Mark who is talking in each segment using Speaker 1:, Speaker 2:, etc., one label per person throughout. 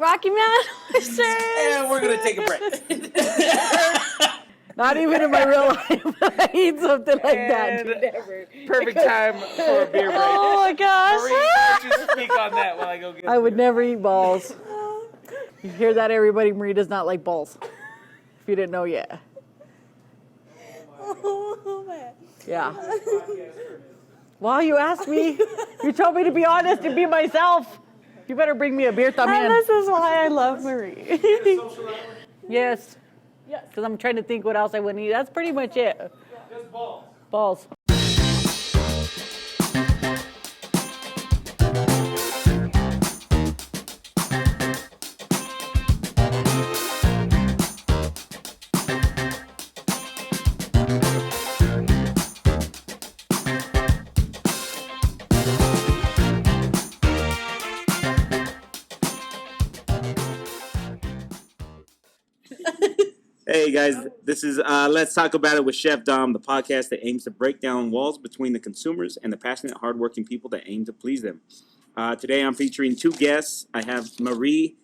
Speaker 1: Rocky Mountain Oysters.
Speaker 2: And we're going to take a break.
Speaker 3: Not even in my real life I eat something like that.
Speaker 2: And
Speaker 3: Never.
Speaker 2: perfect time for a beer break.
Speaker 1: Oh my gosh.
Speaker 2: Marie, why don't you speak on that while I go get
Speaker 3: I would never eat balls. You hear that, everybody? Marie does not like balls. If you didn't know yet.
Speaker 1: Oh, man.
Speaker 3: Yeah. Well, you asked me. You told me to be honest and be myself. You better bring me a beer, thumb
Speaker 1: And
Speaker 3: in.
Speaker 1: this is why I love Marie.
Speaker 3: Yes. Yes. Because I'm trying to think what else I wouldn't eat. That's pretty much it.
Speaker 2: Just balls.
Speaker 3: Balls.
Speaker 4: Hey guys, this is Let's Talk About It with Chef Dom, the podcast that aims to break down walls between the consumers and the passionate, hardworking people that aim to please them. Today I'm featuring two guests. I have Marie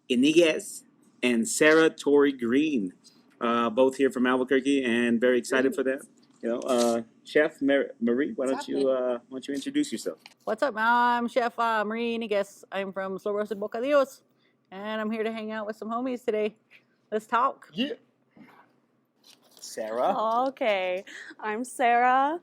Speaker 4: Yniguez and Sara Tori Green, both here from Albuquerque, and very excited for that. Chef Marie, why don't you introduce yourself?
Speaker 3: What's up, I'm Chef Marie Yniguez. I'm from Slow Roasted Bocadillos, and I'm here to hang out with some homies today. Let's talk.
Speaker 4: Yeah. Sara.
Speaker 1: Okay, I'm Sara.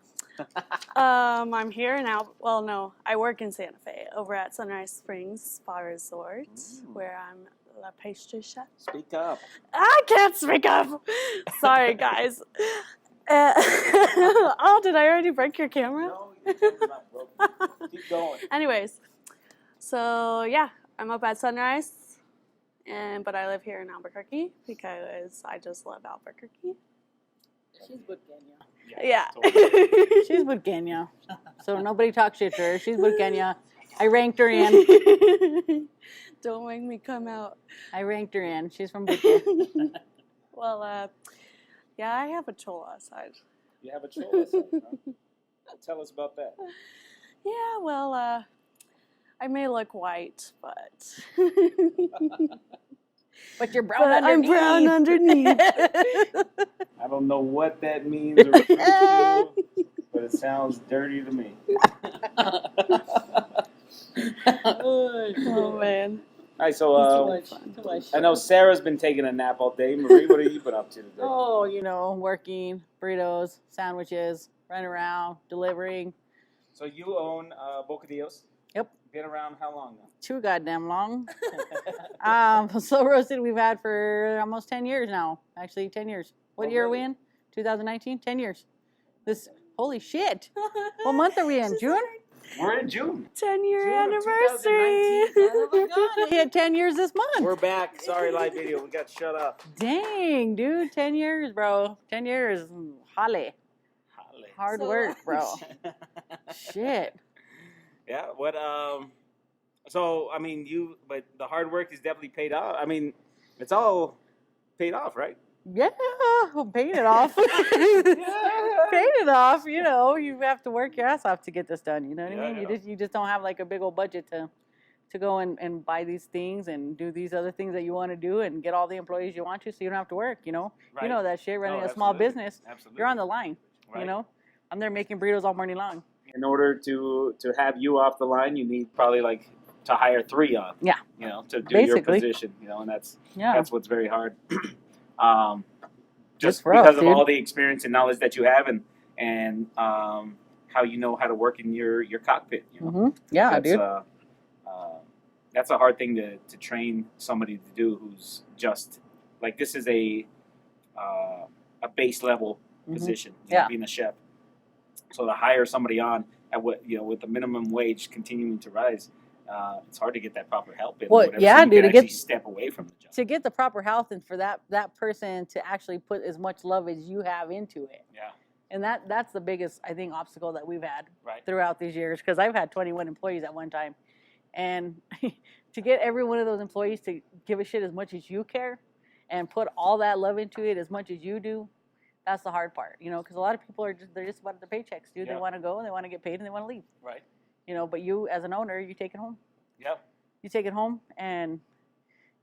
Speaker 1: I'm here now. Well, no, I work in Santa Fe over at Sunrise Springs Spa Resort, where I'm la pastry chef.
Speaker 4: Speak up.
Speaker 1: I can't speak up. Sorry, guys. Oh, did I already break your camera?
Speaker 4: No, your camera's not broken. Keep going.
Speaker 1: Anyways, so yeah, I'm up at Sunrise, but I live here in Albuquerque because I just love Albuquerque.
Speaker 3: She's Budgenya.
Speaker 1: Yeah.
Speaker 3: She's Budgenya. So nobody talks shit to her. She's Budgenya. I ranked her in.
Speaker 1: Don't make me come out.
Speaker 3: I ranked her in. She's from Budgenya.
Speaker 1: Well, yeah, I have a chola side.
Speaker 4: You have a choice. Huh? Tell us about that.
Speaker 1: Yeah, well, I may look white, but
Speaker 3: But you're brown
Speaker 1: but I'm
Speaker 3: underneath.
Speaker 1: brown underneath.
Speaker 4: I don't know what that means or refers to, but it sounds dirty to me.
Speaker 1: Oh man.
Speaker 4: All right, so I know Sarah's been taking a nap all day. Marie, what have you been up to today?
Speaker 3: Oh, working, burritos, sandwiches, running around, delivering.
Speaker 4: So you own Bocadillos.
Speaker 3: Yep.
Speaker 4: Been around how long now?
Speaker 3: Too goddamn long. Slow Roasted we've had for almost 10 years now. Actually, 10 years. What year are we in? 2019? 10 years. Holy shit. What month are we in? June?
Speaker 4: We're in June.
Speaker 1: 10-year
Speaker 4: June of
Speaker 1: anniversary.
Speaker 4: 2019. Oh my God.
Speaker 3: We had 10 years this month.
Speaker 4: We're back. Sorry, live video. We got shut up.
Speaker 3: Dang, dude. 10 years, bro. 10 years. Holly. Hard work, bro. Shit.
Speaker 4: Yeah. What? So I mean, but the hard work is definitely paid off. I mean, it's all paid off, right?
Speaker 3: Yeah, paid it off. Paid it off. You have to work your ass off to get this done. You know what I mean?
Speaker 4: Yeah.
Speaker 3: You just don't have like a big old budget to go and buy these things and do these other things that you want to do and get all the employees you want to, so you don't have to work.
Speaker 4: Right.
Speaker 3: You know that shit. Running a small business, you're on the line.
Speaker 4: Right.
Speaker 3: I'm there making burritos all morning long.
Speaker 4: In order to have you off the line, you need probably to hire 3 on.
Speaker 3: Yeah.
Speaker 4: To do
Speaker 3: Basically.
Speaker 4: your position. And that's what's very hard. Just
Speaker 3: rough,
Speaker 4: because of
Speaker 3: dude.
Speaker 4: all the experience and knowledge that you have, and how you know how to work in your cockpit.
Speaker 3: Mm-hmm. Yeah,
Speaker 4: that's,
Speaker 3: dude.
Speaker 4: That's a hard thing to train somebody to do who's just this is a base level position.
Speaker 3: Yeah.
Speaker 4: Being a chef. So to hire somebody on at with the minimum wage continuing to rise, it's hard to get that proper help in.
Speaker 3: Well,
Speaker 4: whatever,
Speaker 3: yeah,
Speaker 4: so you
Speaker 3: dude,
Speaker 4: can
Speaker 3: to
Speaker 4: actually
Speaker 3: get-
Speaker 4: step away from the job.
Speaker 3: To get the proper health and for that person to actually put as much love as you have into it.
Speaker 4: Yeah.
Speaker 3: And that's the biggest, I think, obstacle that we've had
Speaker 4: Right.
Speaker 3: throughout these years, because I've had 21 employees at one time. And to get every one of those employees to give a shit as much as you care and put all that love into it as much as you do, that's the hard part, because a lot of people they're just about the paychecks, dude.
Speaker 4: Yeah.
Speaker 3: They want to go and they want to get paid and they want to leave.
Speaker 4: Right.
Speaker 3: But you, as an owner, you take it home.
Speaker 4: Yep.
Speaker 3: You take it home and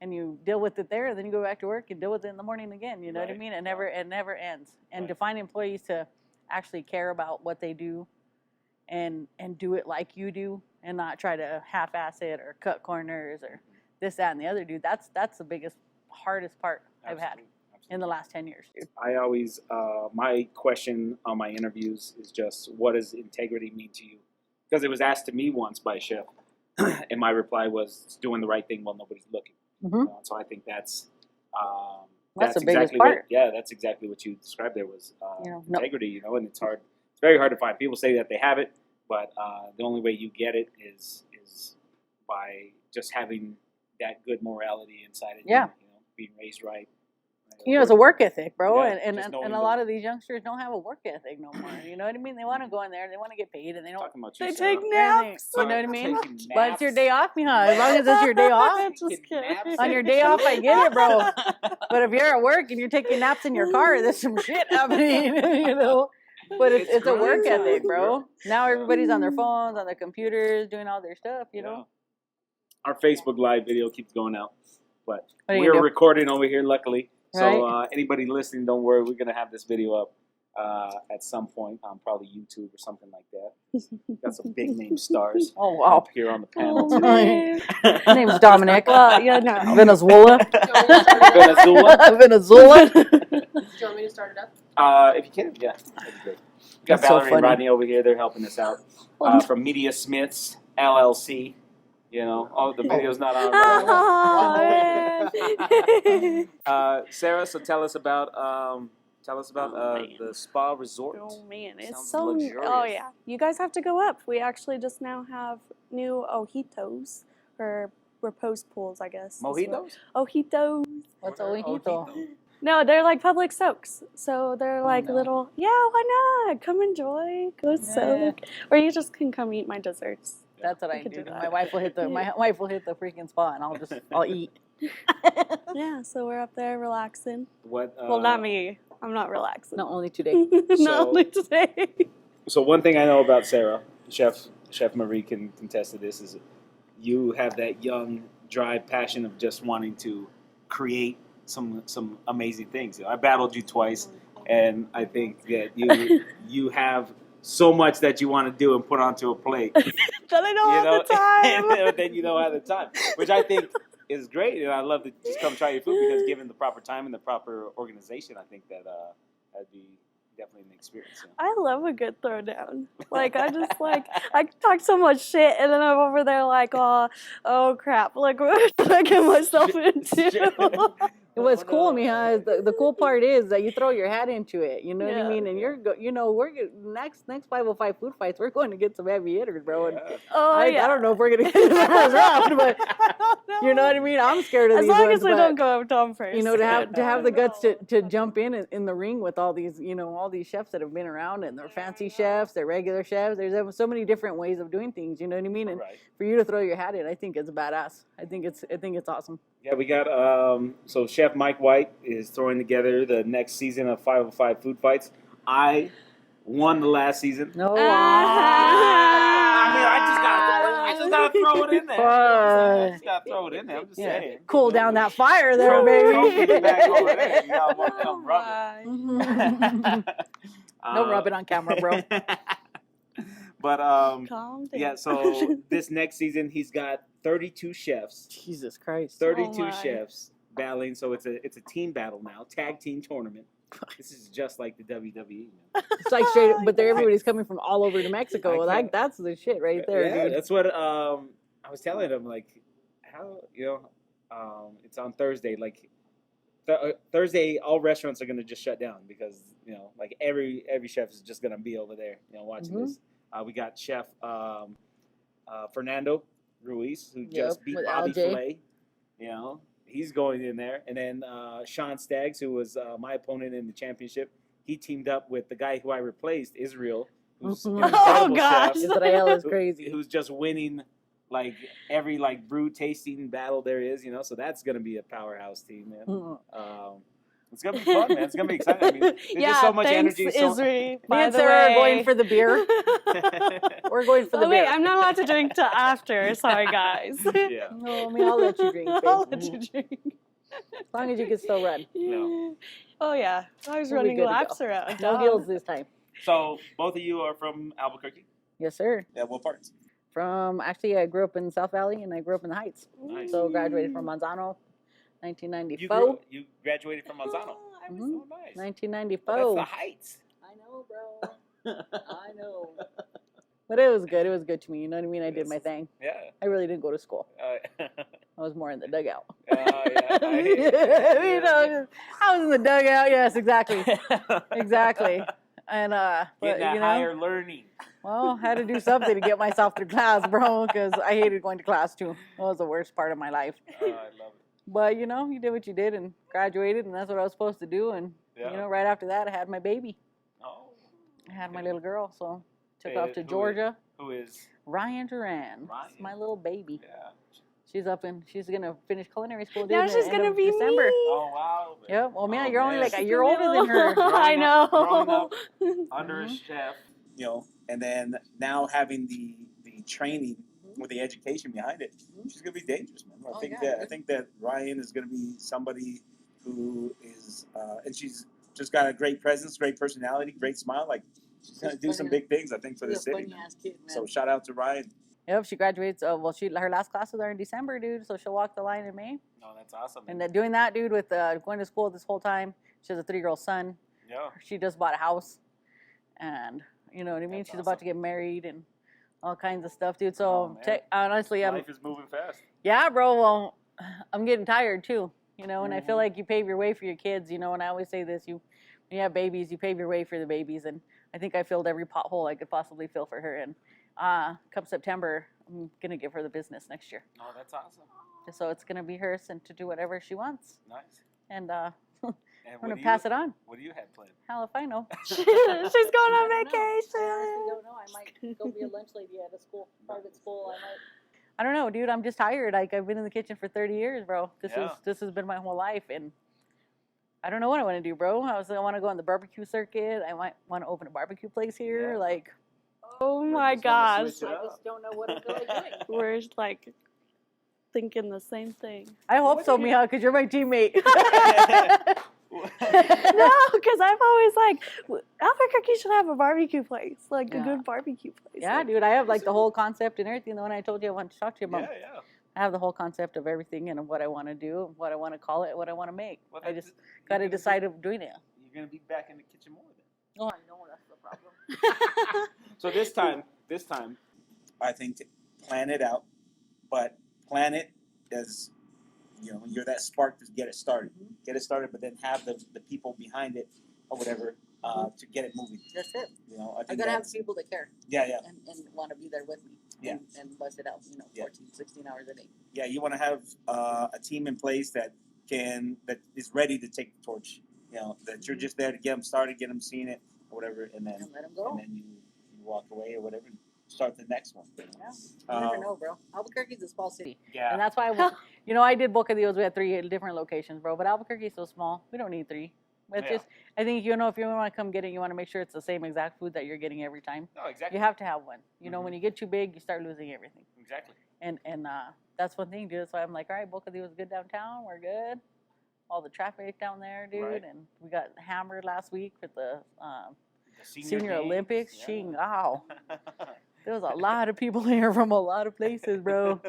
Speaker 3: and you deal with it there, and then you go back to work and deal with it in the morning again. You know what I
Speaker 4: Right.
Speaker 3: mean? It never ends. And
Speaker 4: Right.
Speaker 3: to find employees to actually care about what they do, and do it like you do, and not try to half-ass it or cut corners or this, that, and the other, dude. That's the biggest, hardest part I've had in the last 10 years, dude.
Speaker 4: I always, my question on my interviews is just, what does integrity mean to you? Because it was asked to me once by a chef, and my reply was doing the right thing while nobody's looking.
Speaker 3: Mhm.
Speaker 4: So I think that's
Speaker 3: That's the biggest
Speaker 4: exactly
Speaker 3: part.
Speaker 4: that's exactly what you described there was
Speaker 3: You know,
Speaker 4: integrity. And it's hard. It's very hard to find. People say that they have it, but the only way you get it is by just having that good morality inside of
Speaker 3: Yeah.
Speaker 4: you. Being raised right.
Speaker 3: It's a work ethic, bro,
Speaker 4: Yeah,
Speaker 3: and
Speaker 4: just
Speaker 3: a
Speaker 4: knowing
Speaker 3: lot of these youngsters don't have a work ethic no more. You know what I mean? They want to go in there, they want to get paid, and they don't.
Speaker 4: Talking about you,
Speaker 1: They
Speaker 4: Sarah.
Speaker 1: take naps.
Speaker 3: You know what I mean?
Speaker 4: Taking
Speaker 3: But it's your
Speaker 4: naps.
Speaker 3: day off, mija. As long as it's your day off.
Speaker 1: Just
Speaker 4: Taking
Speaker 1: kidding.
Speaker 4: naps.
Speaker 3: On your day off, I get it, bro. But if you're at work and you're taking naps in your car, there's some shit happening, you know. But it's a work
Speaker 4: grind
Speaker 3: ethic,
Speaker 4: time,
Speaker 3: bro. Now everybody's on their phones, on their computers, doing all their stuff, you know.
Speaker 4: Our Facebook Live video keeps going out, but
Speaker 3: What are you
Speaker 4: we're
Speaker 3: gonna do?
Speaker 4: recording over here, luckily. So
Speaker 3: Right.
Speaker 4: anybody listening, don't worry. We're gonna have this video up at some point on probably YouTube or something like that. Got some big name stars
Speaker 3: Oh, wow.
Speaker 4: up here on the panel
Speaker 1: Oh,
Speaker 4: today.
Speaker 1: man.
Speaker 3: My name's Dominic.
Speaker 1: Well, yeah, no.
Speaker 3: Venezuela.
Speaker 4: Venezuela.
Speaker 3: Venezuela.
Speaker 5: Do you want me to start it up?
Speaker 4: If you can, yeah, that'd be great. We got
Speaker 3: That's so
Speaker 4: Valerie and
Speaker 3: funny.
Speaker 4: Rodney over here. They're helping us out from Media Smiths LLC. Oh, the video's not on.
Speaker 1: Oh, man.
Speaker 4: Sarah, so tell us about
Speaker 1: man.
Speaker 4: the spa resort.
Speaker 1: Oh man, it's
Speaker 4: Sounds
Speaker 1: so.
Speaker 4: luxurious.
Speaker 1: Oh yeah, you guys have to go up. We actually just now have new ojitos or repose pools, I guess. is what-
Speaker 4: Mojitos?
Speaker 1: Ojitos.
Speaker 3: What's a ojito?
Speaker 1: No, they're like public soaks. So they're like
Speaker 4: no.
Speaker 1: little. Yeah, why not? Come enjoy. Go soak. Or you just can come eat my desserts.
Speaker 3: That's what
Speaker 1: We
Speaker 3: I
Speaker 1: could
Speaker 3: do.
Speaker 1: do
Speaker 3: My
Speaker 1: that.
Speaker 3: wife will hit the freaking spot, and I'll eat.
Speaker 1: Yeah, so we're up there relaxing.
Speaker 4: What?
Speaker 1: Well, not me. I'm not relaxing.
Speaker 3: No, only today.
Speaker 1: Not
Speaker 4: So-
Speaker 1: only today.
Speaker 4: So one thing I know about Sarah, Chef Marie can contest to this, is you have that young, drive, passion of just wanting to create some amazing things. I battled you twice, and I think that you have so much that you want to do and put onto a plate.
Speaker 1: That I don't have the time.
Speaker 4: And then you don't have the time, which I think is great, and I love to just come try your food because given the proper time and the proper organization, I think that that'd be definitely an experience.
Speaker 1: I love a good throwdown. Like I talk so much shit, and then I'm over there like, oh crap! Like what did I get myself into?
Speaker 3: What's cool, Mija, is the cool part is that you throw your hat into it. You know what I
Speaker 1: Yeah.
Speaker 3: mean? And we're next 505 food fights. We're going to get some heavy hitters, bro. And
Speaker 1: Oh
Speaker 3: I
Speaker 1: yeah.
Speaker 3: don't know if we're gonna get in the first round, but
Speaker 1: I don't know.
Speaker 3: you know what I mean. I'm scared of
Speaker 1: As
Speaker 3: these
Speaker 1: long
Speaker 3: ones,
Speaker 1: as I
Speaker 3: but,
Speaker 1: don't go up Tom first.
Speaker 3: you know, to have the guts to jump in the ring with all these all these chefs that have been around, and they're fancy chefs, they're regular chefs. There's so many different ways of doing things. You know what I mean? And
Speaker 4: Right.
Speaker 3: for you to throw your hat in, I think it's badass. I think it's awesome.
Speaker 4: Yeah, we got so Chef Mike White is throwing together the next season of 505 Food Fights. I won the last season.
Speaker 3: No.
Speaker 4: I just gotta throw it in there. I just gotta throw it in there. I'm just
Speaker 3: Yeah.
Speaker 4: saying.
Speaker 3: Cool down that fire there,
Speaker 4: Trophy
Speaker 3: baby.
Speaker 4: back over there. You know, I'm rubbing.
Speaker 3: No rubbing on camera, bro.
Speaker 4: But
Speaker 1: Calm down.
Speaker 4: yeah. So this next season, he's got 32 chefs.
Speaker 3: Jesus Christ.
Speaker 4: 32
Speaker 1: my.
Speaker 4: chefs battling. So it's a team battle now, tag team tournament. This is just like the WWE. Man.
Speaker 3: It's like straight, but everybody's coming from all over to Mexico.
Speaker 4: I
Speaker 3: Like
Speaker 4: can't-
Speaker 3: that's the shit right there,
Speaker 4: Yeah,
Speaker 3: dude.
Speaker 4: that's what I was telling him. Like, how it's on Thursday. Like Thursday, all restaurants are gonna just shut down because like every chef is just gonna be over there, watching
Speaker 3: Mhm.
Speaker 4: this. We got Chef Fernando Ruiz, who just
Speaker 3: Yep,
Speaker 4: beat
Speaker 3: with
Speaker 4: Bobby
Speaker 3: LJ.
Speaker 4: Flay. He's going in there, and then Sean Staggs, who was my opponent in the championship, he teamed up with the guy who I replaced, Israel, who's an
Speaker 3: Mhm.
Speaker 4: incredible
Speaker 1: gosh.
Speaker 4: chef,
Speaker 3: Israel is crazy.
Speaker 4: who's just winning like every brew tasting battle there is, so that's gonna be a powerhouse team, man.
Speaker 3: Mhm.
Speaker 4: It's gonna be fun, man. It's gonna be exciting. I mean, there's
Speaker 1: yeah,
Speaker 4: just so much
Speaker 1: thanks,
Speaker 4: energy. So
Speaker 1: Isri,
Speaker 3: Me
Speaker 1: by
Speaker 3: and
Speaker 1: the
Speaker 3: Sarah are
Speaker 1: way.
Speaker 3: going for the beer. We're going for the
Speaker 1: Oh, wait,
Speaker 3: beer.
Speaker 1: I'm not allowed to drink till after. Sorry, guys.
Speaker 4: yeah.
Speaker 3: No, I mean, I'll let you drink, babe.
Speaker 1: I'll let you drink.
Speaker 3: As long as you can still run.
Speaker 4: No.
Speaker 1: Oh, yeah. I was
Speaker 3: We'll be
Speaker 1: running
Speaker 3: good to
Speaker 1: laps
Speaker 3: go.
Speaker 1: around.
Speaker 3: No gills this time.
Speaker 4: So both of you are from Albuquerque.
Speaker 3: Yes, sir.
Speaker 4: Yeah. What parts?
Speaker 3: Actually, I grew up in South Valley and I grew up in the Heights.
Speaker 4: Nice.
Speaker 3: So graduated from Manzano,
Speaker 4: You
Speaker 3: 1994.
Speaker 4: you graduated from Manzano.
Speaker 1: I was
Speaker 3: Mhm.
Speaker 4: Oh, nice.
Speaker 3: 1994.
Speaker 4: Well, that's the Heights.
Speaker 3: I know, bro. I know. But it was good. It was good to me. You know what I mean? I did my thing.
Speaker 4: Yeah.
Speaker 3: I really didn't go to school.
Speaker 4: Yeah.
Speaker 3: I was more in the dugout.
Speaker 4: Yeah.
Speaker 3: You know, I was in the dugout. Yes, exactly. Exactly. And but
Speaker 4: Getting that
Speaker 3: you know,
Speaker 4: higher learning.
Speaker 3: well, I had to do something to get myself through class, bro, because I hated going to class too. It was the worst part of my life.
Speaker 4: I love it.
Speaker 3: But you know, you did what you did and graduated, and that's what I was supposed to do. And
Speaker 4: Yeah.
Speaker 3: you know, right after that, I had my baby.
Speaker 4: Oh.
Speaker 3: I had my little girl, so took
Speaker 4: Hey,
Speaker 3: off to
Speaker 4: who is-
Speaker 3: Georgia.
Speaker 4: Who is?
Speaker 3: Ryan Duran,
Speaker 4: Ryan.
Speaker 3: my little baby.
Speaker 4: Yeah.
Speaker 3: She's gonna finish culinary school.
Speaker 1: Now
Speaker 3: dude,
Speaker 1: she's
Speaker 3: in the
Speaker 1: gonna
Speaker 3: end of
Speaker 1: be
Speaker 3: December.
Speaker 1: me.
Speaker 4: Oh wow.
Speaker 3: Yep. Well, man,
Speaker 4: Oh,
Speaker 3: you're only
Speaker 4: man.
Speaker 3: like a year older than her.
Speaker 1: I know.
Speaker 4: Growing up under a
Speaker 3: Mhm.
Speaker 4: chef, you know, and then now having the training with the education behind it, she's gonna be dangerous, man.
Speaker 3: Oh,
Speaker 4: I think that Ryan is gonna be somebody who is, and she's just got a great presence, great personality, great smile. Like she's gonna do some big things, I think, for the city. Man.
Speaker 3: Kid, man.
Speaker 4: So shout out to Ryan.
Speaker 3: Yep, she graduates. Well, her last classes are in December, dude. So she'll walk the line in May.
Speaker 4: No, that's awesome.
Speaker 3: And doing that, dude, with going to school this whole time. She has a 3-year-old son.
Speaker 4: Yeah.
Speaker 3: She just bought a house, and you know what I mean.
Speaker 4: That's
Speaker 3: She's about to
Speaker 4: awesome.
Speaker 3: get married and all kinds of stuff, dude. So
Speaker 4: Oh, man.
Speaker 3: honestly,
Speaker 4: Life is moving fast.
Speaker 3: yeah, bro. Well, I'm getting tired too. You know, and I feel
Speaker 4: Mhm.
Speaker 3: like you pave your way for your kids. You know, and I always say this: when you have babies, you pave your way for the babies. And I think I filled every pothole I could possibly fill for her. And come September, I'm gonna give her the business next year.
Speaker 4: Oh, that's awesome.
Speaker 3: So it's gonna be hers and to do whatever she wants.
Speaker 4: Nice.
Speaker 3: And
Speaker 4: And
Speaker 3: I'm gonna pass it on.
Speaker 4: What do you have planned?
Speaker 3: Hell if I know.
Speaker 1: She's going on
Speaker 3: I honestly
Speaker 1: vacation.
Speaker 3: don't know. I might go be a lunch lady at a school, private school. I don't know, dude. I'm just tired. Like I've been in the kitchen for 30 years, bro. This has been my whole life, and I don't know what I want to do, bro. I want to go on the barbecue circuit. I might want to open a barbecue place here.
Speaker 4: Yeah.
Speaker 3: Like,
Speaker 1: Oh
Speaker 4: We
Speaker 1: my
Speaker 4: just wanna
Speaker 1: gosh.
Speaker 4: switch it up.
Speaker 3: don't know what I feel like doing.
Speaker 1: We're like thinking the same thing.
Speaker 3: I hope so, Mija, because you're my teammate.
Speaker 1: No, because I'm always like, Albuquerque should have a barbecue place, like a
Speaker 3: Yeah.
Speaker 1: good barbecue place.
Speaker 3: Yeah,
Speaker 1: Like,
Speaker 3: dude. I have like the whole concept and everything. The one I told you I wanted to talk to you about.
Speaker 4: Yeah.
Speaker 3: I have the whole concept of everything and of what I want to do, what I want to call it, what I want to make.
Speaker 4: Well,
Speaker 3: I
Speaker 4: that's-
Speaker 3: just
Speaker 4: you're
Speaker 3: got to
Speaker 4: gonna be-
Speaker 3: decide of doing it.
Speaker 4: You're gonna be back in the kitchen more then.
Speaker 3: Oh, I know that's the problem.
Speaker 4: So this time, I think plan it out, but plan it as, you know, you're that spark to get it started. Get it started, but then have the people behind it or whatever to get it moving.
Speaker 3: That's it.
Speaker 4: You know, I
Speaker 3: I
Speaker 4: think
Speaker 3: gotta have
Speaker 4: that's,
Speaker 3: people that care
Speaker 4: yeah.
Speaker 3: and want to be there with me.
Speaker 4: Yeah.
Speaker 3: And bust it out,
Speaker 4: Yeah.
Speaker 3: 14, 16 hours a day.
Speaker 4: Yeah, you want to have a team in place that is ready to take the torch. You know, that you're just there to get them started, get them seeing it or whatever, and then
Speaker 3: And let them go.
Speaker 4: you walk away or whatever, and start the next one.
Speaker 3: Yeah. You never
Speaker 4: Um,
Speaker 3: know, bro. Albuquerque's a small city.
Speaker 4: Yeah.
Speaker 3: And that's why, I did Bocadillos. We had 3 different locations, bro. But Albuquerque's so small. We don't need 3. It's
Speaker 4: Yeah.
Speaker 3: just, I think, if you want to come get it, you want to make sure it's the same exact food that you're getting every time.
Speaker 4: No, exactly.
Speaker 3: You have to have one. You know,
Speaker 4: Mhm.
Speaker 3: when you get too big, you start losing everything.
Speaker 4: Exactly.
Speaker 3: And that's one thing, dude. So I'm like, all right, Bocadillos was good downtown. We're good. All the traffic down there, dude.
Speaker 4: Right.
Speaker 3: And we got hammered last week with the
Speaker 4: The
Speaker 3: Senior
Speaker 4: games,
Speaker 3: Olympics.
Speaker 4: yeah.
Speaker 3: Ching, wow. There was a lot of people there from a lot of places, bro.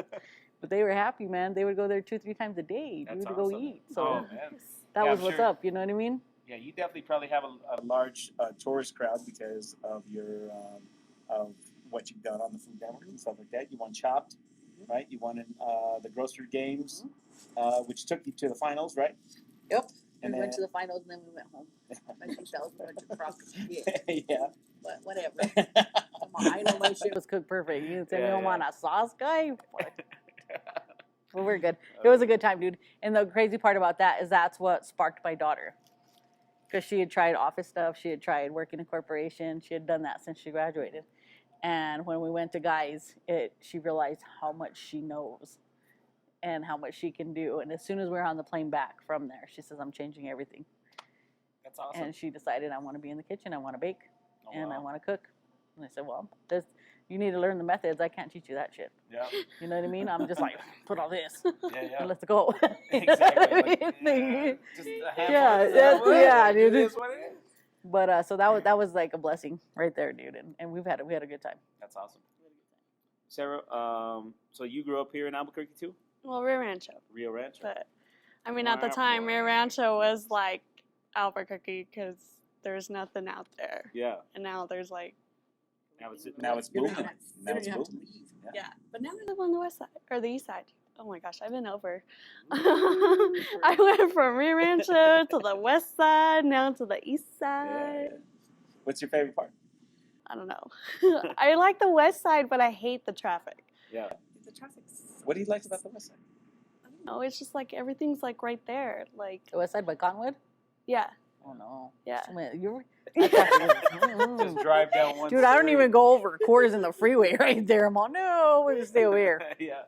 Speaker 3: But they were happy, man. They would go there 2-3 times a day,
Speaker 4: That's
Speaker 3: dude, to go
Speaker 4: awesome.
Speaker 3: eat. So
Speaker 4: Oh man.
Speaker 3: that
Speaker 4: Yeah,
Speaker 3: was
Speaker 4: I'm
Speaker 3: what's
Speaker 4: sure.
Speaker 3: up. You know what I mean?
Speaker 4: Yeah, you definitely probably have a large tourist crowd because of your of what you've done on the Food Network and stuff like that. You won Chopped, right? You won in the grocery games, which took you to the finals, right?
Speaker 3: Yep.
Speaker 4: And
Speaker 3: we went
Speaker 4: then-
Speaker 3: to the finals and then we went home. I think that was a bunch of cross.
Speaker 4: Yeah.
Speaker 3: But whatever. Come on, I know my shit was cooked perfect. You said
Speaker 4: Yeah,
Speaker 3: you don't
Speaker 4: yeah.
Speaker 3: want a sauce guy? What? Well, we're good. It was a good time, dude. And the crazy part about that is that's what sparked my daughter. Because she had tried office stuff. She had tried working in a corporation. She had done that since she graduated. And when we went to Guys, she realized how much she knows and how much she can do. And as soon as we were on the plane back from there, she says, I'm changing everything.
Speaker 2: That's awesome.
Speaker 3: And she decided, I want to be in the kitchen, I want to bake, and I
Speaker 2: wow.
Speaker 3: want to cook. And I said, well, you need to learn the methods. I can't teach you that shit.
Speaker 2: Yeah.
Speaker 3: You know what I mean? I'm just like, put all this,
Speaker 2: Yeah.
Speaker 3: and let's go.
Speaker 2: Exactly. Like, just a handful
Speaker 3: Yeah,
Speaker 2: of
Speaker 3: yeah,
Speaker 2: it
Speaker 3: dude.
Speaker 2: is what it is.
Speaker 3: But so that was like a blessing right there, dude. And we had a good time.
Speaker 2: That's awesome. Sarah, so you grew up here in Albuquerque too?
Speaker 1: Well, Rio Rancho.
Speaker 2: Rio Rancho.
Speaker 1: But, I mean, at the time, Rio Rancho was like Albuquerque because there's nothing out there.
Speaker 2: Yeah.
Speaker 1: And now there's like,
Speaker 4: Now it's booming. Now it's booming.
Speaker 1: yeah. But now I live on the west side, or the east side. Oh my gosh, I've been over. I went from Rio Rancho to the west side, now to the east side.
Speaker 4: Yeah. What's your favorite part?
Speaker 1: I don't know. I like the west side, but I hate the traffic.
Speaker 2: Yeah.
Speaker 1: The traffic's.
Speaker 4: What do you like about the west side?
Speaker 1: I don't know. It's just like everything's like right there. Like,
Speaker 3: The west side by Conwood?
Speaker 1: yeah.
Speaker 3: Oh no.
Speaker 1: Yeah.
Speaker 3: Man, you're
Speaker 2: Just drive down one
Speaker 3: Dude, I don't
Speaker 2: street.
Speaker 3: even go over quarters in the freeway right there. I'm all, no, we're gonna stay over here.
Speaker 2: Yeah.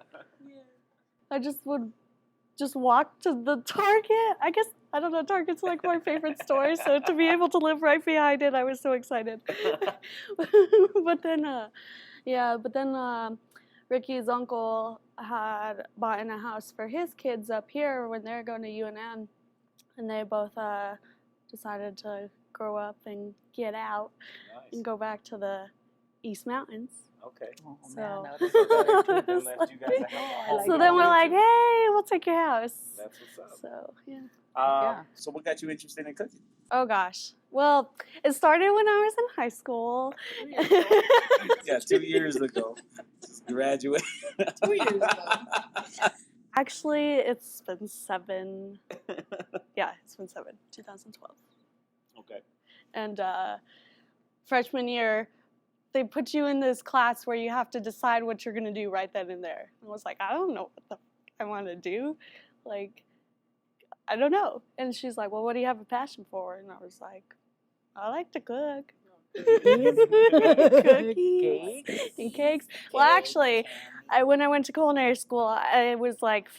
Speaker 1: I just would just walk to the Target. I guess, I don't know, Target's like my favorite store. So to be able to live right behind it, I was so excited. But then, Ricky's uncle had bought in a house for his kids up here when they're going to UNM. And they both decided to grow up and get out and go back to the East Mountains.
Speaker 2: Okay.
Speaker 3: Oh,
Speaker 1: So-
Speaker 3: man, that
Speaker 2: So
Speaker 3: was-
Speaker 2: they left you guys a house.
Speaker 1: So then we're like, hey, we'll take your house.
Speaker 2: That's what's up.
Speaker 1: So, yeah.
Speaker 3: Yeah.
Speaker 4: So what got you interested in cooking?
Speaker 1: Oh gosh. Well, it started when I was in high school.
Speaker 4: Yeah, 2 years ago. Just graduated.
Speaker 5: 2 years ago.
Speaker 1: Actually, it's been 7. Yeah, it's been 2012.
Speaker 2: Okay.
Speaker 1: And freshman year, they put you in this class where you have to decide what you're going to do right then and there. And I was like, I don't know what the I want to do. Like, I don't know. And she's like, well, what do you have a passion for? And I was like, I like to cook. Cookies and cakes. Well, actually, when I went to culinary school, I was like,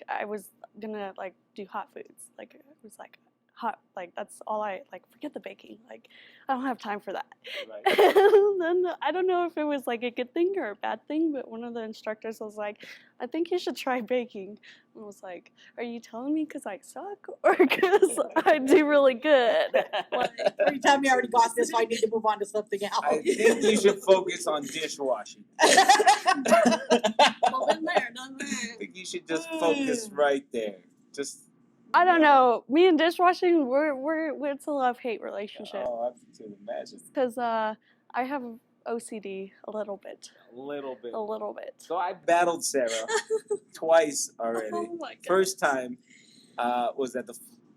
Speaker 1: I was gonna like do hot foods. Like, it was like hot, like that's all I like. Forget the baking. Like, I don't have time for that.
Speaker 2: Right.
Speaker 1: And then I don't know if it was like a good thing or a bad thing, but one of the instructors was like, I think you should try baking. And I was like, are you telling me because I suck or because I do really good? Like,
Speaker 5: You tell me I already got this, so I need to move on to something else.
Speaker 4: I think you should focus on dishwashing.
Speaker 1: well, been there, done
Speaker 4: I
Speaker 1: that.
Speaker 4: think you should just focus right there. Just
Speaker 1: I don't know. Me and dishwashing, it's a love-hate relationship.
Speaker 4: oh, I can imagine.
Speaker 1: Because I have OCD a little bit.
Speaker 2: A little bit.
Speaker 1: A little bit.
Speaker 2: So I
Speaker 4: Battled Sarah twice already.
Speaker 1: Oh my god.
Speaker 4: First time was at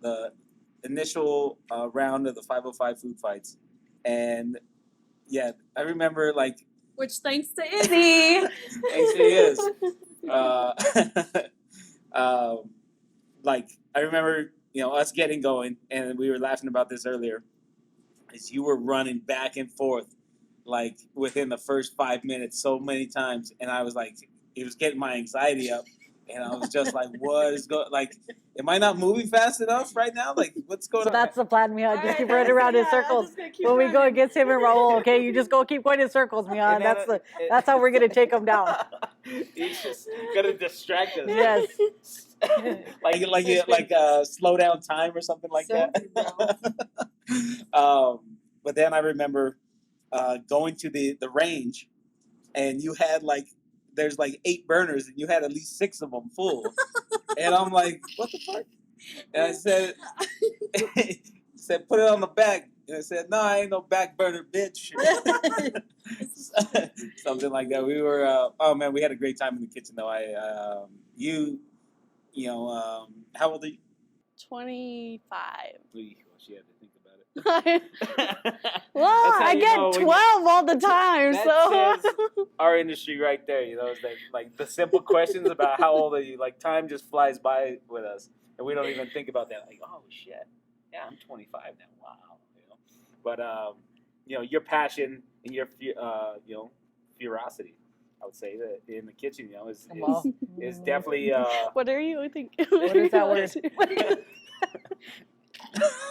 Speaker 4: the initial round of the 505 food fights, and yeah, I remember like
Speaker 1: Which thanks to Izzy.
Speaker 4: Thanks to like I remember, us getting going, and we were laughing about this earlier. Is you were running back and forth, like within the first 5 minutes, so many times, and I was like, it was getting my anxiety up, and I was just like, what is going? Like, am I not moving fast enough right now? Like, what's going
Speaker 3: So
Speaker 4: on?
Speaker 3: that's the plan, Mian. Just
Speaker 1: Alright,
Speaker 3: keep running around in
Speaker 1: yeah,
Speaker 3: circles.
Speaker 1: just gonna keep
Speaker 3: When we go
Speaker 1: running.
Speaker 3: against him and Raul, okay, you just keep going in circles, Mian.
Speaker 2: And
Speaker 3: That's how we're gonna take him down.
Speaker 2: He's just gonna distract us.
Speaker 3: Yes.
Speaker 4: like slow down time or something like
Speaker 5: Something,
Speaker 4: that. But then I remember going to the range, and you had there's 8 burners, and you had at least 6 of them full, and I'm like, what the fuck? And I said, put it on the back, and I said, no, I ain't no back burner, bitch. Something like that. We were, oh man, we had a great time in the kitchen though. How old are you?
Speaker 1: 25.
Speaker 2: She had to think about it.
Speaker 1: Well,
Speaker 2: That's how
Speaker 1: I
Speaker 2: you
Speaker 1: get
Speaker 2: know
Speaker 1: 12 all the time,
Speaker 2: That
Speaker 1: so.
Speaker 2: says our industry right there. It's like the simple questions about how old are you? Like time just flies by with us, and we don't even think about that. Like, oh shit, yeah, I'm 25 now. Wow, But your passion and your ferocity, I would say that in the kitchen,
Speaker 3: Well,
Speaker 2: is definitely
Speaker 1: What are you thinking?
Speaker 3: What is that word?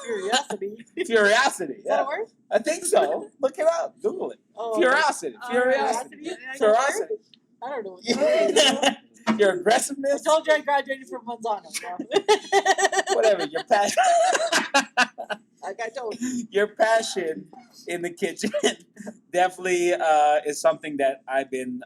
Speaker 5: Curiosity.
Speaker 2: Curiosity.
Speaker 5: Is that
Speaker 2: Yeah.
Speaker 5: a word?
Speaker 2: I think so. Look it up. Google it.
Speaker 5: Oh,
Speaker 2: Curiosity. Curiosity. Curiosity.
Speaker 5: I don't know what that is.
Speaker 2: Your
Speaker 5: I
Speaker 2: aggressiveness.
Speaker 5: told you I graduated from Manzano.
Speaker 2: Whatever. Your passion.
Speaker 5: Like I told you.
Speaker 2: Your passion in the kitchen definitely is something that I've been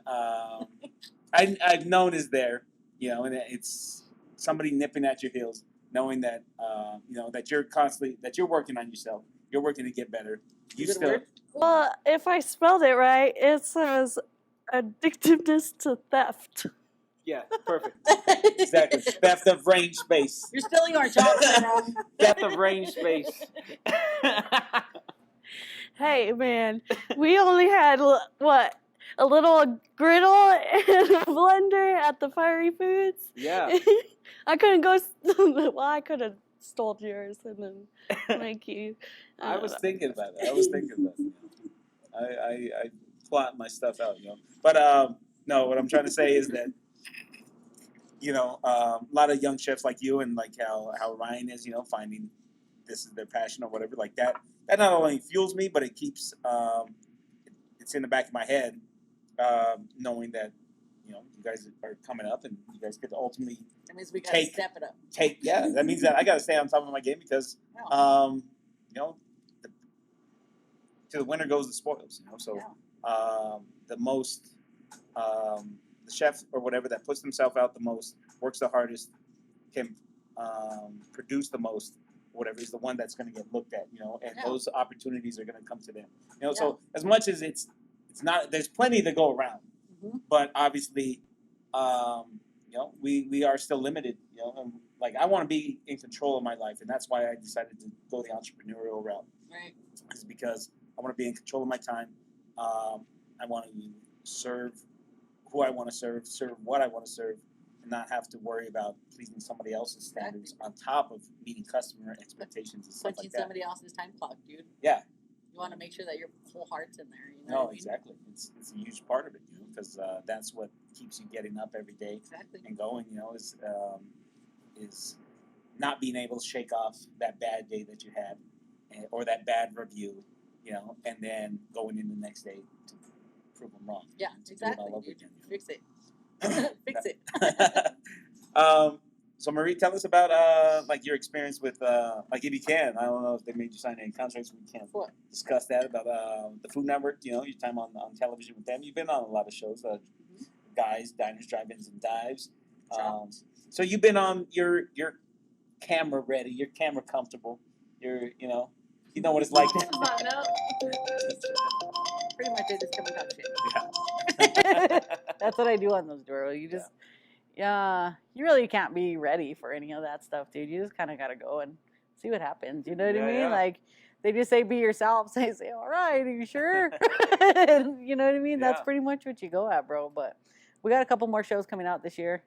Speaker 2: I've known is there, and it's somebody nipping at your heels, knowing that that you're working on yourself, you're working to get better. You
Speaker 5: Is it a
Speaker 2: still
Speaker 5: word?
Speaker 1: Well, if I spelled it right, it says addictiveness to theft.
Speaker 2: yeah, perfect. Exactly. Theft of range space.
Speaker 5: You're stealing our jobs right now.
Speaker 2: Theft of range space.
Speaker 1: Hey, man, we only had, a little griddle and a blender at the Fiery Foods?
Speaker 2: Yeah.
Speaker 1: I couldn't go, well, I could have stole yours and then make you.
Speaker 2: I was thinking about it. I plot my stuff out, But no, what I'm trying to say is that a lot of young chefs like you and like how Ryan is, finding this is their passion or whatever like that. That not only fuels me, but it keeps it's in the back of my head, knowing that you guys are coming up and you guys could ultimately
Speaker 5: That means we gotta step it up.
Speaker 2: that means that I got to stay on top of my game because to the winner goes the spoils, so the most the chef or whatever that puts themselves out the most, works the hardest, can produce the most, whatever, is the one that's going to get looked at, and those opportunities are going to come to them, So as much as it's not, there's plenty to go around, but obviously, we are still limited, and like I want to be in control of my life, and that's why I decided to go the entrepreneurial route.
Speaker 5: Right.
Speaker 2: Is because I want to be in control of my time. I want to serve who I want to serve what I want to serve, and not have to worry about pleasing somebody else's standards on top of meeting customer expectations and stuff
Speaker 5: Punching
Speaker 2: like that.
Speaker 5: somebody else's time clock, dude.
Speaker 2: Yeah.
Speaker 5: You want to make sure that your whole heart's in there. You know
Speaker 2: No,
Speaker 5: what I mean?
Speaker 2: exactly. It's a huge part of it, because that's what keeps you getting up every day
Speaker 5: Exactly.
Speaker 2: and going. Is not being able to shake off that bad day that you had, or that bad review, and then going in the next day to prove them wrong.
Speaker 5: Yeah,
Speaker 2: to
Speaker 5: exactly.
Speaker 2: Do it all over
Speaker 5: Dude.
Speaker 2: again.
Speaker 5: Fix it. Fix it.
Speaker 2: So Marie, tell us about like your experience with like, if you can, I don't know if they made you sign any contracts. We can't
Speaker 5: What?
Speaker 2: discuss that about the Food Network. Your time on television with them. You've been on a lot of shows, Guys, Diners, Drive-ins, and Dives. So you've been on your camera ready, your camera comfortable. You know what it's like.
Speaker 5: Pretty much, they just come and talk shit.
Speaker 2: Yeah.
Speaker 3: That's what I do on those doors. You just, you really can't be ready for any of that stuff, dude. You just kind of got to go and see what happens. You know what I mean?
Speaker 2: Yeah.
Speaker 3: Like, they just say, be yourself. So I say, all right, are you sure? You know what I mean?
Speaker 2: Yeah.
Speaker 3: That's pretty much what you go at, bro. But we got a couple more shows coming out this year.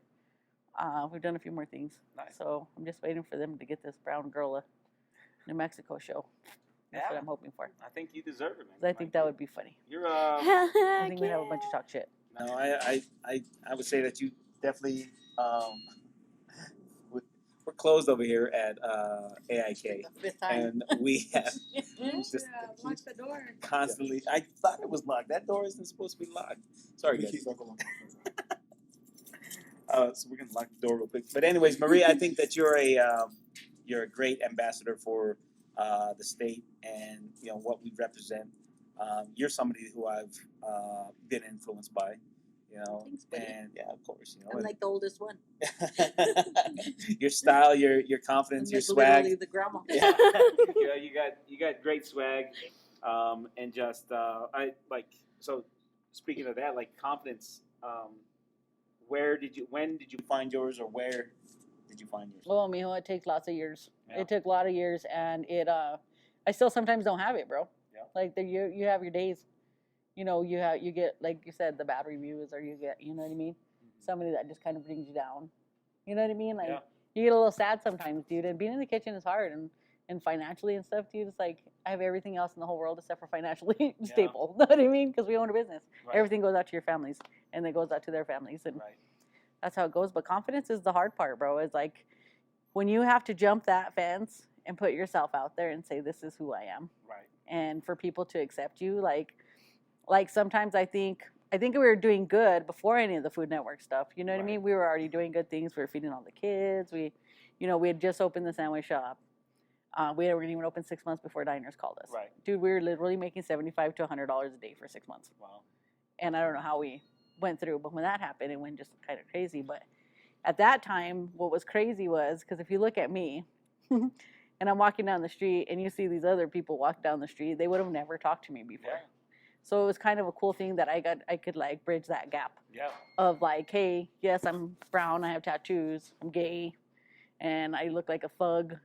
Speaker 3: We've done a few more things.
Speaker 2: Nice.
Speaker 3: So I'm just waiting for them to get this Brown Girl New Mexico show. That's what I'm hoping for.
Speaker 2: I think you deserve it, man.
Speaker 3: 'Cause I think that would be funny.
Speaker 2: You're
Speaker 3: I think we have a bunch of talk shit.
Speaker 2: No, I would say that you definitely we're closed over here at AIK,
Speaker 5: The fifth time.
Speaker 2: and we have just
Speaker 1: Lock the door.
Speaker 2: constantly. I thought it was locked. That door isn't supposed to be locked. Sorry, guys. So we're gonna lock the door real quick. But anyways, Marie, I think that you're a great ambassador for the state and what we represent. You're somebody who I've been influenced by,
Speaker 5: Thanks, buddy.
Speaker 2: and yeah, of course,
Speaker 5: I'm like the oldest one.
Speaker 2: your style, your confidence,
Speaker 5: I'm
Speaker 2: your
Speaker 5: like
Speaker 2: swag.
Speaker 5: literally the grandma.
Speaker 2: Yeah, you got great swag, and just so. Speaking of that, like confidence, when did you find yours, or where did you find yours?
Speaker 3: Well, mijo, it takes lots of years.
Speaker 2: Yeah.
Speaker 3: It took a lot of years, and I still sometimes don't have it, bro.
Speaker 2: Yeah.
Speaker 3: Like you have your days, you get, like you said, the bad reviews, or you get, you know what I mean, somebody that just kind of brings you down. You know what I mean? Like you get a little sad sometimes, dude. And being in the kitchen is hard, and financially and stuff, dude. It's like I have everything else in the whole world except for financially stable. Know what I mean? Because we own a business.
Speaker 2: Right.
Speaker 3: Everything goes out to your families, and it goes out to their families, and
Speaker 2: Right.
Speaker 3: that's how it goes. But confidence is the hard part, bro. It's like when you have to jump that fence and put yourself out there and say, this is who I am.
Speaker 2: Right.
Speaker 3: And for people to accept you, like sometimes I think we were doing good before any of the Food Network stuff. You know what I
Speaker 2: Right.
Speaker 3: mean? We were already doing good things. We were feeding all the kids. We had just opened the sandwich shop. We weren't even open 6 months before diners called us.
Speaker 2: Right.
Speaker 3: Dude, we were literally making $75 to $100 a day for 6 months.
Speaker 2: Wow.
Speaker 3: And I don't know how we went through, but when that happened, it went just kind of crazy. But at that time, what was crazy was, because if you look at me, and I'm walking down the street, and you see these other people walk down the street, they would have never talked to me before.
Speaker 2: Yeah.
Speaker 3: So it was kind of a cool thing that I could like bridge that gap
Speaker 2: Yeah.
Speaker 3: of like, hey, yes, I'm brown, I have tattoos, I'm gay, and I look like a thug.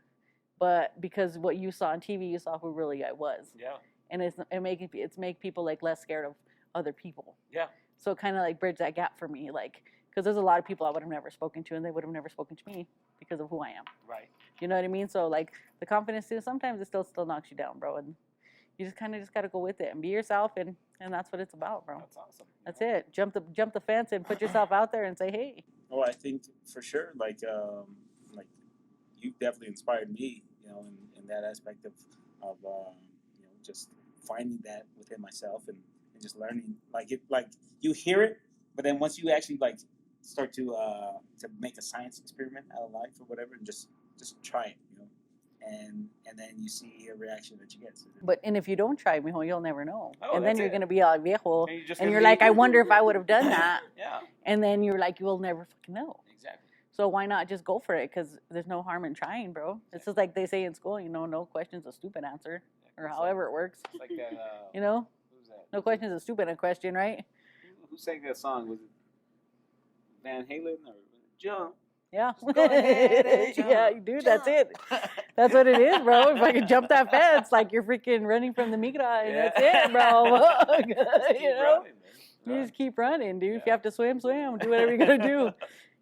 Speaker 3: But because what you saw on TV, you saw who really I was.
Speaker 2: Yeah.
Speaker 3: And it's make people like less scared of other people.
Speaker 2: Yeah.
Speaker 3: So it kind of like bridge that gap for me, like, because there's a lot of people I would have never spoken to, and they would have never spoken to me because of who I am.
Speaker 2: Right.
Speaker 3: You know what I mean? So like the confidence too, sometimes it still knocks you down, bro. And you just kind of just got to go with it and be yourself, and that's what it's about, bro.
Speaker 2: That's awesome.
Speaker 3: That's it. Jump the fence and put yourself out there and say, hey.
Speaker 4: Oh, I think for sure, like you definitely inspired me, in that aspect of just finding that within myself and just learning, like you hear it, but then once you actually like start to make a science experiment out of life or whatever, and just try it, and then you see a reaction that you get.
Speaker 3: But and if you don't try, mijo, you'll never know.
Speaker 2: Oh,
Speaker 3: and then
Speaker 2: that's
Speaker 3: you're
Speaker 2: it.
Speaker 3: gonna be all viejo,
Speaker 2: And you're just
Speaker 3: and
Speaker 2: gonna
Speaker 3: you're
Speaker 2: be-
Speaker 3: like, I wonder if I would have done that.
Speaker 2: Yeah.
Speaker 3: And then you're like, you will never fucking know.
Speaker 2: Exactly.
Speaker 3: So why not just go for it? Because there's no harm in trying, bro. It's just like they say in school, no question's a stupid answer, or
Speaker 2: It's
Speaker 3: however it works.
Speaker 2: It's like that. Who's that?
Speaker 3: No question is a stupid question, right?
Speaker 2: Who sang that song? Was it Van Halen or Jump?
Speaker 3: Yeah.
Speaker 2: Go ahead and jump,
Speaker 3: Yeah, dude, that's
Speaker 2: jump.
Speaker 3: it. That's what it is, bro. If I can jump that fence, like you're freaking running from the migra, and that's it, bro.
Speaker 2: Keep
Speaker 3: You know?
Speaker 2: running, man.
Speaker 3: You
Speaker 2: Run.
Speaker 3: just keep running, dude. If
Speaker 2: Yeah.
Speaker 3: you have to swim, swim. Do whatever you gotta do.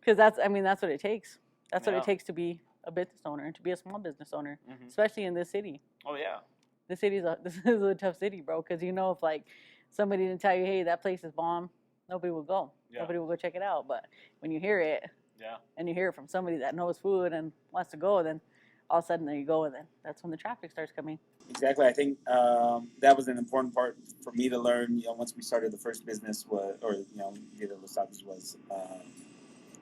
Speaker 3: Because that's what it takes. That's what
Speaker 2: Yeah.
Speaker 3: it takes to be a business owner, to be a small business owner,
Speaker 2: Mhm.
Speaker 3: especially in this city.
Speaker 2: Oh yeah.
Speaker 3: This is a tough city, bro. Because if like somebody didn't tell you, hey, that place is bomb, nobody will go.
Speaker 2: Yeah.
Speaker 3: Nobody will go check it out. But when you hear it,
Speaker 2: Yeah.
Speaker 3: and you hear it from somebody that knows food and wants to go, then all of a sudden there you go, and then that's when the traffic starts coming.
Speaker 4: Exactly. I think that was an important part for me to learn. Once we started the first business, Vida Los Tacos was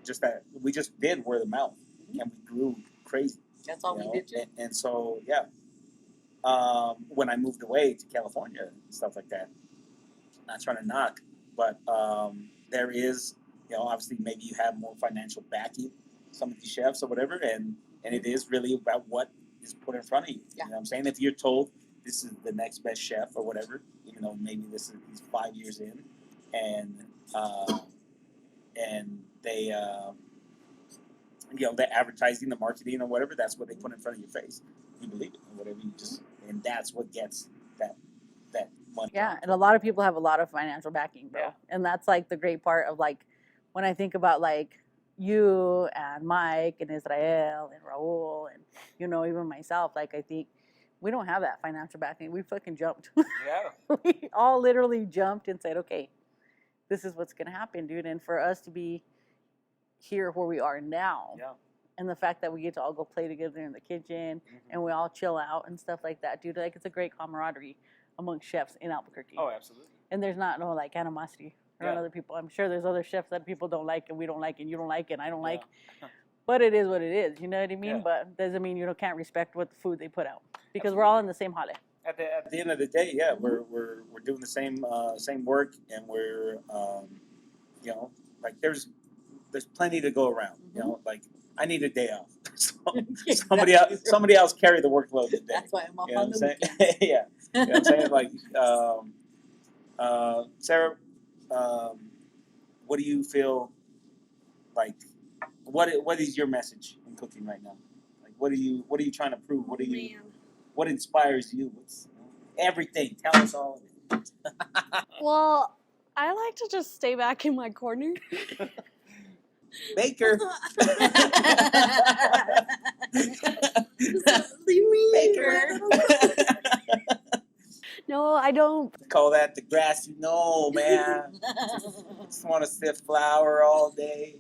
Speaker 4: just that we just did word of mouth, and we grew crazy.
Speaker 5: That's all we did too.
Speaker 4: And so yeah, when I moved away to California and stuff like that, not trying to knock, but there is, obviously maybe you have more financial backing, some of these chefs or whatever, and it is really about what is put in front of you.
Speaker 5: Yeah.
Speaker 4: You know what I'm saying? If you're told this is the next best chef or whatever, even though maybe he's 5 years in, and they the advertising, the marketing or whatever, that's what they put in front of your face. You believe it or whatever, and that's what gets that money.
Speaker 3: Yeah, and a lot of people have a lot of financial backing, bro.
Speaker 2: Yeah.
Speaker 3: And that's like the great part of like when I think about like you and Mike and Israel and Raul and even myself, like I think we don't have that financial backing. We fucking jumped.
Speaker 2: Yeah.
Speaker 3: We all literally jumped and said, okay, this is what's gonna happen, dude. And for us to be here where we are now,
Speaker 2: Yeah.
Speaker 3: and the fact that we get to all go play together in the kitchen
Speaker 2: Mhm.
Speaker 3: and we all chill out and stuff like that, dude, like it's a great camaraderie among chefs in Albuquerque.
Speaker 2: Oh, absolutely.
Speaker 3: And there's not no like animosity around
Speaker 2: Yeah.
Speaker 3: other people. I'm sure there's other chefs that people don't like and we don't like and you don't like and I don't like.
Speaker 2: Yeah.
Speaker 3: But it is what it is, you know what I mean?
Speaker 2: Yeah.
Speaker 3: But doesn't mean you can't respect what the food they put out because we're all in the same hale.
Speaker 4: At the end of the day, yeah, we're doing the same work, and we're like there's plenty to go around. Like I need a day off. So somebody else carry the workload today.
Speaker 5: That's why I'm off
Speaker 4: You know
Speaker 5: on
Speaker 4: what
Speaker 5: the
Speaker 4: I'm saying? Yeah. You know what I'm saying? Like, Sarah, what do you feel like? What is your message in cooking right now? Like, what are you trying to prove? What inspires you? What's everything? Tell us all of it.
Speaker 1: Well, I like to just stay back in my corner.
Speaker 4: Baker.
Speaker 5: Leave me
Speaker 4: Baker.
Speaker 1: No, I don't.
Speaker 4: Call that the grass, man. Just want to sift flour all day.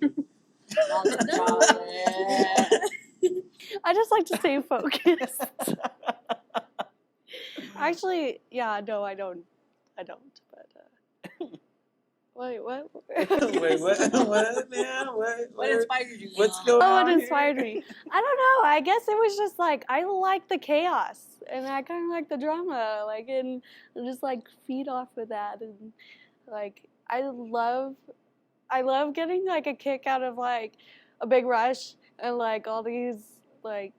Speaker 1: I just like to stay focused. Actually, yeah, no, I don't. But wait, what?
Speaker 2: Wait, what? Yeah,
Speaker 5: What inspired you?
Speaker 2: What's
Speaker 5: Mom?
Speaker 2: going
Speaker 1: Oh,
Speaker 2: on
Speaker 1: it inspired
Speaker 2: here?
Speaker 1: me. I don't know. I guess it was just like I like the chaos, and I kind of like the drama, like, and just like feed off of that, and like I love getting like a kick out of like a big rush and like all these like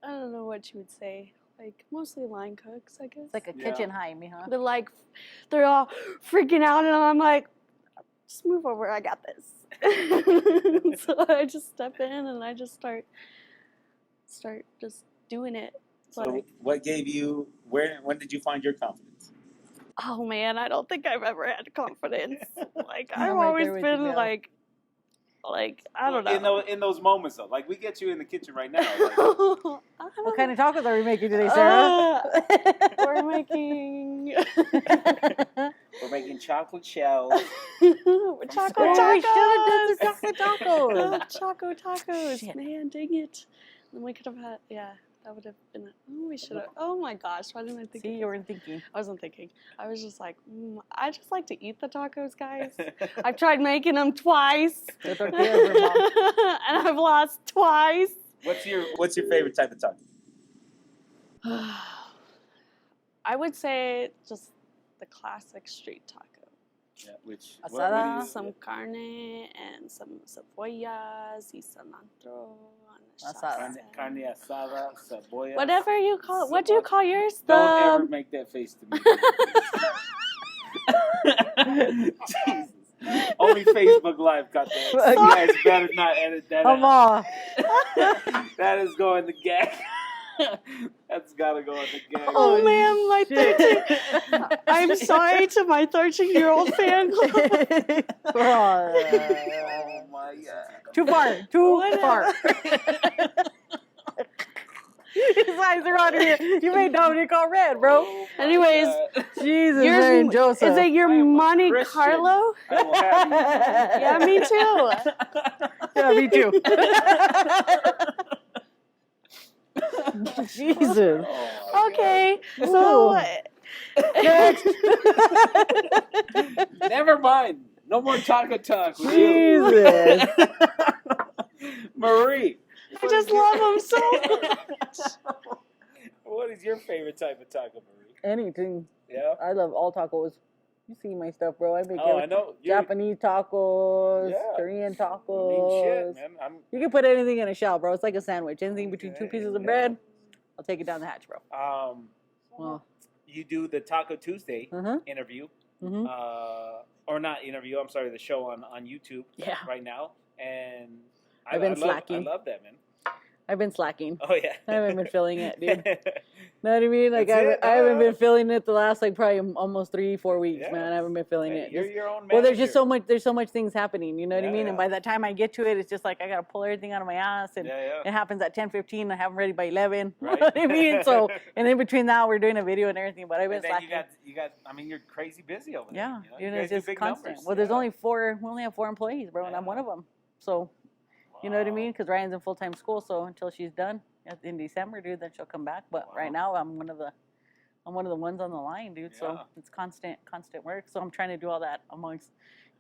Speaker 1: I don't know what you would say, like mostly line cooks, I guess.
Speaker 3: It's like a
Speaker 2: Yeah.
Speaker 3: kitchen high, me, huh?
Speaker 1: They're all freaking out, and I'm like, just move over, I got this. So I just step in and I just start just doing it.
Speaker 4: So,
Speaker 1: Like,
Speaker 4: what gave you? When did you find your confidence?
Speaker 1: oh man, I don't think I've ever had confidence. Like
Speaker 3: I'm
Speaker 1: I've
Speaker 3: right
Speaker 1: always
Speaker 3: there with you,
Speaker 1: been
Speaker 3: Bill.
Speaker 1: like I don't know.
Speaker 2: In those moments though, like we get you in the kitchen right now. Like,
Speaker 3: What kind of tacos are we making today, Sarah?
Speaker 1: We're making
Speaker 2: we're making chocolate shells.
Speaker 1: choco
Speaker 3: Oh, we should have done
Speaker 1: tacos.
Speaker 3: some chocolate tacos.
Speaker 1: Choco tacos.
Speaker 3: Shit.
Speaker 1: Man, dang it. Then we could have had, yeah, that would have been, we should have, oh my gosh, why didn't I think
Speaker 3: See,
Speaker 1: of
Speaker 3: you weren't thinking.
Speaker 1: I wasn't thinking. I was just like, I just like to eat the tacos, guys. I've tried making them twice.
Speaker 3: The tortillas are bomb.
Speaker 1: And I've lost twice.
Speaker 4: What's your favorite type of taco?
Speaker 1: I would say just the classic street taco.
Speaker 2: Yeah, which
Speaker 3: Asada.
Speaker 1: Some carne and some cebollas y cilantro. And
Speaker 3: Asada.
Speaker 2: carne asada, cebolla.
Speaker 1: whatever you call it. What do you call yours?
Speaker 2: Don't ever make that face to me. Jesus. Only Facebook Live got that. You guys better not edit that
Speaker 3: Come
Speaker 2: out.
Speaker 3: on.
Speaker 2: That is going to gag. That's gotta go in the gag.
Speaker 1: Oh man, my
Speaker 3: shit.
Speaker 1: 13. I'm sorry to my 13-year-old fan club.
Speaker 2: Oh my god.
Speaker 3: Too far. Too
Speaker 1: Whatever.
Speaker 3: far. His eyes are on here. You made Dominic all red, bro.
Speaker 2: Oh my
Speaker 1: Anyways,
Speaker 2: God.
Speaker 3: Jesus,
Speaker 1: Yours-
Speaker 3: Mary and Joseph.
Speaker 1: Is it your
Speaker 2: I am a
Speaker 1: Monte
Speaker 2: Christian.
Speaker 1: Carlo?
Speaker 2: I will have you.
Speaker 1: Yeah, me too.
Speaker 3: Yeah, me too. Jesus.
Speaker 2: Oh my
Speaker 1: Okay,
Speaker 3: Ooh.
Speaker 1: so
Speaker 3: Next.
Speaker 2: God. Never mind. No more taco talk with you.
Speaker 3: Jesus.
Speaker 2: Marie.
Speaker 1: I just love them so much.
Speaker 2: What is your favorite type of taco, Marie?
Speaker 3: Anything.
Speaker 2: Yeah.
Speaker 3: I love all tacos. You see my stuff, bro. I make
Speaker 2: Oh, I
Speaker 3: everything.
Speaker 2: know. You're-
Speaker 3: Japanese tacos,
Speaker 2: Yeah.
Speaker 3: Korean
Speaker 2: I mean,
Speaker 3: tacos.
Speaker 2: shit, man.
Speaker 3: You can put anything in a shell, bro. It's like a sandwich. Anything between two
Speaker 2: Okay,
Speaker 3: pieces of
Speaker 2: yeah.
Speaker 3: bread, I'll take it down the hatch, bro.
Speaker 2: Well, you do the Taco Tuesday
Speaker 3: Uh-huh.
Speaker 2: interview,
Speaker 3: Mm-hmm.
Speaker 2: or not interview. I'm sorry, the show on YouTube
Speaker 3: Yeah.
Speaker 2: right now, and
Speaker 3: I've been slacking.
Speaker 2: I love that, man.
Speaker 3: I've been slacking.
Speaker 2: Oh yeah.
Speaker 3: I haven't been feeling it, dude. Know what I mean? Like
Speaker 2: That's it.
Speaker 3: I haven't been feeling it the last like probably almost 3-4 weeks,
Speaker 2: Yeah.
Speaker 3: man. I haven't been feeling
Speaker 2: Hey,
Speaker 3: it.
Speaker 2: you're
Speaker 3: Just-
Speaker 2: your own
Speaker 3: well, there's just
Speaker 2: manager.
Speaker 3: there's so much things happening. You know what I
Speaker 2: Yeah,
Speaker 3: mean?
Speaker 2: yeah.
Speaker 3: And by the time I get to it, it's just like I gotta pull everything out of my ass, and
Speaker 2: Yeah,
Speaker 3: it
Speaker 2: yeah.
Speaker 3: happens at 10:15. I have them ready by 11.
Speaker 2: Right.
Speaker 3: You know what I mean? So, and in between that, we're doing a video and everything. But I've been
Speaker 2: And then
Speaker 3: slacking.
Speaker 2: you got. I mean, you're crazy busy over there.
Speaker 3: Yeah,
Speaker 2: you
Speaker 3: you know,
Speaker 2: guys
Speaker 3: it's
Speaker 2: do
Speaker 3: just
Speaker 2: big
Speaker 3: constant.
Speaker 2: numbers.
Speaker 3: Well, there's
Speaker 2: Yeah.
Speaker 3: only 4. We only have 4 employees, bro, and I'm
Speaker 2: Yeah.
Speaker 3: one of them. So, you know what I
Speaker 2: Wow.
Speaker 3: mean? Because Ryan's in full-time school, so until she's done in December, dude, then she'll come back. But right now, I'm one of the ones on the line, dude. So
Speaker 2: Yeah.
Speaker 3: it's constant work. So I'm trying to do all that amongst,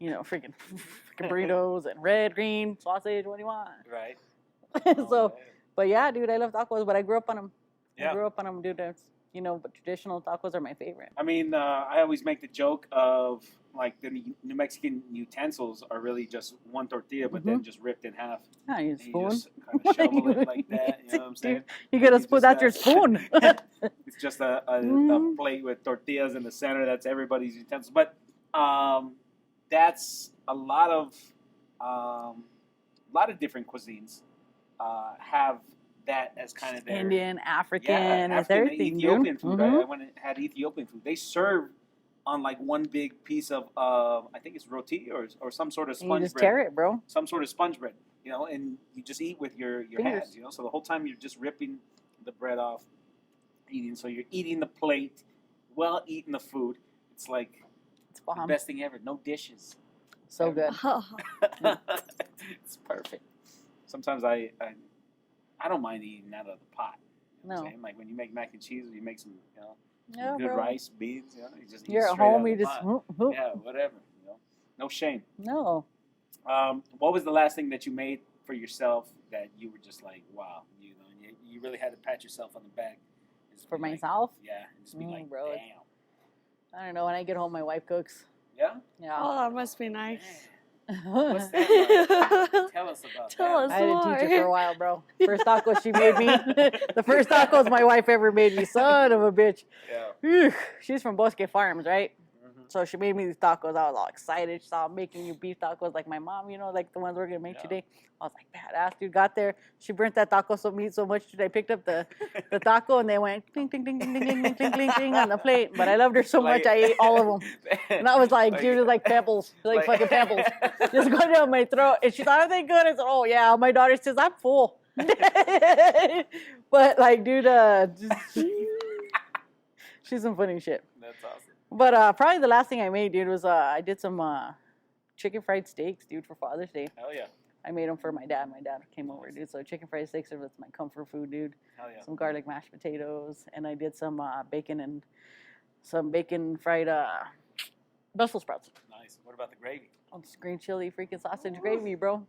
Speaker 3: freaking burritos and red, green, sausage. What do you want?
Speaker 2: Right.
Speaker 3: So,
Speaker 2: man.
Speaker 3: but yeah, dude, I love tacos, but I grew up on them.
Speaker 2: Yeah.
Speaker 3: I grew up on them, dude. It's, but traditional tacos are my favorite.
Speaker 2: I mean, I always make the joke of like the New Mexican utensils are really just one tortilla, but then just ripped in half.
Speaker 3: Yeah, you
Speaker 2: And you
Speaker 3: spoon.
Speaker 2: just kind of shovel it like that. You know what I'm saying?
Speaker 3: You get a
Speaker 2: You
Speaker 3: spoon.
Speaker 2: just
Speaker 3: That's your
Speaker 2: got-
Speaker 3: spoon.
Speaker 2: It's just a
Speaker 3: Mhm.
Speaker 2: plate with tortillas in the center. That's everybody's utensil. But that's a lot of different cuisines have that as kind of their
Speaker 3: Indian, African,
Speaker 2: yeah,
Speaker 3: it's
Speaker 2: African,
Speaker 3: everything,
Speaker 2: Ethiopian
Speaker 3: dude.
Speaker 2: food.
Speaker 3: Mhm.
Speaker 2: I went and had Ethiopian food. They serve on like one big piece of I think it's roti or some sort of
Speaker 3: And you
Speaker 2: sponge
Speaker 3: just
Speaker 2: bread.
Speaker 3: tear it, bro.
Speaker 2: Some sort of sponge bread, and you just eat with your
Speaker 3: Fingers.
Speaker 2: hands, So the whole time you're just ripping the bread off, eating. So you're eating the plate, while eating the food. It's like
Speaker 3: It's
Speaker 2: the
Speaker 3: bomb.
Speaker 2: best thing ever. No dishes.
Speaker 3: So good.
Speaker 2: It's perfect. Sometimes I I don't mind eating out of the pot. You know what I'm
Speaker 3: No.
Speaker 2: saying? Like when you make mac and cheese, or you make some,
Speaker 3: Yeah,
Speaker 2: good
Speaker 3: bro.
Speaker 2: rice, beans. You just eat
Speaker 3: You're at
Speaker 2: straight out
Speaker 3: home,
Speaker 2: of
Speaker 3: you
Speaker 2: the
Speaker 3: just
Speaker 2: pot. Yeah, whatever. No shame.
Speaker 3: No.
Speaker 2: What was the last thing that you made for yourself that you were just like, wow, you really had to pat yourself on the back?
Speaker 3: For
Speaker 2: Be like,
Speaker 3: myself?
Speaker 2: yeah, just be like,
Speaker 3: bro.
Speaker 2: damn.
Speaker 3: I don't know. When I get home, my wife cooks.
Speaker 2: Yeah?
Speaker 3: Yeah.
Speaker 1: Oh, that must be nice.
Speaker 2: What's that like? Tell us about
Speaker 1: Tell
Speaker 2: that.
Speaker 1: us.
Speaker 3: I had to teach her
Speaker 1: more.
Speaker 3: for a while, bro. First tacos she made me. The first tacos my wife ever made me. Son of a bitch.
Speaker 2: Yeah.
Speaker 3: She's from Bosque Farms, right?
Speaker 2: Mhm.
Speaker 3: So she made me these tacos. I was all excited. She saw I'm making you beef tacos like my mom, like the ones we're going to make
Speaker 2: Yeah.
Speaker 3: today. I was like, badass, dude. Got there. She burnt that taco meat so much, dude. I picked up the taco and they went clink, clink, clink, clink, clink, clink, clink, clink, clink on the plate. But I loved her so much, I ate all of them. And I was like, dude, it's like pebbles. Like fucking pebbles. Just going down my throat. And she thought, are they good? I said, oh, yeah. My daughter says, I'm full. But, like, dude, she's some funny shit.
Speaker 2: That's awesome.
Speaker 3: But probably the last thing I made, dude, was I did some chicken fried steaks, dude, for Father's Day.
Speaker 2: Hell yeah.
Speaker 3: I made them for my dad. My dad came over, dude. So chicken fried steaks are my comfort food, dude.
Speaker 2: Hell yeah.
Speaker 3: Some garlic mashed potatoes, and I did some bacon and some bacon fried Brussels sprouts.
Speaker 2: Nice. What about the gravy?
Speaker 3: Oh, this green chili freaking sausage gravy, bro.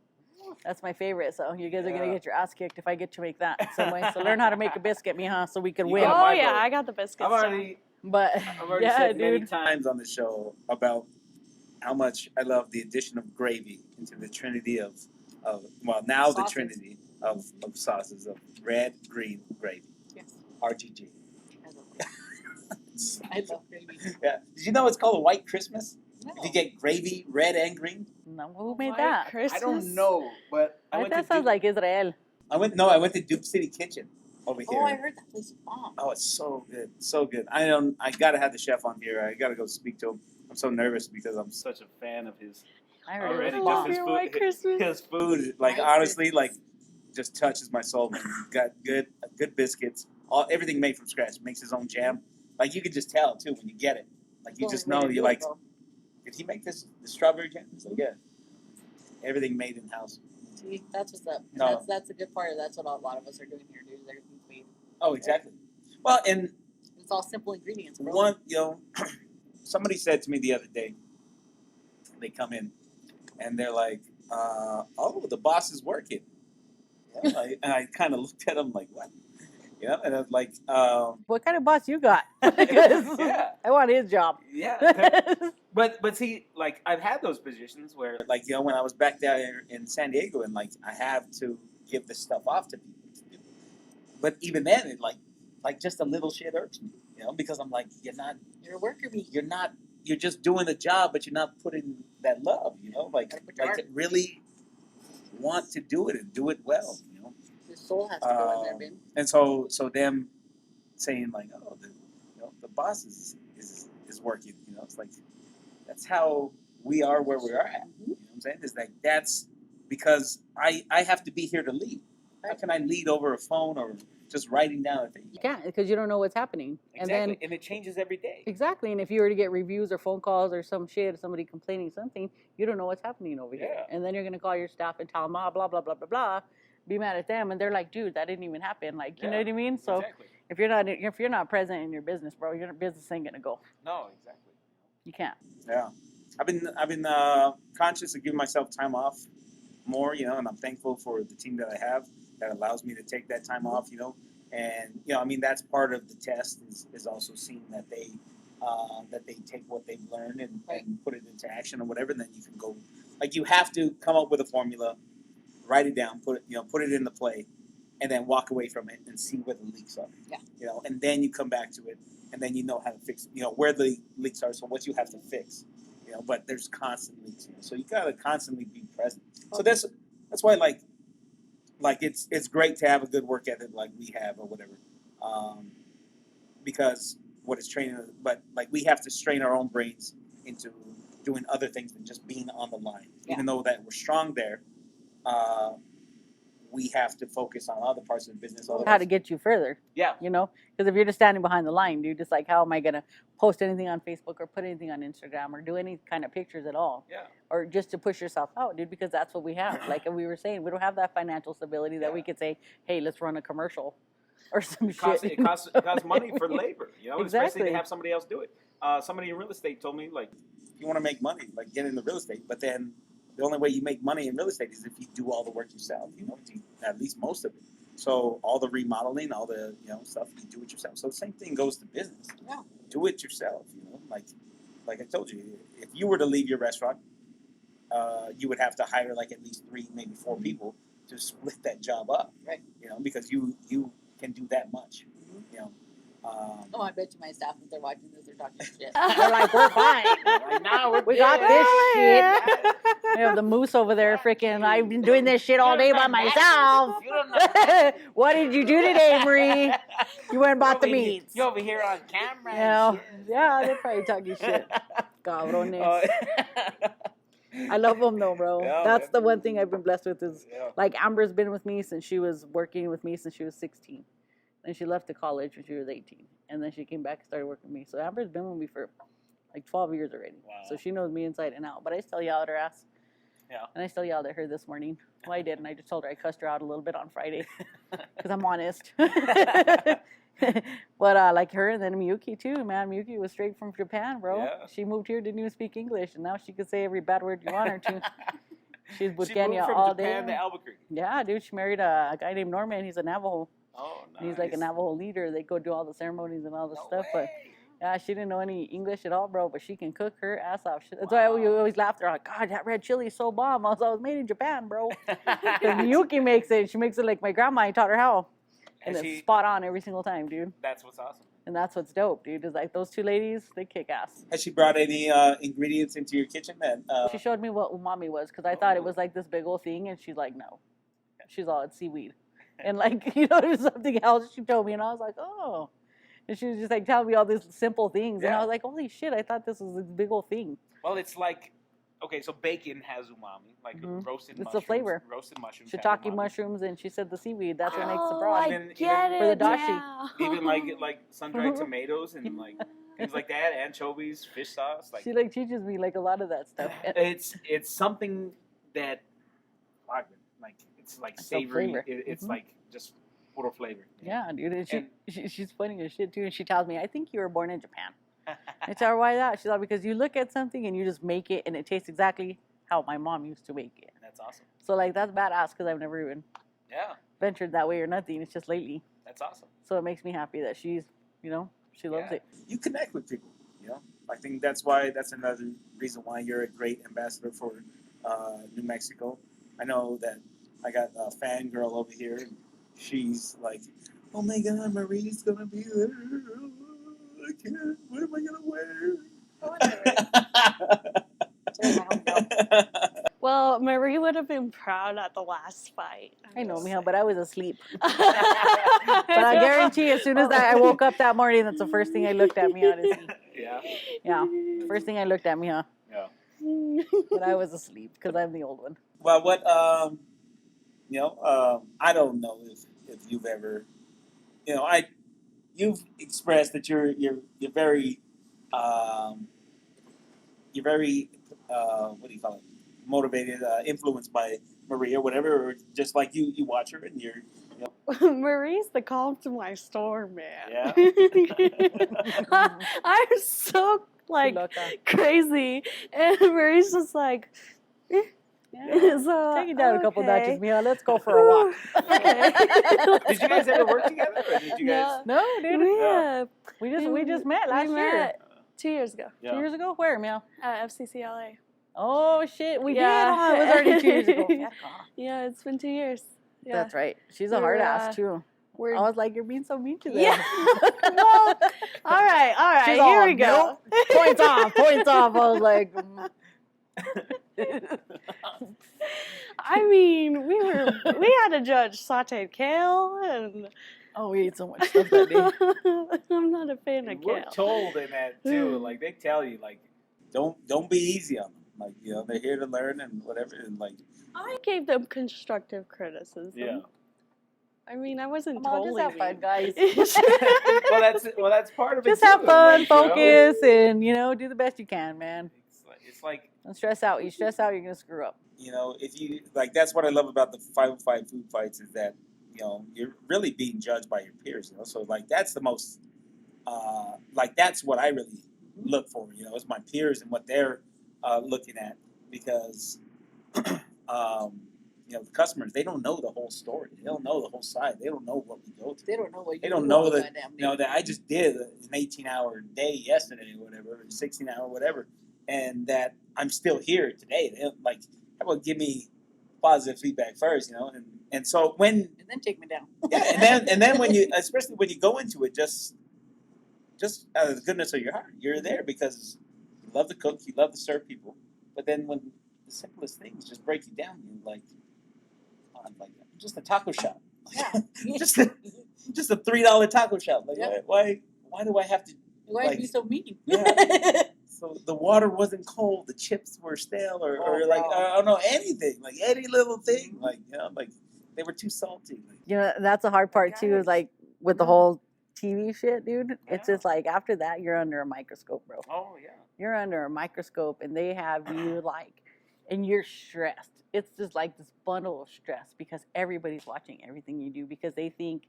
Speaker 3: That's my favorite. So you guys are gonna get your ass kicked if I get to make that some way. So learn how to make a biscuit, mija, so we can
Speaker 2: You
Speaker 3: win.
Speaker 2: got
Speaker 1: Oh
Speaker 2: my
Speaker 1: yeah,
Speaker 2: vote.
Speaker 1: I got the biscuits.
Speaker 2: I've already
Speaker 3: But yeah,
Speaker 2: said many
Speaker 3: dude.
Speaker 2: times on the show about how much I love the addition of gravy into the trinity of now the
Speaker 5: Sauces.
Speaker 2: trinity of sauces of red, green, gravy.
Speaker 5: Yes.
Speaker 2: RGG.
Speaker 5: I love gravy.
Speaker 2: Yeah. Did you know it's called a white Christmas?
Speaker 5: No.
Speaker 2: If you get gravy, red and green?
Speaker 3: No, who made
Speaker 1: White
Speaker 3: that?
Speaker 1: Christmas?
Speaker 2: I don't know, but I went
Speaker 3: That
Speaker 2: to
Speaker 3: sounds like Israel.
Speaker 2: I went to Duke City Kitchen over here.
Speaker 5: Oh, I heard that place is bomb.
Speaker 2: Oh, it's so good, so good. I gotta have the chef on here. I gotta go speak to him. I'm so nervous because I'm such a fan of his.
Speaker 3: I heard
Speaker 2: Already,
Speaker 3: it
Speaker 1: I
Speaker 3: was
Speaker 1: love
Speaker 3: bomb.
Speaker 2: his
Speaker 1: your
Speaker 2: food,
Speaker 1: White Christmas.
Speaker 2: his food, like
Speaker 5: White
Speaker 2: honestly,
Speaker 5: Christmas.
Speaker 2: like just touches my soul. Man, he's got good biscuits, everything made from scratch. Makes his own jam. Like you can just tell too when you get it. Like you just know you're like, did he make the strawberry jam? He's like, yeah, everything made in house.
Speaker 5: See, that's what's up.
Speaker 2: No.
Speaker 5: That's a good part. That's what a lot of us are doing here, dude. Everything's made.
Speaker 2: Oh, exactly. Well, and
Speaker 5: It's all simple ingredients, bro.
Speaker 2: one, somebody said to me the other day, they come in and they're like, oh, the boss is working. Yeah, and I kind of looked at them like, what? Yeah, and I was like,
Speaker 3: What kind of boss you got? Because
Speaker 2: yeah,
Speaker 3: I want his job.
Speaker 2: yeah. But see, like I've had those positions where, like, when I was back there in San Diego, and like I have to give this stuff off to people. But even then, it like just a little shit irks me, because I'm like,
Speaker 5: You're a worker bee.
Speaker 2: you're just doing the job, but you're not putting that love, like
Speaker 5: Gotta put your
Speaker 2: to really want to do it and do it well,
Speaker 5: Your soul has to go in there, man.
Speaker 2: And so them saying like, oh, the boss is working, it's like that's how we are where we are at. You know what I'm saying? It's like that's because I have to be here to lead. How can I lead over a phone or just writing down a thing?
Speaker 3: You can't because you don't know what's happening.
Speaker 2: Exactly, and it changes every day.
Speaker 3: Exactly. And if you were to get reviews or phone calls or some shit, or somebody complaining something, you don't know what's happening over here.
Speaker 2: Yeah.
Speaker 3: And then you're going to call your staff and tell them, blah, blah, blah, blah, blah, be mad at them. And they're like, dude, that didn't even happen. Like, you know what I mean? So
Speaker 2: Exactly.
Speaker 3: if you're not present in your business, bro, your business ain't going to go.
Speaker 2: No, exactly.
Speaker 3: You can't.
Speaker 2: Yeah, I've been conscious of giving myself time off more, and I'm thankful for the team that I have that allows me to take that time off, and that's part of the test is also seeing that they take what they've learned and put it into action or whatever. And then you can go, like you have to come up with a formula, write it down, put it into play, and then walk away from it and see where the leaks are.
Speaker 5: Yeah.
Speaker 2: And then you come back to it, and then you know how to fix where the leaks are, so what you have to fix. But there's constant leaks, so you gotta constantly be present. So that's why like it's great to have a good work ethic like we have or whatever, because what is training, but like we have to strain our own brains into doing other things than just being on the line.
Speaker 5: Yeah.
Speaker 2: Even though that we're strong there,
Speaker 4: we have to focus on other parts of the business.
Speaker 3: How to get you further,
Speaker 2: Yeah.
Speaker 3: you know? Because if you're just standing behind the line, dude, just like, how am I going to post anything on Facebook or put anything on Instagram or do any kind of pictures at all?
Speaker 2: Yeah.
Speaker 3: Or just to push yourself out, dude, because that's what we have. Like we were saying, we don't have that financial stability that we could say, hey, let's run a commercial or some shit.
Speaker 2: It costs money for labor, you know, especially
Speaker 3: Exactly.
Speaker 2: to have somebody else do it. Somebody in real estate told me, like,
Speaker 4: If you want to make money, like get into real estate, but then the only way you make money in real estate is if you do all the work yourself, you know, at least most of it. So all the remodeling, all the, you know, stuff, you do it yourself. So the same thing goes to business.
Speaker 5: Yeah.
Speaker 4: Do it yourself, you know, like I told you, if you were to leave your restaurant, you would have to hire like at least 3, maybe 4 people to split that job up.
Speaker 5: Right.
Speaker 4: You know, because you can do that much, you know.
Speaker 5: Oh, I bet you my staff, if they're watching this, they're talking shit.
Speaker 3: They're like, we're fine.
Speaker 2: like, now
Speaker 3: We got this shit.
Speaker 2: shit.
Speaker 3: We have the moose over there freaking, I've been doing this shit all day by myself.
Speaker 2: You don't know.
Speaker 3: What did you do today, Marie? You went and bought the meats.
Speaker 2: You over here on camera.
Speaker 3: You know? Yeah, they're probably talking shit. Cabrones. I love them though, bro.
Speaker 2: Yeah,
Speaker 3: That's
Speaker 2: man.
Speaker 3: the one thing I've been blessed with is,
Speaker 2: Yeah.
Speaker 3: like, Amber's been with me since she was working with me since she was 16. Then she left to college when she was 18. And then she came back and started working with me. So Amber's been with me for like 12 years already.
Speaker 2: Wow.
Speaker 3: So she knows me inside and out. But I still yell at her ass.
Speaker 2: Yeah.
Speaker 3: And I still yelled at her this morning. Well, I didn't. I just told her I cussed her out a little bit on Friday. Because I'm honest. But like her and then Miyuki too, man. Miyuki was straight from Japan, bro.
Speaker 2: Yeah.
Speaker 3: She moved here, didn't even speak English. And now she can say every bad word you want her to. She's
Speaker 2: She moved
Speaker 3: Butkenya
Speaker 2: from
Speaker 3: all
Speaker 2: Japan
Speaker 3: day.
Speaker 2: to Albuquerque.
Speaker 3: Yeah, dude. She married a guy named Norman. He's a Navajo.
Speaker 2: Oh, nice.
Speaker 3: And he's like a Navajo leader. They go do all the ceremonies and all the
Speaker 2: No
Speaker 3: stuff. But
Speaker 2: way.
Speaker 3: yeah, she didn't know any English at all, bro. But she can cook her ass off. That's why we always laughed. They're like, God, that red chili is so bomb. I was made in Japan, bro. Because Miyuki makes it. She makes it like my grandma. I taught her how. And
Speaker 2: And
Speaker 3: it's
Speaker 2: she-
Speaker 3: spot on every single time, dude.
Speaker 2: That's what's awesome.
Speaker 3: And that's what's dope, dude. Is like those two ladies, they kick ass.
Speaker 4: Has she brought any ingredients into your kitchen that?
Speaker 3: She showed me what umami was because I thought it was like this big old thing, and she's like, no. She's all, it's seaweed. And like, you know, there's something else she told me, and I was like, oh. And she was just like telling me all these simple things, and I
Speaker 2: Yeah.
Speaker 3: was like, holy shit, I thought this was this big old thing.
Speaker 2: Well, it's like, okay, so bacon has umami, like
Speaker 3: Mhm.
Speaker 2: roasted
Speaker 3: It's the
Speaker 2: mushrooms.
Speaker 3: flavor.
Speaker 2: Roasted mushrooms. have
Speaker 3: Shiitake
Speaker 2: umami.
Speaker 3: mushrooms, and she said the seaweed. That's what makes the
Speaker 1: Oh,
Speaker 3: broth.
Speaker 1: I
Speaker 2: Even-
Speaker 1: get
Speaker 3: for the
Speaker 1: it
Speaker 3: dashi.
Speaker 1: now.
Speaker 2: Even like sun-dried tomatoes and like things like that, anchovies, fish sauce. Like
Speaker 3: She like teaches me like a lot of that stuff. And
Speaker 2: it's something that, like it's like
Speaker 3: It's a
Speaker 2: savory.
Speaker 3: flavor.
Speaker 2: It's
Speaker 3: Mhm.
Speaker 2: like just puro flavor.
Speaker 3: yeah, dude. And
Speaker 2: And-
Speaker 3: she's funny as shit too. And she tells me, I think you were born in Japan. I tell her, why that? She's like, because you look at something and you just make it, and it tastes exactly how my mom used to make it.
Speaker 2: That's awesome.
Speaker 3: So like that's badass because I've never even
Speaker 2: Yeah,
Speaker 3: ventured that way or nothing. It's just lately.
Speaker 2: that's awesome.
Speaker 3: So it makes me happy that she's, you know, she loves
Speaker 2: Yeah.
Speaker 3: it.
Speaker 4: You connect with people. You know, I think that's another reason why you're a great ambassador for New Mexico. I know that I got a fangirl over here. And she's like, "Oh my God, Marie's gonna be there. I can't. What am I gonna wear?"
Speaker 1: Well, Marie would have been proud at the last fight.
Speaker 3: I know, Mijo, but I was asleep.
Speaker 1: But
Speaker 3: But I guarantee as soon as I woke up that morning, that's the first thing I looked at, Mijo, to see.
Speaker 2: Yeah,
Speaker 3: Yeah, first thing I looked at, Mijo.
Speaker 2: yeah.
Speaker 3: But I was asleep because I'm the old one.
Speaker 4: Well, what I don't know if you've ever, you've expressed that you're very what do you call it, motivated, influenced by Marie or whatever, or just like you watch her and you're,
Speaker 1: Marie's the calm to my storm, man.
Speaker 2: Yeah.
Speaker 1: I'm so like
Speaker 3: Loca.
Speaker 1: crazy, and Marie's just like. Eh.
Speaker 3: Yeah.
Speaker 1: So,
Speaker 3: Take it down a couple
Speaker 1: okay.
Speaker 3: notches, Mijo. Let's go for a walk.
Speaker 1: Okay.
Speaker 2: Did you guys ever work together, or did you guys?
Speaker 3: No, dude.
Speaker 1: Yeah,
Speaker 3: We just met last
Speaker 1: we
Speaker 3: year.
Speaker 1: met 2 years ago
Speaker 3: 2 years ago? Where, Mijo?
Speaker 1: at FCCLA.
Speaker 3: Oh shit, we
Speaker 1: Yeah.
Speaker 3: did. Oh, it was already 2 years ago. Fuck off.
Speaker 1: Yeah, it's been 2 years. Yeah.
Speaker 3: That's right. She's a
Speaker 1: We're,
Speaker 3: hard ass too.
Speaker 1: We're
Speaker 3: I was like, you're being so mean to them.
Speaker 1: yeah. Well, all right.
Speaker 3: She's
Speaker 1: Here
Speaker 3: all,
Speaker 1: we go.
Speaker 3: nope. Points off. Points off. I was like,
Speaker 1: I mean, we had to judge sautéed kale, and
Speaker 3: oh, we ate so much stuff that day.
Speaker 1: I'm not a fan of
Speaker 2: We're
Speaker 1: kale.
Speaker 2: told in that too. Like they tell you, like
Speaker 4: don't be easy on them. Like, you know, they're here to learn and whatever. And like,
Speaker 1: I gave them constructive criticism.
Speaker 2: Yeah.
Speaker 1: I mean, I wasn't
Speaker 3: Come on,
Speaker 1: totally
Speaker 3: just have fun,
Speaker 1: mean.
Speaker 3: guys.
Speaker 2: well, that's part of it.
Speaker 3: Just
Speaker 2: too,
Speaker 3: have fun,
Speaker 2: like, you know?
Speaker 3: focus, and do the best you can, man.
Speaker 2: It's like
Speaker 3: Don't stress out. You stress out, you're gonna screw up.
Speaker 4: you know, if you like, that's what I love about the 505 food fights is that, you know, you're really being judged by your peers. You know, so like that's the most, like that's what I really look for. You know, is my peers and what they're looking at because, you know, the customers, they don't know the whole story. They don't know the whole side. They don't know what we go through.
Speaker 5: They don't know what you
Speaker 4: They don't
Speaker 5: do
Speaker 4: know
Speaker 5: all
Speaker 4: that,
Speaker 5: goddamn
Speaker 4: you know,
Speaker 5: day.
Speaker 4: that I just did an 18-hour day yesterday or whatever, or 16-hour whatever, and that I'm still here today. They like, how about give me positive feedback first, you know? And so when,
Speaker 5: And then take me down.
Speaker 4: yeah, and then when you, especially when you go into it, just out of the goodness of your heart, you're there because you love to cook, you love to serve people, but then when the simplest things just break you down, you like, like just a taco shop.
Speaker 5: Yeah.
Speaker 4: just a $3 taco shop. Like
Speaker 5: Yep.
Speaker 4: why do I have to?
Speaker 5: Why
Speaker 4: like,
Speaker 5: be so mean?
Speaker 4: Yeah. So the water wasn't cold, the chips were stale, or
Speaker 5: Oh,
Speaker 4: like
Speaker 5: no.
Speaker 4: I don't know anything, like any little thing, like like they were too salty. Like,
Speaker 3: That's the hard part too. Is like with the whole TV shit, dude. It's
Speaker 2: Yeah.
Speaker 3: just like after that, you're under a microscope, bro.
Speaker 2: oh yeah.
Speaker 3: You're under a microscope, and they have you like, and you're stressed. It's just like this bundle of stress because everybody's watching everything you do because they think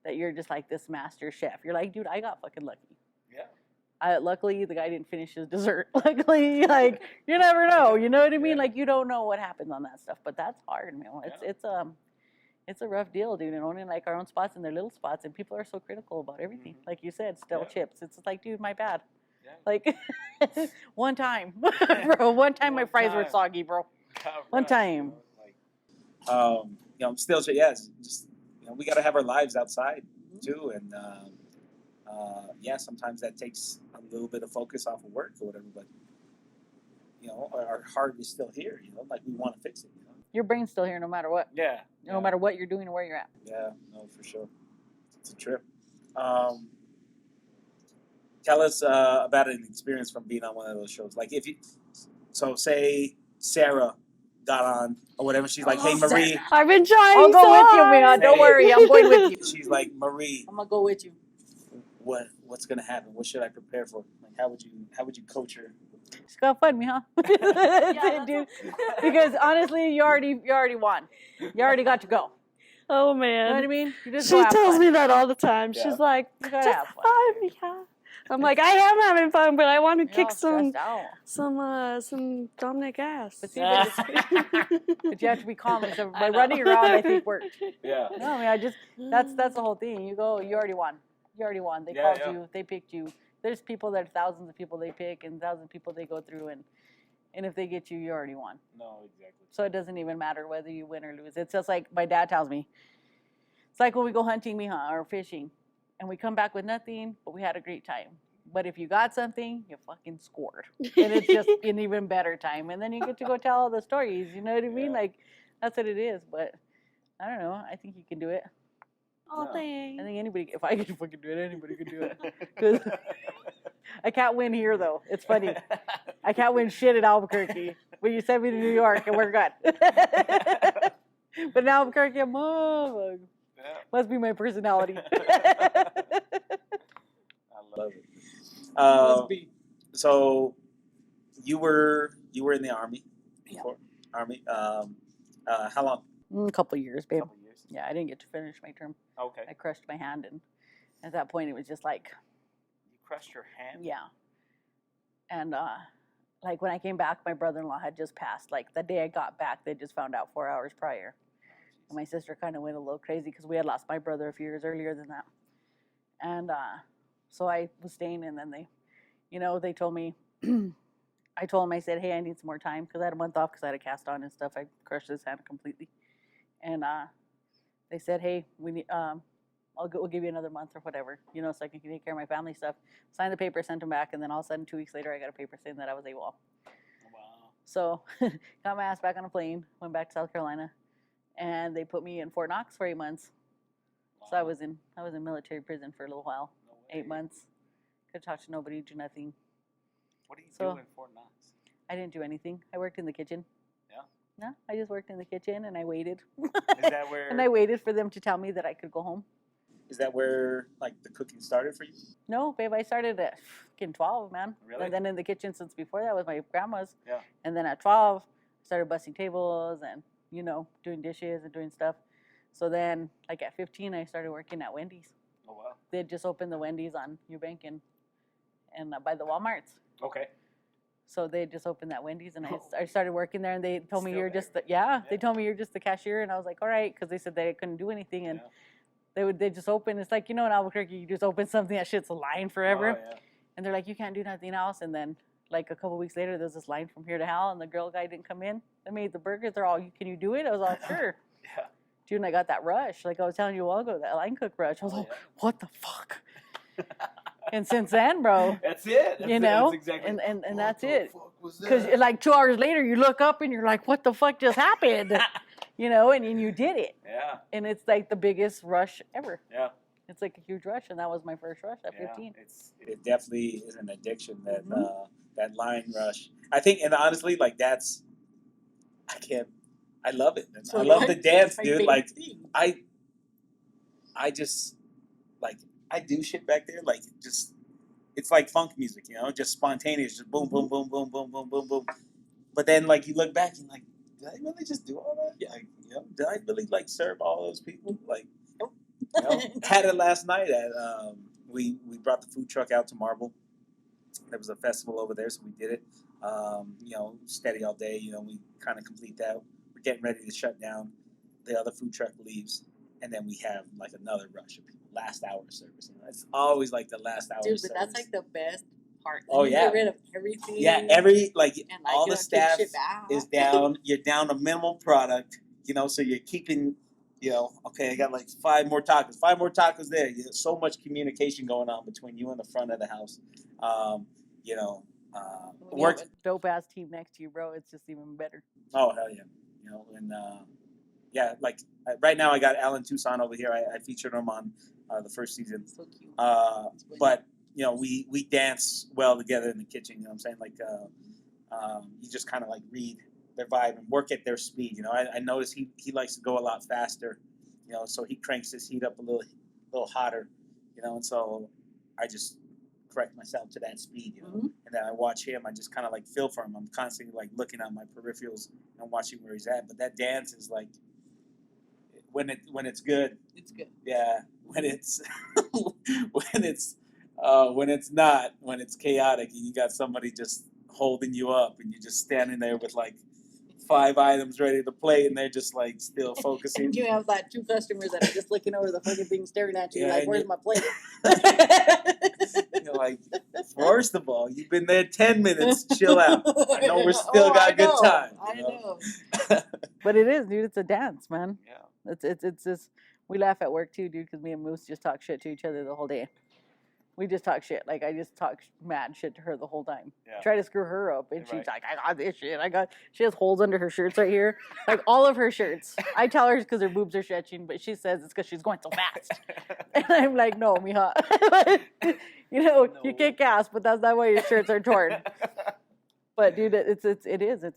Speaker 3: that you're just like this master chef. You're like, dude, I got fucking lucky.
Speaker 2: Yeah.
Speaker 3: Luckily, the guy didn't finish his dessert. Luckily, like you never know. You know what I mean?
Speaker 2: Yeah.
Speaker 3: Like you don't know what happens on that stuff. But that's hard, man.
Speaker 2: Yeah.
Speaker 3: It's a rough deal, dude. And owning like our own spots and their little spots, and people are so critical about everything.
Speaker 2: Mhm.
Speaker 3: Like you said, stale
Speaker 2: Yeah.
Speaker 3: chips. It's like, dude, my bad.
Speaker 2: Yeah.
Speaker 3: Like one time, bro. One time my
Speaker 2: One
Speaker 3: fries were
Speaker 2: time.
Speaker 3: soggy, bro.
Speaker 2: Yeah,
Speaker 3: One
Speaker 2: right,
Speaker 3: time.
Speaker 2: you know, like,
Speaker 4: you know, still, yes, just you know, we got to have our lives outside too, and yeah, sometimes that takes a little bit of focus off of work or whatever, but you know, our heart is still here. You know, like we want to fix it. You know,
Speaker 3: Your brain's still here no matter what.
Speaker 2: yeah.
Speaker 3: No matter what you're doing or where you're at.
Speaker 4: yeah, no, for sure, it's a trip. Tell us about an experience from being on one of those shows. Like if you, so say Sarah got on or whatever, she's like, hey Marie,
Speaker 1: I've been trying
Speaker 3: I'll go
Speaker 1: so
Speaker 3: with you,
Speaker 1: hard.
Speaker 3: man. Don't
Speaker 4: Hey.
Speaker 3: worry, I'm going with you.
Speaker 4: she's like, Marie,
Speaker 5: I'm gonna go with you.
Speaker 4: what's gonna happen? What should I prepare for? Like how would you coach her?
Speaker 3: Just go have fun, me, huh? That's it, dude. Because honestly, you already won. You already got to go.
Speaker 1: Oh
Speaker 3: You
Speaker 1: man.
Speaker 3: know what I mean? You just
Speaker 1: She
Speaker 3: go have
Speaker 1: tells
Speaker 3: fun.
Speaker 1: me that all the time.
Speaker 2: Yeah.
Speaker 1: She's like,
Speaker 3: You
Speaker 1: just
Speaker 3: gotta
Speaker 1: have
Speaker 3: have
Speaker 1: fun,
Speaker 3: fun.
Speaker 1: Mika. I'm like, I am having fun, but I want to
Speaker 3: You're all
Speaker 1: kick some
Speaker 3: stressed out.
Speaker 1: Dominic ass.
Speaker 3: But see, but you have to be calm. So by running around, I think worked.
Speaker 2: Yeah.
Speaker 3: No, I mean, that's the whole thing. You go, you already won. You already won. They
Speaker 2: Yeah,
Speaker 3: called
Speaker 2: yeah.
Speaker 3: you. They picked you. There's people that are thousands of people they pick and thousands of people they go through, and if they get you, you already won.
Speaker 2: No, exactly.
Speaker 3: So it doesn't even matter whether you win or lose. It's just like my dad tells me. It's like when we go hunting, Mija, or fishing, and we come back with nothing, but we had a great time. But if you got something, you fucking scored. And it's just an even better time. And then you get to go tell all the stories. You know what I mean?
Speaker 2: Yeah.
Speaker 3: Like, that's what it is. But I don't know. I think you can do it.
Speaker 1: Oh,
Speaker 2: Yeah.
Speaker 1: thanks.
Speaker 3: I think anybody, if I could fucking do it, anybody could do it. 'Cause I can't win here, though. It's funny. I can't win shit at Albuquerque. But you send me to New York, and we're good. But in Albuquerque, I'm, oh,
Speaker 2: Yeah.
Speaker 3: must be my personality.
Speaker 2: I
Speaker 4: Love it.
Speaker 5: Must be.
Speaker 4: So you were in the army
Speaker 5: Yeah.
Speaker 4: before? Army. How long?
Speaker 3: A couple years, babe.
Speaker 2: Couple years.
Speaker 3: Yeah, I didn't get to finish my term.
Speaker 2: Okay.
Speaker 3: I crushed my hand, and at that point, it was just like,
Speaker 2: You crushed your hand.
Speaker 3: yeah. And like when I came back, my brother-in-law had just passed. Like the day I got back, they just found out 4 hours prior. And my sister kind of went a little crazy because we had lost my brother a few years earlier than that. And so I was staying, and then they told me, I told them, I said, hey, I need some more time because I had a month off because I had a cast on and stuff. I crushed his hand completely. And they said, hey, we need, we'll give you another month or whatever, so I can take care of my family stuff. Signed the paper, sent them back, and then all of a sudden, 2 weeks later, I got a paper saying that I was AWOL.
Speaker 2: Wow.
Speaker 3: So got my ass back on a plane, went back to South Carolina, and they put me in Fort Knox for 8 months. So I was in military prison for a little while,
Speaker 2: No way.
Speaker 3: 8 months. Could talk to nobody, do nothing.
Speaker 2: What do you
Speaker 3: So-
Speaker 2: do in Fort Knox?
Speaker 3: I didn't do anything. I worked in the kitchen.
Speaker 2: Yeah.
Speaker 3: No, I just worked in the kitchen and I waited.
Speaker 2: Is that where?
Speaker 3: And I waited for them to tell me that I could go home.
Speaker 4: Is that where like the cooking started for you?
Speaker 3: No, babe, I started at fucking 12, man.
Speaker 2: Really?
Speaker 3: And then in the kitchen since before that with my grandma's.
Speaker 2: Yeah.
Speaker 3: And then at 12, I started busting tables and, you know, doing dishes and doing stuff. So then, like at 15, I started working at Wendy's.
Speaker 2: Oh wow.
Speaker 3: They had just opened the Wendy's on Eubank and by the Walmarts.
Speaker 2: Okay.
Speaker 3: So they just opened that Wendy's, and
Speaker 2: Oh.
Speaker 3: I started working there, and they told me
Speaker 2: Still
Speaker 3: you're
Speaker 2: there.
Speaker 3: just they told me you're just the cashier, and I was like, all right, because they said they couldn't do anything, and they just open. It's like, you know, in Albuquerque, you just open something, that shit's a line forever,
Speaker 2: Oh, yeah.
Speaker 3: and they're like, you can't do nothing else, and then like a couple weeks later, there's this line from here to hell, and the girl guy didn't come in. They made the burgers. They're all, can you do it? I was all, sure.
Speaker 2: Yeah.
Speaker 3: Dude, and I got that rush, like I was telling you a while ago, that line cook rush. I was
Speaker 2: Oh,
Speaker 3: like,
Speaker 2: yeah.
Speaker 3: what the fuck? And since then, bro,
Speaker 2: That's it. That's
Speaker 3: you
Speaker 2: it.
Speaker 3: know,
Speaker 2: That's exactly.
Speaker 3: and that's it. Because like 2 hours later, you look up and you're like, what the fuck just happened? You know, and you did it.
Speaker 2: Yeah.
Speaker 3: And it's like the biggest rush ever.
Speaker 2: Yeah.
Speaker 3: It's like a huge rush, and that was my first rush at 15.
Speaker 4: It definitely is an addiction, that
Speaker 3: Mhm.
Speaker 4: that line rush. I think, and honestly, like I love it.
Speaker 5: So
Speaker 4: I love the dance,
Speaker 5: my
Speaker 4: dude.
Speaker 5: favorite
Speaker 4: Like
Speaker 5: thing.
Speaker 4: I just like I do shit back there, like just it's like funk music, you know, just spontaneous, just boom, boom, boom, boom, boom, boom, boom, boom. But then like you look back and like, did I really just do all that? Like, you know, did I really like serve all those people? Like, you know, had it last night at we brought the food truck out to Marble. There was a festival over there, so we did it. You know, steady all day. You know, we kind of complete that. We're getting ready to shut down. The other food truck leaves, and then we have like another rush of people. Last hour service. You know, it's always like the last hour.
Speaker 5: Dude,
Speaker 4: service.
Speaker 5: but that's like the best part.
Speaker 4: Oh,
Speaker 5: You
Speaker 4: yeah.
Speaker 5: get rid of everything.
Speaker 4: Yeah,
Speaker 5: and
Speaker 4: all
Speaker 5: like,
Speaker 4: the
Speaker 5: you don't kick
Speaker 4: staff
Speaker 5: shit back.
Speaker 4: is down. You're down to minimal product. You know, so you're keeping. You know, okay, I got like 5 more tacos. 5 more tacos there. You know, so much communication going on between you and the front of the house. You know,
Speaker 3: When you
Speaker 4: work.
Speaker 3: have a dope ass team next to you, bro, it's just even better.
Speaker 4: Oh hell yeah! You know, and yeah, like right now I got Alan Tucson over here. I featured him on the first season.
Speaker 5: So cute.
Speaker 4: But you know, we dance well together in the kitchen. You know what I'm saying? Like, you just kind of like read their vibe and work at their speed. You know, I notice he likes to go a lot faster. You know, so he cranks his heat up a little hotter. You know, and so I just correct myself to that speed. You know,
Speaker 5: Mhm.
Speaker 4: and then I watch him. I just kind of like feel for him. I'm constantly like looking at my peripherals and watching where he's at. But that dance is like when it's good.
Speaker 5: It's good.
Speaker 4: Yeah, when it's when it's not, when it's chaotic and you got somebody just holding you up and you're just standing there with like 5 items ready to plate and they're just like still focusing.
Speaker 5: And you have like 2 customers that are just looking over the fucking thing, staring at you
Speaker 4: Yeah,
Speaker 5: like,
Speaker 4: and
Speaker 5: "Where's
Speaker 4: you-
Speaker 5: my plate?"
Speaker 4: You're like, first of all, you've been there 10 minutes. Chill out. I know we're still
Speaker 5: Oh,
Speaker 4: got
Speaker 5: I
Speaker 4: a good
Speaker 5: know,
Speaker 4: time.
Speaker 5: I
Speaker 4: you know?
Speaker 5: know.
Speaker 3: But it is, dude. It's a dance, man.
Speaker 2: Yeah.
Speaker 3: It's just, we laugh at work too, dude, because me and Moose just talk shit to each other the whole day. We just talk shit. Like, I just talk mad shit to her the whole time.
Speaker 2: Yeah.
Speaker 3: Try to screw her up, and she's
Speaker 2: Right.
Speaker 3: like, I got this shit. She has holes under her shirts right here. Like, all of her shirts. I tell her it's because her boobs are stretching, but she says it's because she's going so fast. And I'm like, no, mija. You know, you
Speaker 2: No.
Speaker 3: kick ass, but that's not why your shirts are torn. But dude, it's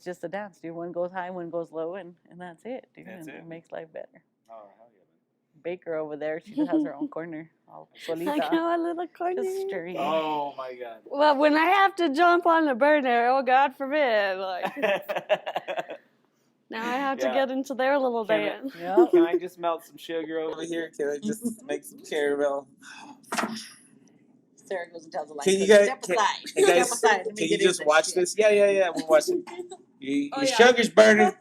Speaker 3: just a dance, dude. One goes high, one goes low, and that's it, dude.
Speaker 2: That's
Speaker 3: and
Speaker 2: it.
Speaker 3: it makes life better.
Speaker 2: Oh, hell yeah,
Speaker 3: Baker over there, she just has her own corner, all
Speaker 1: I
Speaker 3: solita,
Speaker 1: know a little corny.
Speaker 3: just stirring.
Speaker 2: man. Oh my god.
Speaker 1: Well, when I have to jump on the burner, oh God forbid, like now I have to
Speaker 2: Yeah.
Speaker 1: get into their little
Speaker 2: Can I-
Speaker 1: dance.
Speaker 3: Yeah.
Speaker 2: Can I just melt some sugar over
Speaker 4: Over
Speaker 2: here?
Speaker 4: here, can I just make some caramel?
Speaker 5: Sarah goes and tells the line,
Speaker 4: Can you guys-
Speaker 5: step
Speaker 4: can-
Speaker 5: aside.
Speaker 4: Hey
Speaker 5: Step
Speaker 4: guys,
Speaker 5: aside. Let me
Speaker 4: can you
Speaker 5: get in
Speaker 4: just
Speaker 5: this
Speaker 4: watch
Speaker 5: shit."
Speaker 4: this? Yeah, we're watching. Your
Speaker 5: Oh, yeah.
Speaker 4: sugar's burning.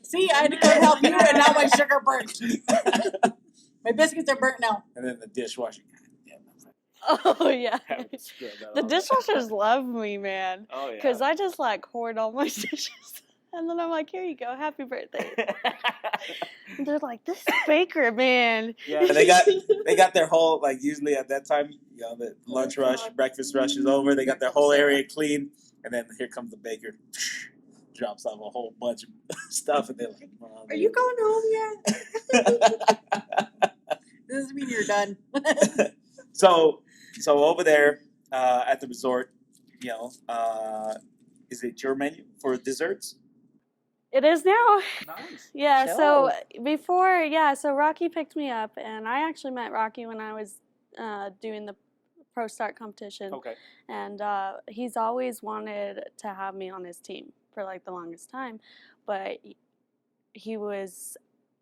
Speaker 5: See, I had to come help you, and now my sugar burnt. My biscuits are burnt now.
Speaker 4: And then the dishwasher. Yeah,
Speaker 1: Oh yeah.
Speaker 2: Have it scrub that
Speaker 1: The
Speaker 2: all
Speaker 1: dishwashers love me, man,
Speaker 2: Oh yeah.
Speaker 1: because I just like hoard all my dishes, and then I'm like, here you go, happy birthday. And they're like, this baker, man.
Speaker 2: yeah.
Speaker 4: And they got their whole, like, usually at that time, you know, the lunch rush, breakfast rush is over. They got their whole area clean, and then here comes the baker, drops off a whole bunch of stuff, and they're like, "Mom,
Speaker 5: Are you going home yet? This doesn't mean you're done.
Speaker 4: So over there at the resort, you know, Is it your menu for desserts?
Speaker 1: It is now.
Speaker 2: Nice.
Speaker 1: Yeah,
Speaker 3: So-
Speaker 1: so Rocky picked me up, and I actually met Rocky when I was doing the Pro Start competition.
Speaker 2: Okay.
Speaker 1: And he's always wanted to have me on his team for like the longest time, but he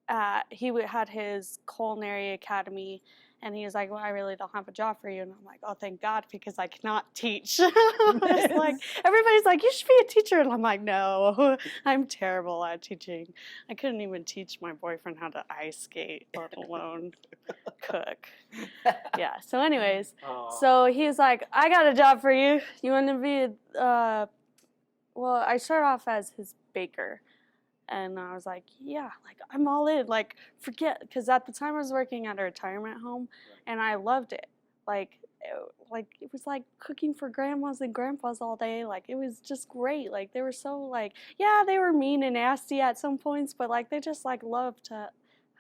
Speaker 1: had his culinary academy, and he was like, well, I really don't have a job for you. And I'm like, oh, thank God, because I cannot teach. It's like, everybody's like, you should be a teacher. And I'm like, no, I'm terrible at teaching. I couldn't even teach my boyfriend how to ice skate, let alone cook. Yeah, so anyways, so he's like, I got a job for you. You want to be, well, I started off as his baker. And I was like, yeah, like, I'm all in. Like, forget, because at the time I was working at a retirement home, and I loved it. Like, it was like cooking for grandmas and grandpas all day. Like, it was just great. Like, they were so, like, yeah, they were mean and nasty at some points, but, like, they just, like, loved to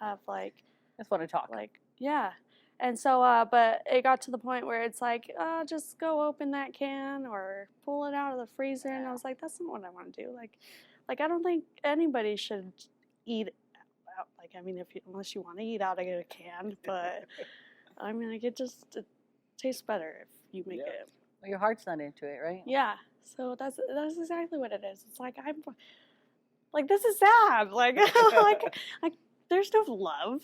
Speaker 1: have, like,
Speaker 3: That's what I talk.
Speaker 1: like, yeah. And so, but it got to the point where it's like, just go open that can or pull it out of the freezer. And I was like, that's not what I want to do. Like, I don't think anybody should eat out. Like, I mean, unless you want to eat out of a can, but I mean, like, it tastes better if you make it.
Speaker 3: Well, your heart's not into it, right?
Speaker 1: Yeah. So that's exactly what it is. It's like, I'm like, this is sad. Like, like there's no love.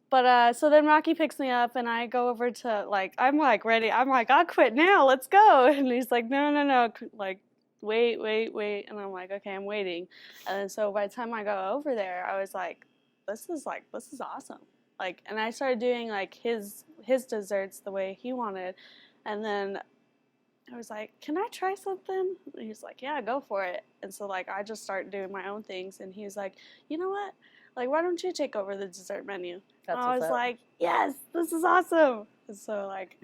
Speaker 1: But so then Rocky picks me up, and I go over to, like, I'm like ready. I'm like, I'll quit now. Let's go. And he's like, no. Like, wait. And I'm like, okay, I'm waiting. And then so by the time I go over there, I was like, this is awesome. Like, and I started doing like his desserts the way he wanted. And then I was like, can I try something? And he's like, yeah, go for it. And so like I just started doing my own things, and he was like, you know what? Like, why don't you take over the dessert menu?
Speaker 3: That's
Speaker 1: and I was
Speaker 3: what's up.
Speaker 1: like, yes, this is awesome. And so like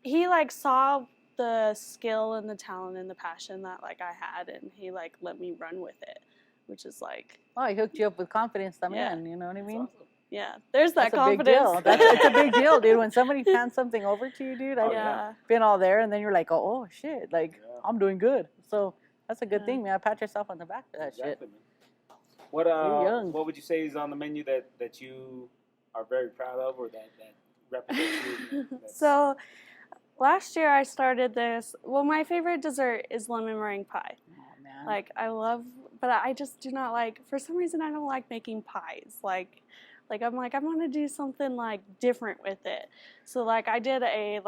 Speaker 1: he like saw the skill and the talent and the passion that like I had, and he like let me run with it, which is like,
Speaker 3: Oh, he hooked you up with confidence, the
Speaker 1: Yeah.
Speaker 3: man. You know what I mean?
Speaker 2: Awesome.
Speaker 1: yeah, there's that
Speaker 3: That's a big
Speaker 1: confidence.
Speaker 3: deal. It's a big deal, dude. When somebody hands something over to you, dude, I've
Speaker 1: yeah.
Speaker 3: been all there, and then you're like, oh shit, like
Speaker 2: Yeah.
Speaker 3: I'm doing good. So that's a good
Speaker 1: Yeah.
Speaker 3: thing, man. Pat yourself on the back for that shit.
Speaker 2: Exactly, man. What
Speaker 3: You're young.
Speaker 2: what would you say is on the menu that you are very proud of, or that represents you?
Speaker 1: So last year I started this. Well, my favorite dessert is lemon meringue pie.
Speaker 3: Oh man.
Speaker 1: Like, I love, but I just do not like, for some reason I don't like making pies. Like I'm like, I want to do something like different with it. So like I did I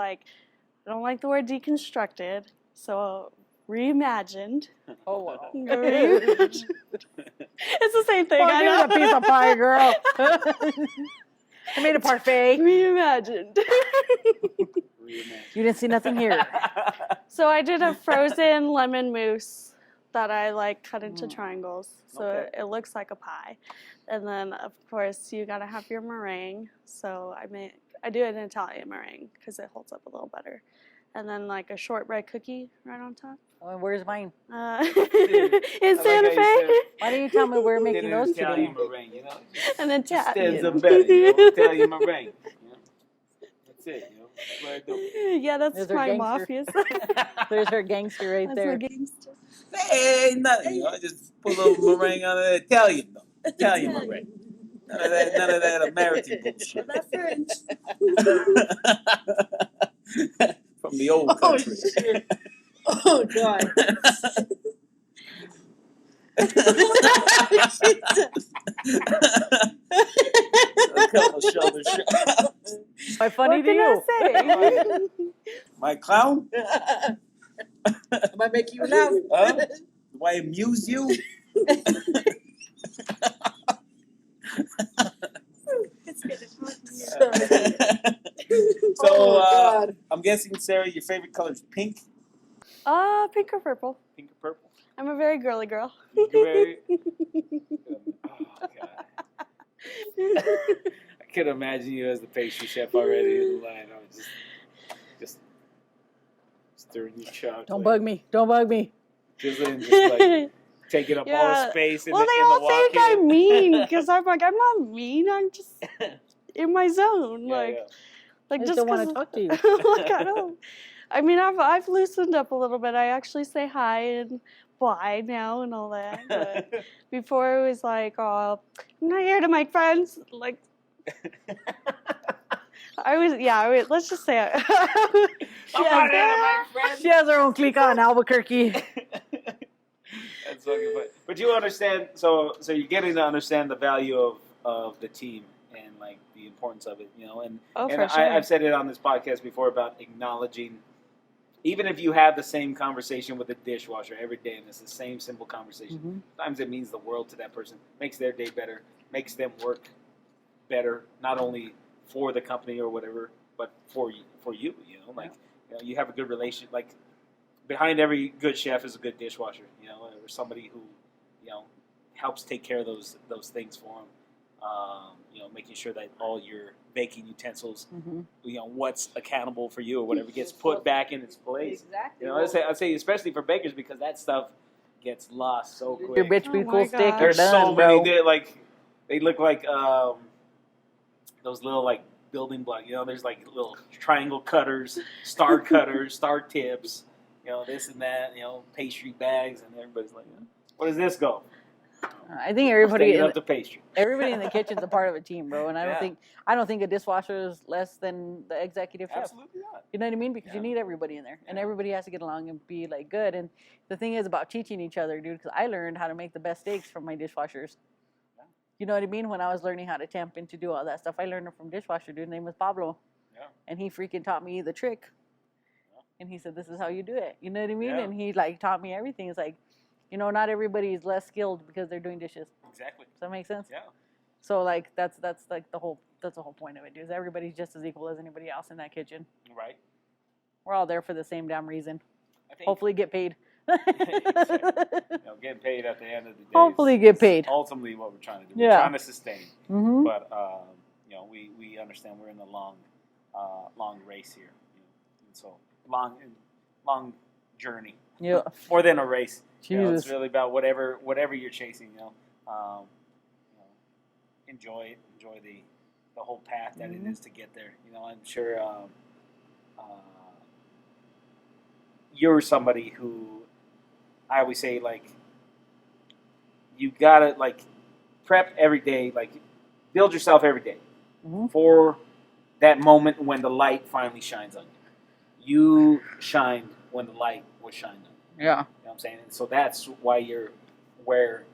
Speaker 1: don't like the word deconstructed, so reimagined.
Speaker 3: Oh wow.
Speaker 1: Reimagined. It's the same thing.
Speaker 3: Well,
Speaker 1: I
Speaker 3: give
Speaker 1: know.
Speaker 3: us a piece of pie, girl. I made a parfait.
Speaker 1: Reimagined.
Speaker 3: You didn't see nothing here.
Speaker 1: So I did a frozen lemon mousse that I like cut into triangles, so
Speaker 2: Okay.
Speaker 1: it looks like a pie. And then of course you gotta have your meringue. So I do an Italian meringue because it holds up a little better. And then like a shortbread cookie right on top.
Speaker 3: Oh, where's mine?
Speaker 1: In
Speaker 2: I like
Speaker 1: Santa
Speaker 2: how you
Speaker 1: Fe.
Speaker 3: Why didn't you tell me we're making
Speaker 2: Did
Speaker 3: those
Speaker 2: an Italian
Speaker 3: today?
Speaker 2: meringue, you know?
Speaker 1: And then
Speaker 2: Just stands
Speaker 1: Italian.
Speaker 2: up better, you know? Italian meringue. You know? That's it, you know? That's what I do.
Speaker 1: Yeah, that's
Speaker 3: There's our
Speaker 1: my
Speaker 3: gangster.
Speaker 1: mafia.
Speaker 3: There's her gangster right
Speaker 1: That's
Speaker 3: there.
Speaker 1: my gangster.
Speaker 4: Hey, nothing. You know, just put a little meringue on it. Italian, though. Italian meringue. None of that American bullshit.
Speaker 1: That's French.
Speaker 4: From the old
Speaker 5: Oh,
Speaker 4: country.
Speaker 5: shit. Oh, God.
Speaker 4: A couple shoulder shots.
Speaker 3: Why funny
Speaker 1: What
Speaker 3: to
Speaker 1: can
Speaker 3: you?
Speaker 1: I say?
Speaker 4: My clown?
Speaker 5: Am I making you laugh?
Speaker 4: Huh? Do I amuse you?
Speaker 1: It's getting hot.
Speaker 4: So,
Speaker 5: Oh, God.
Speaker 4: I'm guessing, Sarah, your favorite color is pink?
Speaker 1: Pink or purple.
Speaker 2: Pink or purple?
Speaker 1: I'm a very girly girl.
Speaker 2: Very- Oh, God. I could imagine you as the pastry chef already in the line. I was just stirring your chocolate.
Speaker 3: Don't bug me. Don't bug me.
Speaker 2: Just like taking up all
Speaker 1: Yeah.
Speaker 2: the space in
Speaker 1: Well,
Speaker 2: the,
Speaker 1: they
Speaker 2: in the
Speaker 1: all think
Speaker 2: walk-in.
Speaker 1: I'm mean because I'm like, I'm not mean. I'm just in my zone.
Speaker 2: Yeah,
Speaker 1: like
Speaker 2: yeah.
Speaker 1: like
Speaker 3: I
Speaker 1: just
Speaker 3: just don't want
Speaker 1: 'cause-
Speaker 3: to talk to you.
Speaker 1: like I don't. I mean, I've loosened up a little bit. I actually say hi and bye now and all that. But before it was like, oh, I'm not here to make friends. Like, let's just say it.
Speaker 3: She has her own clique in Albuquerque.
Speaker 2: That's fucking funny. But you understand, so you're getting to understand the value of the team and like the importance of it, you know. And
Speaker 1: for sure.
Speaker 2: I've said it on this podcast before about acknowledging, even if you have the same conversation with a dishwasher every day and it's the same simple conversation, sometimes it means the world to that person, makes their day better, makes them work better, not only for the company or whatever, but for you, you know, like, you know, you have a good relationship, like, behind every good chef is a good dishwasher, you know, or somebody who, you know, helps take care of those things for them. You know, making sure that all your baking utensils, you know, what's accountable for you or whatever gets put back in its place.
Speaker 3: Exactly.
Speaker 2: You know, I'd say especially for bakers because that stuff gets lost so quick.
Speaker 3: Your bitch be
Speaker 1: Oh
Speaker 3: cool
Speaker 1: my
Speaker 3: stick.
Speaker 1: God.
Speaker 3: You're
Speaker 2: There's
Speaker 3: done,
Speaker 2: so
Speaker 3: bro.
Speaker 2: many. They look like those little like building blocks. You know, there's like little triangle cutters, star cutters, star tips. You know, this and that. You know, pastry bags, and everybody's like, "Where does this go?"
Speaker 3: I think everybody
Speaker 2: Staying up to pastry.
Speaker 3: everybody in the kitchen's a part of a team, bro. And I
Speaker 2: Yeah.
Speaker 3: don't think a dishwasher is less than the executive chef.
Speaker 2: Absolutely not.
Speaker 3: You know what I mean? Because you
Speaker 2: Yeah.
Speaker 3: need everybody in there, and
Speaker 2: Yeah.
Speaker 3: everybody has to get along and be like good. And the thing is about teaching each other, dude. Because I learned how to make the best steaks from my dishwashers.
Speaker 2: Yeah.
Speaker 3: You know what I mean? When I was learning how to temp and to do all that stuff, I learned it from dishwasher dude. His name was Pablo,
Speaker 2: Yeah.
Speaker 3: and he freaking taught me the trick.
Speaker 2: Yeah.
Speaker 3: And he said, "This is how you do it." You know what I mean?
Speaker 2: Yeah.
Speaker 3: And he like taught me everything. It's like, you know, not everybody is less skilled because they're doing dishes.
Speaker 2: Exactly.
Speaker 3: Does that make sense?
Speaker 2: Yeah.
Speaker 3: So like that's like the whole point of it, dude. Is everybody's just as equal as anybody else in that kitchen.
Speaker 2: Right.
Speaker 3: We're all there for the same damn reason.
Speaker 2: I think.
Speaker 3: Hopefully get paid.
Speaker 2: Exactly. You know, getting paid at the end of the day.
Speaker 3: Hopefully
Speaker 2: is
Speaker 3: get paid.
Speaker 2: Ultimately, what we're trying to do.
Speaker 3: Yeah.
Speaker 2: We're trying to sustain.
Speaker 3: Mm-hmm.
Speaker 2: But you know, we understand we're in the long race here. You know, and so long journey.
Speaker 3: Yeah.
Speaker 2: More than a race. You know, it's
Speaker 3: Jesus.
Speaker 2: really about whatever you're chasing. You know, enjoy the whole path that it is to get there. You know, I'm sure you're somebody who I always say like you gotta like prep every day, like build yourself every day for that moment when the light finally shines on you. You shined when the light was shined on you.
Speaker 3: Yeah.
Speaker 2: You know what I'm saying? And so that's why you're where,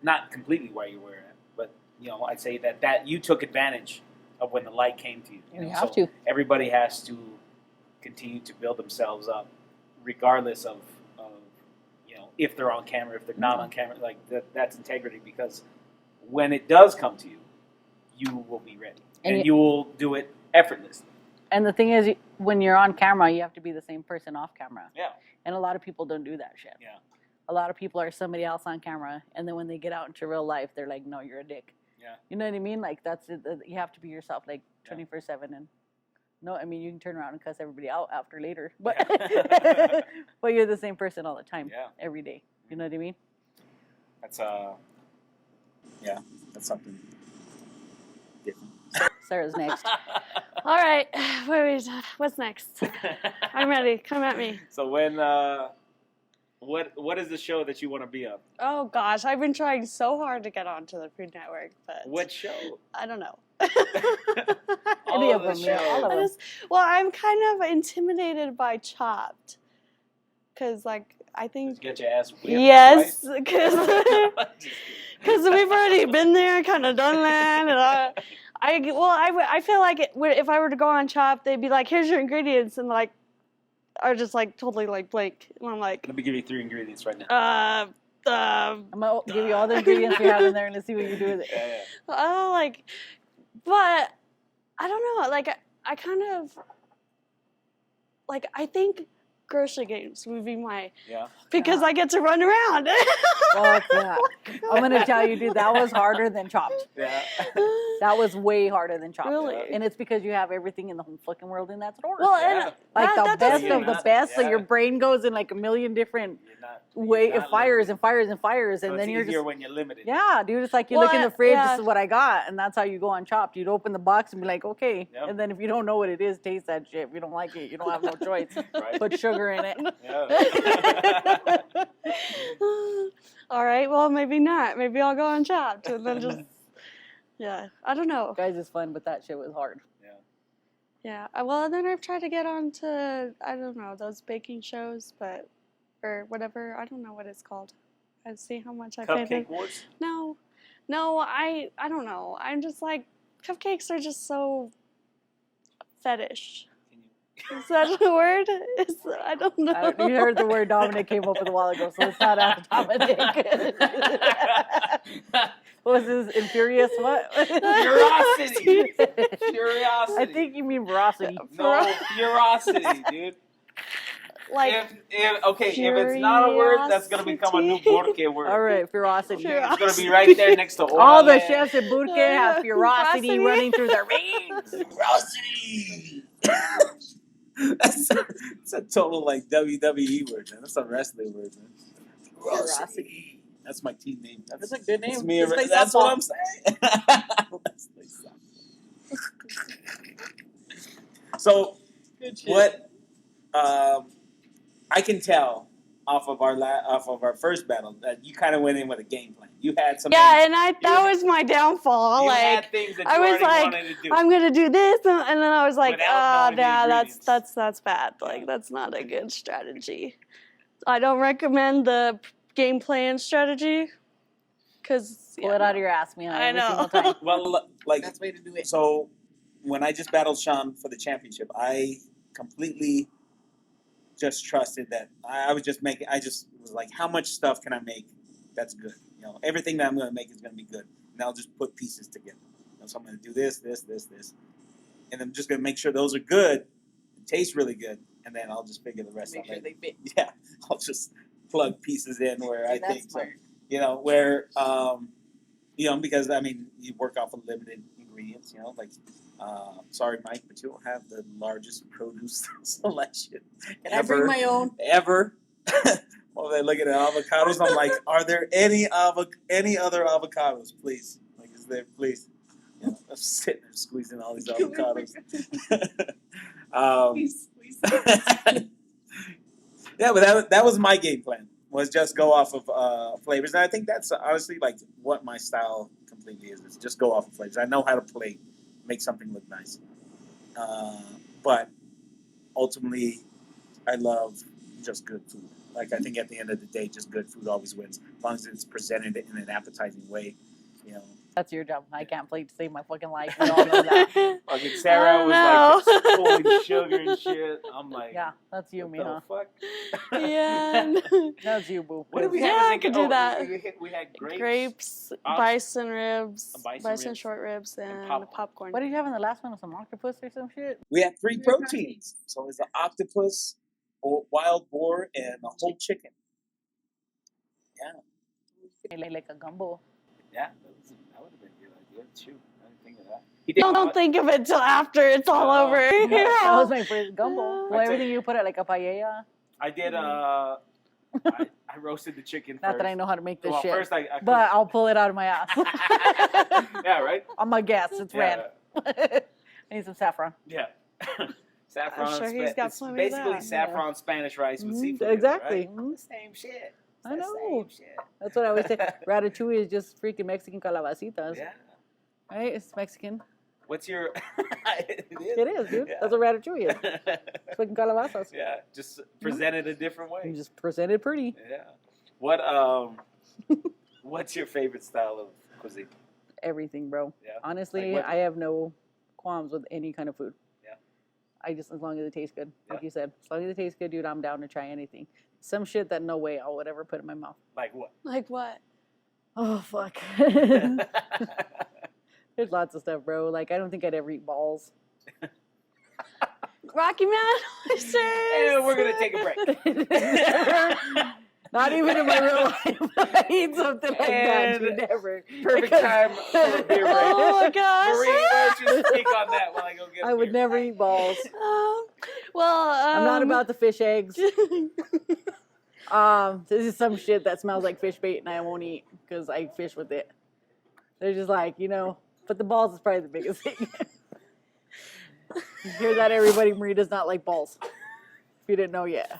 Speaker 2: not completely why you're where at, but you know, I'd say that you took advantage of when the light came to you. You
Speaker 3: You
Speaker 2: know?
Speaker 3: have
Speaker 2: So
Speaker 3: to.
Speaker 2: everybody has to continue to build themselves up, regardless of you know, if they're on camera, if they're not on camera. Like that's integrity, because when it does come to you, you will be ready, and you will do it effortlessly.
Speaker 3: And the thing is, when you're on camera, you have to be the same person off camera.
Speaker 2: Yeah.
Speaker 3: And a lot of people don't do that shit.
Speaker 2: Yeah.
Speaker 3: A lot of people are somebody else on camera, and then when they get out into real life, they're like, "No, you're a dick."
Speaker 2: Yeah.
Speaker 3: You know what I mean? Like that's it. You have to be yourself, like 24/7. And no, I mean you can turn around and cuss everybody out after later, but
Speaker 2: Yeah.
Speaker 3: but you're the same person all the time,
Speaker 2: Yeah.
Speaker 3: every day. You know what I mean?
Speaker 2: That's that's something different.
Speaker 3: Sarah's next.
Speaker 1: All right, what's next? I'm ready. Come at me.
Speaker 2: So when what is the show that you want to be on?
Speaker 1: Oh gosh, I've been trying so hard to get onto the Food Network, but
Speaker 2: What show?
Speaker 1: I don't know.
Speaker 2: All
Speaker 3: Any
Speaker 2: of
Speaker 3: of
Speaker 2: the
Speaker 3: them, yeah, all of
Speaker 2: shows.
Speaker 3: them.
Speaker 1: Well, I'm kind of intimidated by Chopped, because like I think
Speaker 2: Get your ass whipped.
Speaker 1: yes, because
Speaker 2: Right?
Speaker 1: we've already been there, kind of done that, and I feel like if I were to go on Chopped, they'd be like, "Here's your ingredients," and like are just like totally like blank, and I'm like,
Speaker 2: Let me give you 3 ingredients right now.
Speaker 3: I'm gonna give you all the ingredients we have in there, and let's see what you do with it.
Speaker 2: Yeah.
Speaker 1: like, but I don't know, like I kind of like I think grocery games would be my,
Speaker 2: Yeah.
Speaker 1: because I get to run around.
Speaker 3: Fuck that. I'm gonna tell you, dude, that was harder than Chopped.
Speaker 2: Yeah.
Speaker 3: That was way harder than Chopped.
Speaker 1: Really?
Speaker 3: And it's because you have everything in the whole fucking world in that store.
Speaker 1: Well,
Speaker 2: Yeah.
Speaker 1: and
Speaker 3: like the
Speaker 1: that
Speaker 3: best
Speaker 1: doesn't-
Speaker 3: of the
Speaker 2: not-
Speaker 3: best, so
Speaker 2: yeah.
Speaker 3: your brain goes in like a million different fires and fires and fires,
Speaker 2: So
Speaker 3: and
Speaker 2: it's
Speaker 3: then you're
Speaker 2: easier
Speaker 3: just
Speaker 2: when you're limited.
Speaker 3: yeah, dude. It's like you look in
Speaker 1: Well,
Speaker 3: the fridge.
Speaker 1: yeah.
Speaker 3: This is what I got, and that's how you go on Chopped. You'd open the box and be like, okay,
Speaker 2: Yep.
Speaker 3: and then if you don't know what it is, taste that shit. If you don't like it, you don't have no choice.
Speaker 2: Right.
Speaker 3: Put sugar in it.
Speaker 2: Yeah.
Speaker 1: All right, well, maybe not. Maybe I'll go on Chopped and then just, yeah, I don't know.
Speaker 3: Guys, it's fun, but that shit was hard.
Speaker 1: Yeah, well, and then I've tried to get on to, I don't know, those baking shows, or whatever, I don't know what it's called. I see how much I paid.
Speaker 2: Cupcake Wars?
Speaker 1: No, I don't know. I'm just like, cupcakes are just so fetish. Is that a word? I don't know.
Speaker 3: You heard the word Dominic came up with a while ago, so it's not after Dominic. What was this? Infurious what?
Speaker 2: Curiosity. Curiosity.
Speaker 3: I think you mean veracity.
Speaker 2: No, curiosity, dude.
Speaker 1: Like,
Speaker 2: If it's not a word, that's gonna become a new Burke word.
Speaker 3: All right, ferocity.
Speaker 2: It's gonna be right there next to
Speaker 3: All the
Speaker 2: orale.
Speaker 3: chefs at Burke have ferocity
Speaker 1: Ferocity.
Speaker 3: running through their veins.
Speaker 4: Ferocity. That's a total like WWE word, man. That's a wrestling word, man. Ferocity. That's my team name.
Speaker 5: That's a good name.
Speaker 4: That's me.
Speaker 5: Let's play
Speaker 4: That's
Speaker 5: softball.
Speaker 4: what I'm saying. Let's play softball. So,
Speaker 5: Good shit.
Speaker 4: what? I can tell off of our first battle that you kind of went in with a game plan. You had some.
Speaker 1: yeah, and that was my downfall.
Speaker 2: You
Speaker 1: Like,
Speaker 2: had things that you
Speaker 1: I was
Speaker 2: already
Speaker 1: like,
Speaker 2: wanted to do.
Speaker 1: I'm gonna do this, and then I was like,
Speaker 2: Without knowing the
Speaker 1: nah,
Speaker 2: ingredients.
Speaker 1: that's bad. Like, that's not a good strategy. I don't recommend the game plan strategy, cause
Speaker 3: Pull it out of your ass, man.
Speaker 1: I
Speaker 3: every
Speaker 1: know.
Speaker 3: single time.
Speaker 4: Well, like
Speaker 5: That's the way to do it.
Speaker 4: so, when I just battled Sean for the championship, I completely just trusted that I was just making. I just was like, how much stuff can I make that's good? You know, everything that I'm going to make is going to be good, and I'll just put pieces together. You know, so I'm going to do this, and I'm just going to make sure those are good, taste really good, and then I'll just figure the rest
Speaker 5: Make
Speaker 4: out
Speaker 5: sure
Speaker 4: later.
Speaker 5: they fit.
Speaker 4: Yeah, I'll just plug pieces in where I
Speaker 5: That's
Speaker 4: think so.
Speaker 5: smart.
Speaker 4: You know, where because I mean, you work off of limited ingredients. You know, like sorry, Mike, but you don't have the largest produce selection
Speaker 5: Can I bring my own?
Speaker 4: ever. While they look at the avocados, I'm like, are there any other avocados, please? Like, is there, please? You know, I'm sitting there squeezing all these avocados.
Speaker 5: Please.
Speaker 4: Yeah, but that was my game plan. Was just go off of flavors, and I think that's honestly like what my style completely is just go off of flavors. I know how to make something look nice, but ultimately, I love just good food. Like I think at the end of the day, just good food always wins, as long as it's presented in an appetizing way. You know,
Speaker 3: That's your job. I can't play to save my fucking life. We all know that.
Speaker 2: Fucking Sarah was like pulling sugar and shit. I'm like,
Speaker 3: Yeah, that's you,
Speaker 2: what
Speaker 3: me,
Speaker 2: the
Speaker 3: huh?
Speaker 2: fuck?
Speaker 1: yeah.
Speaker 3: That's you, boo.
Speaker 2: What did we
Speaker 1: Yeah,
Speaker 2: have?
Speaker 1: I could do that.
Speaker 2: We had grapes.
Speaker 1: Grapes,
Speaker 2: Ox-
Speaker 1: bison ribs,
Speaker 2: bison
Speaker 1: bison
Speaker 2: ribs,
Speaker 1: short ribs, and
Speaker 2: popcorn.
Speaker 1: popcorn.
Speaker 3: What did you have in the last one? Some octopus or some shit?
Speaker 4: we had 3 proteins, so it's an octopus, wild boar, and a whole chicken. Yeah.
Speaker 3: Like a gumbo.
Speaker 2: Yeah, that would have been a good idea too. I didn't think of that. He did.
Speaker 1: Don't think of it till after it's all
Speaker 2: No.
Speaker 1: over.
Speaker 2: Yeah.
Speaker 3: That was my first gumbo.
Speaker 1: Uh,
Speaker 3: Well, everything you put it like a paella.
Speaker 2: I did. I roasted the chicken
Speaker 3: Not
Speaker 2: first.
Speaker 3: that I know how to make this
Speaker 2: Well,
Speaker 3: shit.
Speaker 2: first I
Speaker 3: But I'll pull it out of my ass.
Speaker 2: yeah, right.
Speaker 3: I'm gonna guess. It's
Speaker 2: Yeah.
Speaker 3: red. I need some saffron.
Speaker 2: Yeah. Saffron.
Speaker 1: I'm sure
Speaker 2: and
Speaker 1: he's got
Speaker 2: it's
Speaker 1: plenty of
Speaker 2: basically
Speaker 1: that.
Speaker 2: saffron Spanish rice with seafood.
Speaker 3: Exactly.
Speaker 2: In it, right? Same shit. It's
Speaker 3: I
Speaker 2: the
Speaker 3: know.
Speaker 2: Same shit.
Speaker 3: That's what I always say. Ratatouille is just freaking Mexican calabacitas.
Speaker 2: Yeah.
Speaker 3: Right? It's Mexican.
Speaker 2: What's your?
Speaker 3: It is, dude.
Speaker 2: Yeah.
Speaker 3: That's what ratatouille is. It's fucking calabazas.
Speaker 2: Yeah, just present it a different way.
Speaker 3: You just present it pretty.
Speaker 2: Yeah. What what's your favorite style of cuisine?
Speaker 3: Everything, bro.
Speaker 2: Yeah.
Speaker 3: Honestly,
Speaker 2: Like what?
Speaker 3: I have no qualms with any kind of food.
Speaker 2: Yeah.
Speaker 3: I just, as long as it tastes good, like
Speaker 2: Yeah.
Speaker 3: you said. As long as it tastes good, dude, I'm down to try anything. Some shit that no way I would ever put in my mouth.
Speaker 2: Like what?
Speaker 1: Like what?
Speaker 3: Oh, fuck. There's lots of stuff, bro. Like, I don't think I'd ever eat balls.
Speaker 1: Rocky Mountain Oysters.
Speaker 2: And we're gonna take a break.
Speaker 3: Not even in my real life. I eat something like that.
Speaker 2: And
Speaker 3: You never.
Speaker 2: Perfect time for a beer break.
Speaker 1: Oh my gosh.
Speaker 2: Marie, why don't you speak on that while I go get a
Speaker 3: I would
Speaker 2: beer?
Speaker 3: never eat balls.
Speaker 1: Well,
Speaker 3: I'm not about the fish eggs. This is some shit that smells like fish bait and I won't eat because I fish with it. They're just like, but the balls is probably the biggest thing. You hear that, everybody? Marie does not like balls. If you didn't know yet.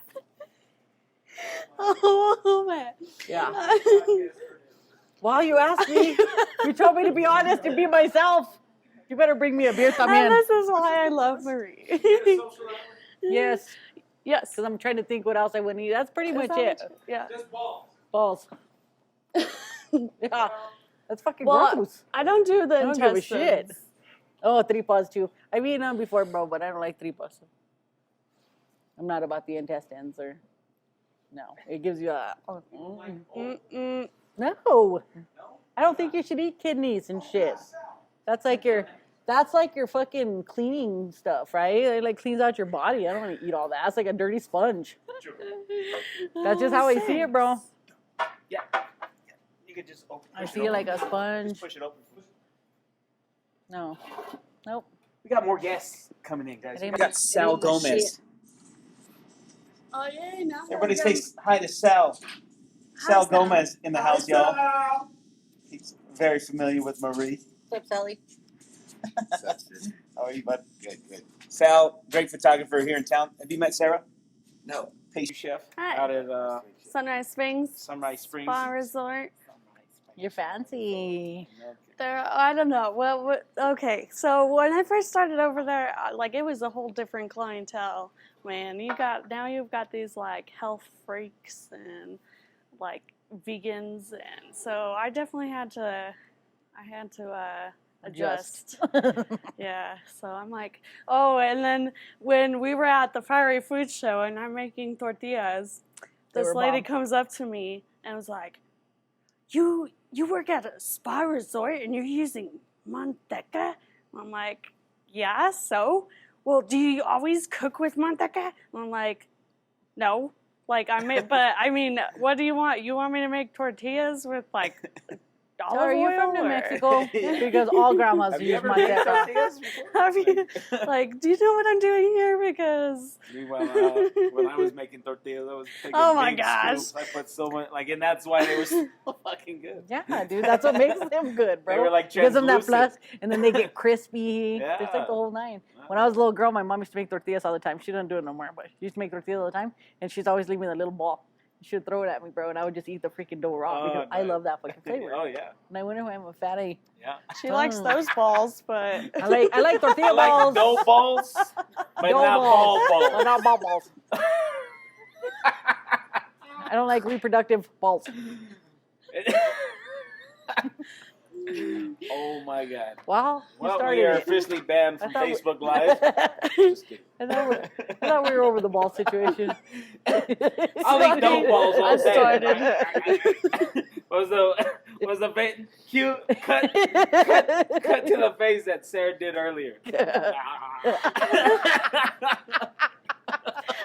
Speaker 1: Oh man.
Speaker 3: Yeah. Well, you asked me. You told me to be honest and be myself. You better bring me a beer,
Speaker 1: And
Speaker 3: también.
Speaker 1: this is why I love Marie.
Speaker 3: Yes.
Speaker 1: Yes.
Speaker 3: Because I'm trying to think what else I would eat. That's pretty
Speaker 1: Is
Speaker 3: much
Speaker 1: that
Speaker 3: it.
Speaker 1: what you- Yeah.
Speaker 2: Just balls.
Speaker 3: Balls. Yeah. That's fucking
Speaker 1: Well,
Speaker 3: gross.
Speaker 1: I don't do the
Speaker 3: I don't give a shit.
Speaker 1: intestines.
Speaker 3: Oh, tripas too. I've eaten them before, bro, but I don't like tripas. I'm not about the intestines or. No. It gives you a.
Speaker 1: Mm-mm.
Speaker 3: No. I don't think you should eat kidneys and shit. That's like your fucking cleaning stuff, right? It like cleans out your body. I don't want to eat all that. It's like a dirty sponge. That's just how I see it, bro.
Speaker 2: Yeah. You could just open.
Speaker 3: I see it like a sponge.
Speaker 2: Push it open.
Speaker 3: No. Nope.
Speaker 2: We got more guests coming in, guys.
Speaker 3: It ain't
Speaker 2: We got
Speaker 3: my-
Speaker 2: Sal
Speaker 3: it ain't my
Speaker 2: Gomez.
Speaker 3: shit.
Speaker 1: Oh yeah, now.
Speaker 2: Everybody say hi to Sal. Sal
Speaker 1: Sal.
Speaker 2: Gomez in the house, y'all. He's very familiar with Marie.
Speaker 3: What's up, Sally?
Speaker 2: How are you, bud? Good. Sal, great photographer here in town. Have you met Sarah? No. Pastry Chef
Speaker 1: Hi.
Speaker 2: out at
Speaker 1: Sunrise Springs
Speaker 2: Sunrise Springs.
Speaker 1: Spa Resort.
Speaker 3: You're fancy.
Speaker 1: There, I don't know. Well, okay. So when I first started over there, like it was a whole different clientele. Man, you've got these like health freaks and like vegans, and so I definitely had to adjust. Yeah. So I'm like, oh, and then when we were at the Fiery Food Show and I'm making tortillas,
Speaker 3: They
Speaker 1: this
Speaker 3: were
Speaker 1: lady
Speaker 3: bomb.
Speaker 1: comes up to me and was like, You work at a spa resort and you're using manteca? I'm like, yeah, so? Well, do you always cook with manteca? I'm like, no. Like, what do you want? You want me to make tortillas with, like, olive
Speaker 3: Are you
Speaker 1: oil?
Speaker 3: from New
Speaker 1: or-
Speaker 3: Mexico? Because all grandmas
Speaker 2: Have you
Speaker 3: use
Speaker 2: ever made
Speaker 3: manteca.
Speaker 2: tortillas before?
Speaker 1: Have you, like, do you know what I'm doing here? Because,
Speaker 2: Meanwhile, when I was making tortillas, I was taking
Speaker 1: Oh my
Speaker 2: big
Speaker 1: gosh.
Speaker 2: scoops. I put so much, and that's why they were so fucking good.
Speaker 3: Yeah, dude, that's what makes them good, bro.
Speaker 2: They were like
Speaker 3: Gives them that
Speaker 2: translucent.
Speaker 3: plus, and then they get crispy.
Speaker 2: Yeah.
Speaker 3: It's like the whole nine. When I was a little girl, my mom used to make tortillas all the time. She doesn't do it no more, but she used to make tortillas all the time, and she's always leaving me the little ball. She would throw it at me, bro, and I would just eat the freaking dough raw
Speaker 2: Oh,
Speaker 3: because I
Speaker 2: nice.
Speaker 3: love that fucking flavor.
Speaker 2: Oh yeah,
Speaker 3: And I wonder why I'm a fatty.
Speaker 2: yeah.
Speaker 1: she likes those balls, but.
Speaker 3: I like tortilla
Speaker 2: I like
Speaker 3: balls.
Speaker 2: dough balls, but
Speaker 3: Dough
Speaker 2: not ball
Speaker 3: But
Speaker 2: balls.
Speaker 3: not ball balls. I don't like reproductive balls.
Speaker 2: Oh my god.
Speaker 3: Wow, you
Speaker 2: Well,
Speaker 3: started
Speaker 2: we are
Speaker 3: it.
Speaker 2: officially banned from
Speaker 3: I thought we-
Speaker 2: Facebook Live. Just kidding.
Speaker 3: I thought we were over the ball situation.
Speaker 2: I'll eat dough balls all
Speaker 1: I
Speaker 2: day.
Speaker 1: started.
Speaker 2: was the cute cut to the face that Sarah did earlier.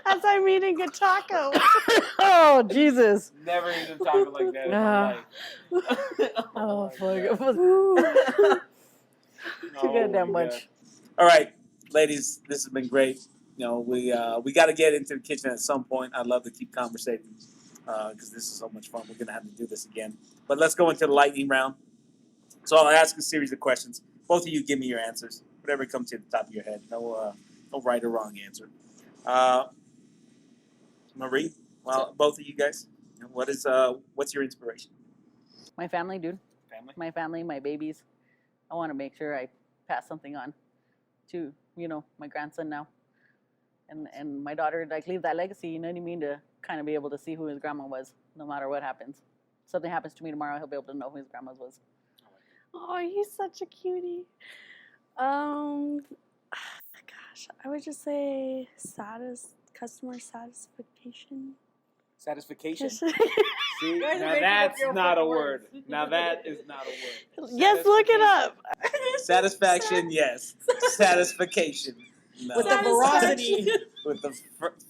Speaker 1: As I'm eating a taco.
Speaker 3: Oh, Jesus.
Speaker 2: Never even talked like that in my life.
Speaker 3: Oh, fuck. It was
Speaker 1: Ooh.
Speaker 3: too goddamn
Speaker 2: my
Speaker 3: much.
Speaker 2: God. All right, ladies, this has been great. We got to get into the kitchen at some point. I'd love to keep conversating because this is so much fun. We're gonna have to do this again. But let's go into the lightning round. So I'll ask a series of questions. Both of you give me your answers. Whatever comes to the top of your head. No right or wrong answer. Marie, well, both of you guys, what's your inspiration?
Speaker 3: My family, dude.
Speaker 2: Family.
Speaker 3: My family, my babies. I want to make sure I pass something on to, my grandson now. And my daughter, like, leave that legacy, you know what I mean? To kind of be able to see who his grandma was, no matter what happens. If something happens to me tomorrow, he'll be able to know who his grandma was.
Speaker 1: Oh, he's such a cutie. Gosh, I would just say customer satisfaction.
Speaker 2: Satisfaction.
Speaker 1: Yes,
Speaker 2: See,
Speaker 3: guys are
Speaker 2: now
Speaker 3: making up
Speaker 2: that's
Speaker 3: your
Speaker 2: not a
Speaker 3: fucking
Speaker 2: word.
Speaker 3: words.
Speaker 2: Now that is not a word.
Speaker 1: look it up.
Speaker 2: Satisfaction, yes. Satisfaction. No.
Speaker 5: With the veracity.
Speaker 2: With the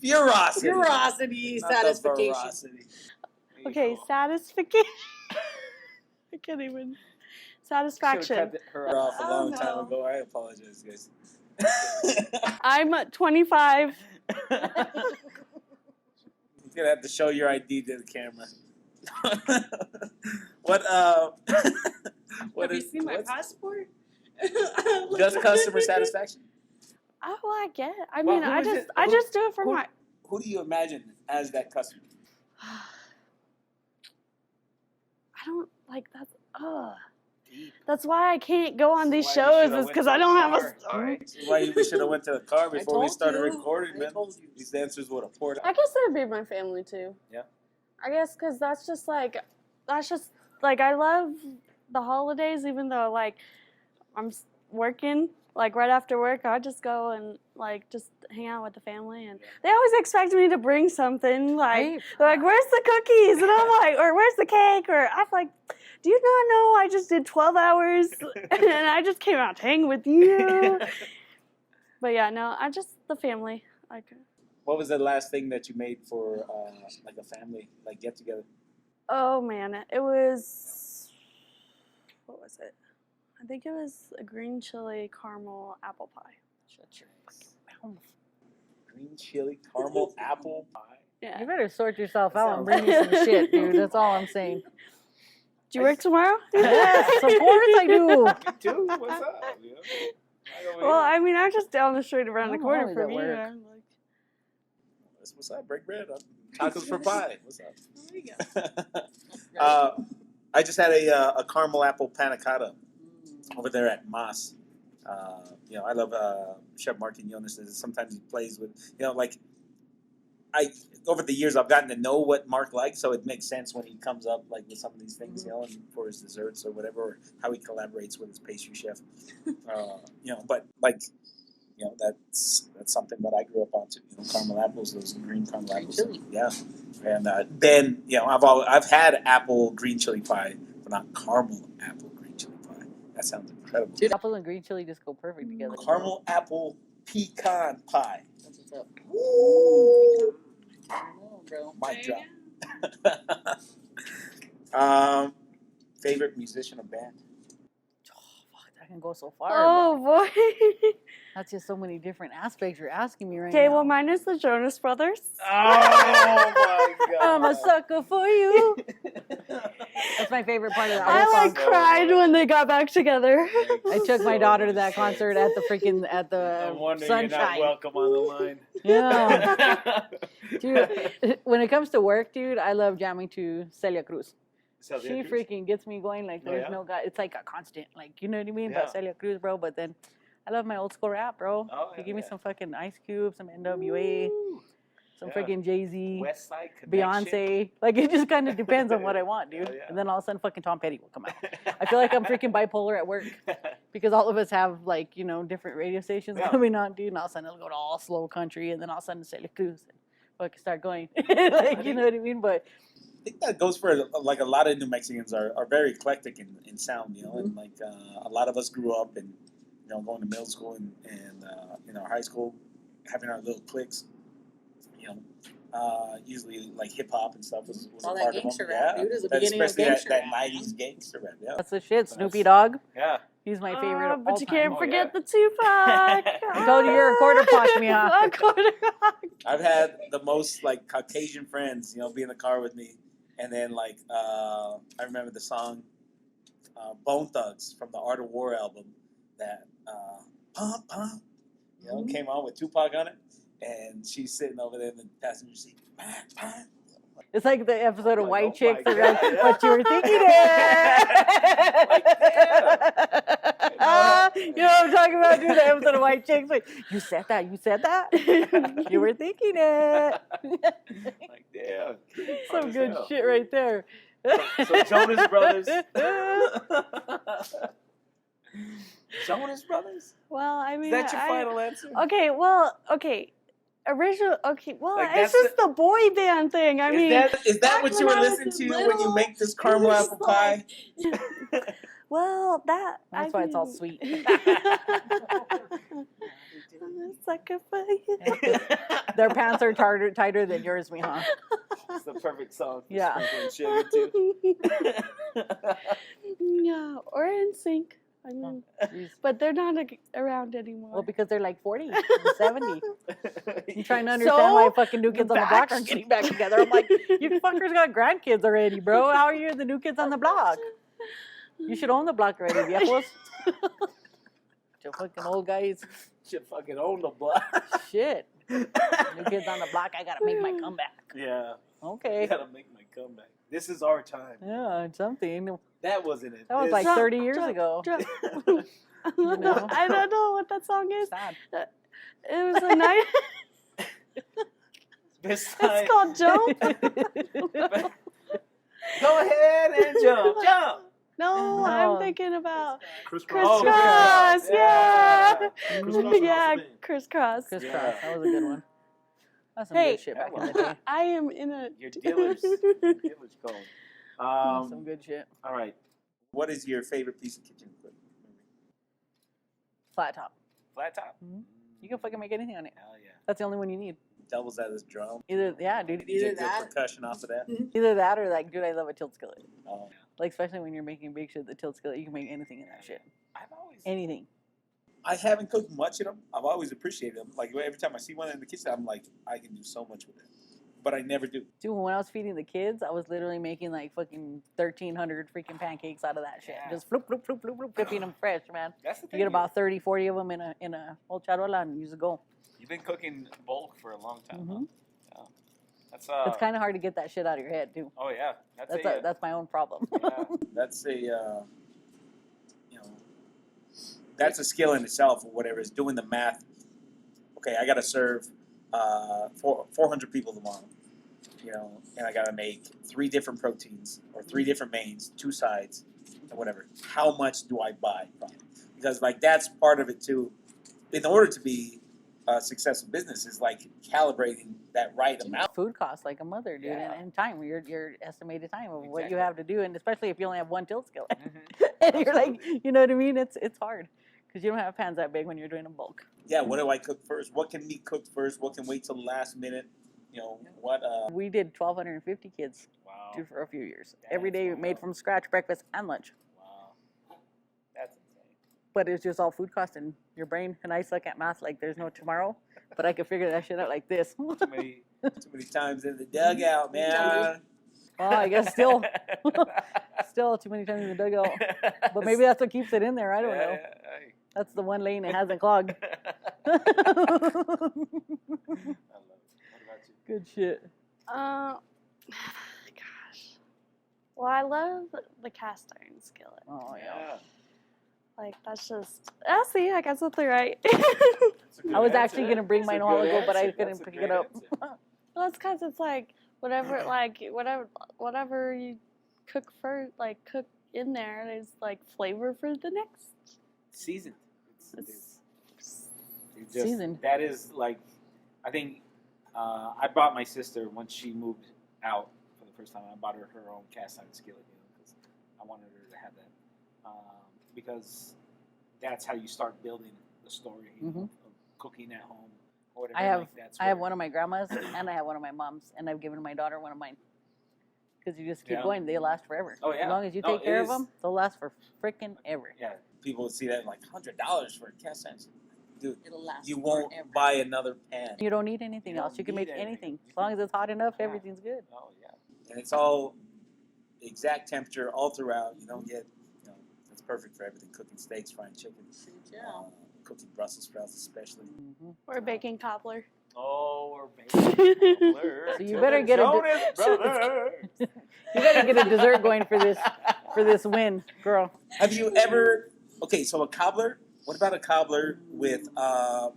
Speaker 2: ferocity.
Speaker 5: Ferocity,
Speaker 2: Not the
Speaker 5: satisfaction.
Speaker 2: veracity.
Speaker 1: Okay, satisfaction. I can't even. Satisfaction.
Speaker 2: Should have cut her off a
Speaker 1: Oh,
Speaker 2: long time
Speaker 1: no.
Speaker 2: ago. I apologize, guys.
Speaker 1: I'm 25.
Speaker 2: He's gonna have to show your ID to the camera. What
Speaker 5: Have you seen my passport?
Speaker 2: just customer satisfaction?
Speaker 1: Oh, well, I get it. I
Speaker 2: Well,
Speaker 1: mean,
Speaker 2: who
Speaker 1: I
Speaker 2: is
Speaker 1: just
Speaker 2: it?
Speaker 1: I just do it for
Speaker 2: who-
Speaker 1: my.
Speaker 2: Who do you imagine as that customer?
Speaker 1: I don't like that. Ugh.
Speaker 2: Deep.
Speaker 1: That's why I can't go on these
Speaker 2: Why we
Speaker 1: shows.
Speaker 2: should've
Speaker 1: Is
Speaker 2: went
Speaker 1: because
Speaker 2: to
Speaker 1: I
Speaker 2: the
Speaker 1: don't have a
Speaker 2: car.
Speaker 1: story.
Speaker 2: Why we should have went to the car before we
Speaker 5: told
Speaker 2: started
Speaker 5: you.
Speaker 2: recording,
Speaker 5: I
Speaker 2: man.
Speaker 5: told you.
Speaker 2: These dancers would have poured
Speaker 1: I
Speaker 2: out.
Speaker 1: guess it would be my family too.
Speaker 2: Yeah.
Speaker 1: I guess because that's just like I love the holidays, even though like I'm working. Like right after work, I just go and like just hang out with the family, and they always expect me to bring something. Like
Speaker 3: Right.
Speaker 1: they're like, "Where's the cookies?" And I'm like, "Or where's the cake?" Or I'm like, "Do you not know I just did 12 hours and I just came out to hang with you?" But yeah, no, I just the family. Like,
Speaker 2: What was the last thing that you made for like a family like get together?
Speaker 1: oh man, it was what was it? I think it was a green chili caramel apple pie.
Speaker 3: Shut your mouth.
Speaker 2: Green chili caramel apple pie.
Speaker 1: Yeah.
Speaker 3: You better sort yourself
Speaker 2: That
Speaker 3: out and
Speaker 2: sounds-
Speaker 3: bring me some shit, dude. That's all I'm saying.
Speaker 1: Do you work tomorrow?
Speaker 3: Yes, of course I do.
Speaker 2: Me too. What's up? You know? Right over
Speaker 1: Well,
Speaker 2: here.
Speaker 1: I mean, I'm just down the street around the
Speaker 3: I'm
Speaker 1: corner
Speaker 3: always
Speaker 1: from
Speaker 3: at
Speaker 1: you.
Speaker 3: work.
Speaker 1: I'm like,
Speaker 2: That's what's up. Break bread. Tacos for pie. What's up?
Speaker 5: There you go.
Speaker 2: I just had a caramel apple panna cotta over there at Mas. You know, I love Chef Mark Yniguez. Sometimes he plays with, you know, like over the years I've gotten to know what Mark likes, so it makes sense when he comes up like with some of these things, you know, and for his desserts or whatever, or how he collaborates with his pastry chef. You know, but like, you know, that's something that I grew up on too. You know, caramel apples, those green caramel
Speaker 5: Green
Speaker 2: apples.
Speaker 5: chili.
Speaker 2: Yeah, and then you know I've had apple green chili pie, but not caramel apple green chili pie. That sounds incredible.
Speaker 5: Dude.
Speaker 3: Apple and green chili just go perfect together.
Speaker 2: Caramel apple pecan pie.
Speaker 5: That's what's up.
Speaker 2: Woo!
Speaker 5: I know, bro.
Speaker 2: Mic drop. Favorite musician or band?
Speaker 3: Oh, fuck, that can go so far.
Speaker 1: oh
Speaker 3: Bro.
Speaker 1: boy.
Speaker 3: That's just so many different aspects you're asking me right
Speaker 1: Okay,
Speaker 3: now.
Speaker 1: well, mine is the Jonas Brothers.
Speaker 2: Oh my
Speaker 3: I'm a sucker for you. That's my favorite part of the
Speaker 1: I
Speaker 3: whole
Speaker 1: like
Speaker 3: song.
Speaker 1: cried when they got back together.
Speaker 3: I took my daughter to that concert at the freaking
Speaker 2: No wonder you're not
Speaker 3: Sunshine.
Speaker 2: welcome on the line.
Speaker 3: Yeah, dude. When it comes to work, dude, I love jamming to Celia Cruz. She freaking gets me going like
Speaker 2: Oh,
Speaker 3: there's
Speaker 2: yeah?
Speaker 3: no guy. It's like a constant, like you know what I mean.
Speaker 2: Yeah.
Speaker 3: But Celia Cruz, bro. But then I love my old school rap, bro.
Speaker 2: Oh,
Speaker 3: You give me
Speaker 2: yeah.
Speaker 3: some fucking Ice Cube, some NWA, some
Speaker 2: Yeah.
Speaker 3: freaking Jay-Z,
Speaker 2: West Side Connection.
Speaker 3: Beyonce. Like it just kind of depends on what I want, dude.
Speaker 2: Oh, yeah.
Speaker 3: And then all of a sudden, fucking Tom Petty will come out. I feel like I'm freaking bipolar at work because all of us have like different radio stations
Speaker 2: Yeah.
Speaker 3: coming on, dude. And all of a sudden it'll go to all slow country, and then all of a sudden Celia Cruz, and fucking start going, like you know what I mean. But
Speaker 2: I think that goes for like a lot of New Mexicans are very eclectic in sound, you know, and like a lot of us grew up and going to middle school and high school, having our little cliques, usually like hip hop and stuff was
Speaker 5: All
Speaker 2: a
Speaker 5: that
Speaker 2: part of
Speaker 5: gangster
Speaker 2: them.
Speaker 5: rap, dude, is the beginning of
Speaker 2: especially
Speaker 5: gangster
Speaker 2: that
Speaker 5: rap,
Speaker 2: 90s gangster rap. Yeah,
Speaker 3: that's the shit. Snoopy Dogg,
Speaker 2: yeah.
Speaker 3: he's my favorite. Of all
Speaker 1: But you
Speaker 3: time.
Speaker 1: can't
Speaker 2: Oh,
Speaker 1: forget
Speaker 2: yeah.
Speaker 1: the Tupac.
Speaker 3: Cody, you're a quarter pock me, huh?
Speaker 1: A quarter pock.
Speaker 2: I've had the most like Caucasian friends, be in the car with me, and then like I remember the song Bone Thugs from the Art of War album that Pump Pump, came on with Tupac on it, and she's sitting over there in the passenger seat.
Speaker 3: It's like the episode of
Speaker 2: Like,
Speaker 3: White
Speaker 2: oh
Speaker 3: Chicks,
Speaker 2: my
Speaker 3: like,
Speaker 2: God, yeah.
Speaker 3: what you were thinking
Speaker 2: Like,
Speaker 3: you know what I'm talking about, dude? The episode of White Chicks, like, you said that, you were thinking it.
Speaker 2: Like, damn.
Speaker 3: Some good shit right there.
Speaker 2: So Jonas Brothers. Jonas Brothers?
Speaker 1: Well, I mean,
Speaker 2: Is that your final answer?
Speaker 1: Okay. Original. Okay. Well,
Speaker 2: Like,
Speaker 1: it's
Speaker 2: that's
Speaker 1: just the boy band thing. I mean,
Speaker 2: is that
Speaker 5: back
Speaker 2: what
Speaker 5: when
Speaker 2: you were
Speaker 5: I was
Speaker 2: listening to when
Speaker 5: little,
Speaker 2: you make this
Speaker 5: it
Speaker 2: caramel
Speaker 5: was
Speaker 2: apple pie?
Speaker 1: well, that.
Speaker 3: That's
Speaker 1: I
Speaker 3: why it's all
Speaker 1: mean-
Speaker 3: sweet.
Speaker 1: sucker for you.
Speaker 3: Their pants are tighter than yours, Miha.
Speaker 2: It's the perfect song. For
Speaker 3: Yeah.
Speaker 2: sprinkling sugar too.
Speaker 1: Yeah, or in sync. I mean,
Speaker 3: Jeez.
Speaker 1: but they're not around anymore.
Speaker 3: Well, because they're like 40 and 70. I'm trying to understand
Speaker 1: So,
Speaker 3: why fucking new kids on the block
Speaker 1: back-
Speaker 3: aren't getting back together. I'm like, you fuckers got grandkids already, bro. How are you the new kids on the block? You should own the block already, viejos. You fucking old guys.
Speaker 2: Should fucking own the block.
Speaker 3: Shit. New kids on the block, I gotta make my comeback.
Speaker 2: Yeah. I
Speaker 3: Okay.
Speaker 2: gotta make my comeback. This is our time.
Speaker 3: Yeah, it's something.
Speaker 2: That wasn't it.
Speaker 3: That was
Speaker 2: This-
Speaker 3: like
Speaker 1: Drop,
Speaker 3: 30 years
Speaker 1: drop,
Speaker 3: ago.
Speaker 1: drop.
Speaker 3: You know?
Speaker 1: I don't know what that song is.
Speaker 3: Sad.
Speaker 1: It was a night.
Speaker 2: This time.
Speaker 1: It's called Jump.
Speaker 2: Go ahead and jump. Jump.
Speaker 1: No,
Speaker 3: No.
Speaker 1: I'm thinking about
Speaker 6: Crisscross.
Speaker 2: Oh,
Speaker 1: Crisscross. Yeah.
Speaker 6: Crisscross
Speaker 1: Yeah,
Speaker 6: and
Speaker 1: Crisscross.
Speaker 3: Crisscross.
Speaker 2: Yeah.
Speaker 3: That was a good one. That's some
Speaker 1: Hey.
Speaker 3: good shit back in the day.
Speaker 1: I am in a.
Speaker 2: Your dealer's code.
Speaker 3: That's some good shit.
Speaker 2: All right.
Speaker 4: What is your favorite piece of kitchen equipment?
Speaker 3: Flat top.
Speaker 2: Flat top.
Speaker 3: You can fucking make anything on it.
Speaker 2: Hell yeah.
Speaker 3: That's the only one you need.
Speaker 4: Doubles as drum.
Speaker 3: Dude.
Speaker 5: Either
Speaker 4: Get
Speaker 5: that.
Speaker 4: percussion off of that.
Speaker 3: Either that or like, dude, I love a tilt skillet.
Speaker 4: Oh.
Speaker 3: Like, especially when you're making big shit, the tilt skillet, you can make anything in that shit.
Speaker 2: I've always.
Speaker 3: Anything.
Speaker 4: I haven't cooked much of them. I've always appreciated them. Like every time I see one in the kitchen, I'm like, I can do so much with it. But I never do.
Speaker 3: Dude, when I was feeding the kids, I was literally making like fucking 1,300 freaking pancakes out of that shit.
Speaker 2: Yeah.
Speaker 3: Just floop, floop, floop, floop, floop, flipping them fresh, man.
Speaker 2: That's the
Speaker 3: You
Speaker 2: thing.
Speaker 3: get about 30, 40 of them in a whole charola and use a go.
Speaker 2: You've been cooking bulk for a long time. Huh?
Speaker 3: Mhm.
Speaker 2: Yeah. That's
Speaker 3: It's kind of hard to get that shit out of your head, too.
Speaker 2: Oh yeah. That's
Speaker 3: That's my own problem.
Speaker 2: yeah.
Speaker 4: That's a, you know, that's a skill in itself or whatever. Is doing the math. Okay, I got to serve 400 people tomorrow. You know, and I got to make 3 different proteins or 3 different mains, 2 sides, and whatever. How much do I buy from it? Because like that's part of it too. In order to be a successful business, is like calibrating that right amount.
Speaker 3: Food costs like a mother, dude,
Speaker 2: Yeah.
Speaker 3: and time, your estimated time of what you
Speaker 2: Exactly.
Speaker 3: have to do, and especially if you only have one tilt skillet.
Speaker 2: Mhm.
Speaker 3: And you're like, you know what I mean? It's hard because you don't have pans that big when you're doing a bulk.
Speaker 4: Yeah, what do I cook first? What can be cooked first? What can wait till the last minute? You know, what
Speaker 3: We did 1,250 kids
Speaker 2: Wow.
Speaker 3: dude, for a few years.
Speaker 2: Yeah,
Speaker 3: Every
Speaker 2: that's
Speaker 3: day
Speaker 2: wild.
Speaker 3: made from scratch, breakfast and lunch.
Speaker 2: Wow. That's insane.
Speaker 3: But it's just all food cost in your brain. And I suck at math like there's no tomorrow. But I could figure that shit out like this.
Speaker 2: Too many.
Speaker 4: too many times in the dugout, man.
Speaker 3: Well, I guess still too many times in the dugout. But maybe that's what keeps it in there. I don't know.
Speaker 2: Hey.
Speaker 3: That's the one lane it hasn't clogged.
Speaker 2: I love it. What about you?
Speaker 3: Good shit.
Speaker 1: Gosh. Well, I love the cast iron skillet.
Speaker 3: Oh, yeah.
Speaker 2: Yeah.
Speaker 1: Like, that's just. See, I got something right.
Speaker 2: That's a good
Speaker 3: I was
Speaker 2: answer.
Speaker 3: actually going to bring
Speaker 2: That's
Speaker 3: mine
Speaker 2: a
Speaker 3: a while
Speaker 2: good
Speaker 3: ago, but I
Speaker 2: answer.
Speaker 3: couldn't
Speaker 2: That's a
Speaker 3: pick
Speaker 2: great
Speaker 3: it up.
Speaker 2: answer.
Speaker 1: Well, it's because it's like, whatever you cook first, like, cook in there, there's, like, flavor for the next.
Speaker 2: Seasoned.
Speaker 1: It's-
Speaker 2: It's just,
Speaker 3: Seasoned.
Speaker 2: That is like, I think I bought my sister when she moved out for the first time. I bought her her own cast iron skillet, because I wanted her to have that, because that's how you start building the story of cooking at home or whatever.
Speaker 3: I have
Speaker 2: like, that's
Speaker 3: I have
Speaker 2: where-
Speaker 3: one of my grandma's and I have one of my mom's, and I've given my daughter one of mine. Because you just keep
Speaker 2: Yeah.
Speaker 3: going, they last forever.
Speaker 2: Oh, yeah.
Speaker 3: As long as you
Speaker 2: No,
Speaker 3: take care
Speaker 2: it
Speaker 3: of them, they'll last for freaking ever.
Speaker 2: Yeah.
Speaker 4: People would see that like $100 for a cast iron. Dude,
Speaker 5: It'll last
Speaker 4: you won't
Speaker 5: forever.
Speaker 4: buy another pan,
Speaker 3: You don't need anything
Speaker 2: You
Speaker 3: else.
Speaker 2: don't
Speaker 3: You can
Speaker 2: need
Speaker 3: make
Speaker 2: anything.
Speaker 3: anything.
Speaker 2: You
Speaker 3: As long
Speaker 2: can-
Speaker 3: as it's hot enough,
Speaker 2: Yeah.
Speaker 3: everything's good.
Speaker 2: Oh yeah.
Speaker 4: and it's all the exact temperature all throughout. You don't get, you know, it's perfect for everything. Cooking steaks, frying chicken, cooking Brussels sprouts, especially.
Speaker 3: Mm-hmm.
Speaker 1: Or baking cobbler.
Speaker 2: Oh, we're baking cobbler.
Speaker 3: So you
Speaker 2: to
Speaker 3: better
Speaker 2: the
Speaker 3: get a
Speaker 2: Jonas Brothers.
Speaker 3: You better get a dessert going for this win, girl.
Speaker 4: Have you ever? Okay, so a cobbler. What about a cobbler with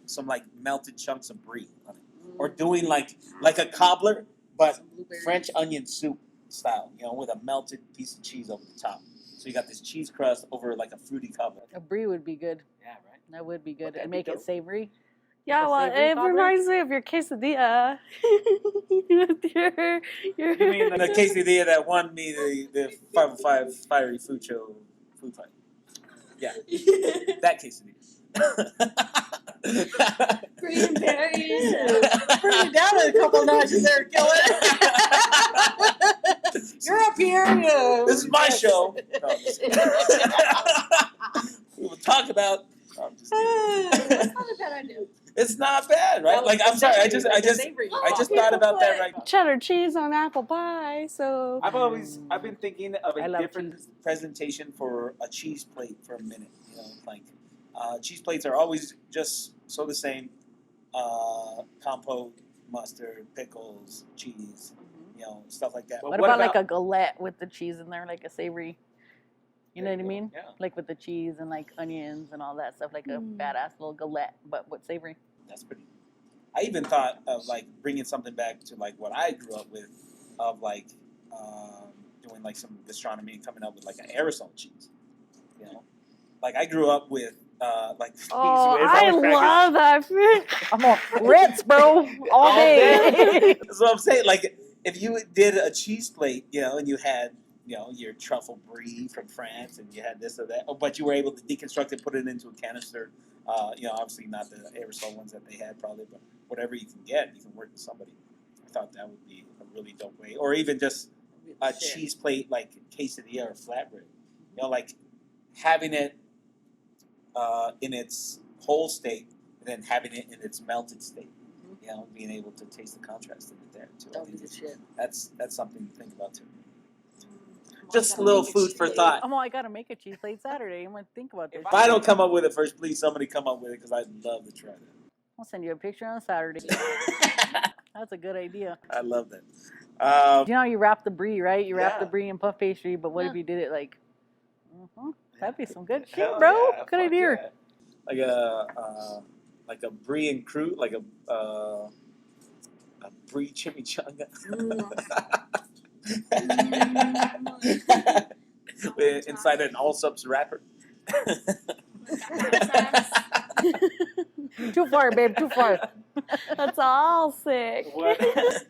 Speaker 4: some like melted chunks of brie on it, or doing like a cobbler but French onion soup style? You know, with a melted piece of cheese over the top. So you got this cheese crust over like a fruity cobbler.
Speaker 3: A brie would be good.
Speaker 2: Yeah, right.
Speaker 3: That would be good.
Speaker 2: That'd
Speaker 3: And
Speaker 2: be
Speaker 3: make it
Speaker 2: dope.
Speaker 3: savory.
Speaker 1: Yeah,
Speaker 3: A
Speaker 1: well,
Speaker 3: savory
Speaker 1: it
Speaker 3: cobbler?
Speaker 1: reminds me of your quesadilla. With your
Speaker 2: You mean
Speaker 4: And the quesadilla that won me the 505 Fiery Food Show food fight. Yeah, that quesadilla.
Speaker 1: Green berries.
Speaker 5: Bring it down a couple notches there, killer. You're up here.
Speaker 2: This is my show. No, I'm just kidding. We will talk about. No, I'm just kidding.
Speaker 1: That's not a bad idea.
Speaker 2: It's not bad, right? Like, I'm sorry. I just thought about that right now.
Speaker 1: Cheddar cheese on apple pie, so.
Speaker 2: I've been thinking of
Speaker 3: I
Speaker 2: a
Speaker 3: love
Speaker 2: different
Speaker 3: cheese.
Speaker 2: presentation for a cheese plate for a minute. You know, like cheese plates are always just so the same. Compote, mustard, pickles, cheese, you know, stuff like that. But
Speaker 3: What about like a galette with the cheese in there, like a savory? You know what I mean?
Speaker 2: Yeah,
Speaker 3: Like with the cheese and like onions and all that stuff, like a badass little galette, but with savory.
Speaker 2: that's pretty. I even thought of like bringing something back to like what I grew up with, of like doing like some gastronomy and coming up with like an aerosol cheese. You know, like I grew up with like.
Speaker 1: Oh,
Speaker 2: these
Speaker 1: I
Speaker 2: Rizzo crackers.
Speaker 1: love that food.
Speaker 3: I'm on Ritz, bro, all day.
Speaker 2: That's what I'm saying. Like, if you did a cheese plate, you know, and you had, you know, your truffle brie from France, and you had this or that, but you were able to deconstruct it, put it into a canister. You know, obviously not the aerosol ones that they had probably, but whatever you can get, you can work with somebody. I thought that would be a really dope way, or even just a cheese plate like quesadilla or flatbread. You know, like having it in its whole state, and then having it in its melted state. You know, being able to taste the contrast in it there too. I think that's something to think about too. Just a little food for thought.
Speaker 3: I gotta make a cheese plate Saturday. I'm gonna think about this.
Speaker 2: If I don't come up with it first, please somebody come up with it because I'd love to try that.
Speaker 3: I'll send you a picture on Saturday. That's a good idea.
Speaker 2: I love that.
Speaker 3: You know, you wrap the brie, right? You wrap
Speaker 2: Yeah.
Speaker 3: the brie in puff pastry, but what if you did it like? That'd be some good shit,
Speaker 2: Hell
Speaker 3: bro.
Speaker 2: yeah,
Speaker 3: Good
Speaker 2: fuck
Speaker 3: idea.
Speaker 2: yeah. Like a brie and cru, like a brie chimichanga. Inside an all-subs wrapper.
Speaker 3: Too far, babe. Too far.
Speaker 1: That's all sick.
Speaker 2: What's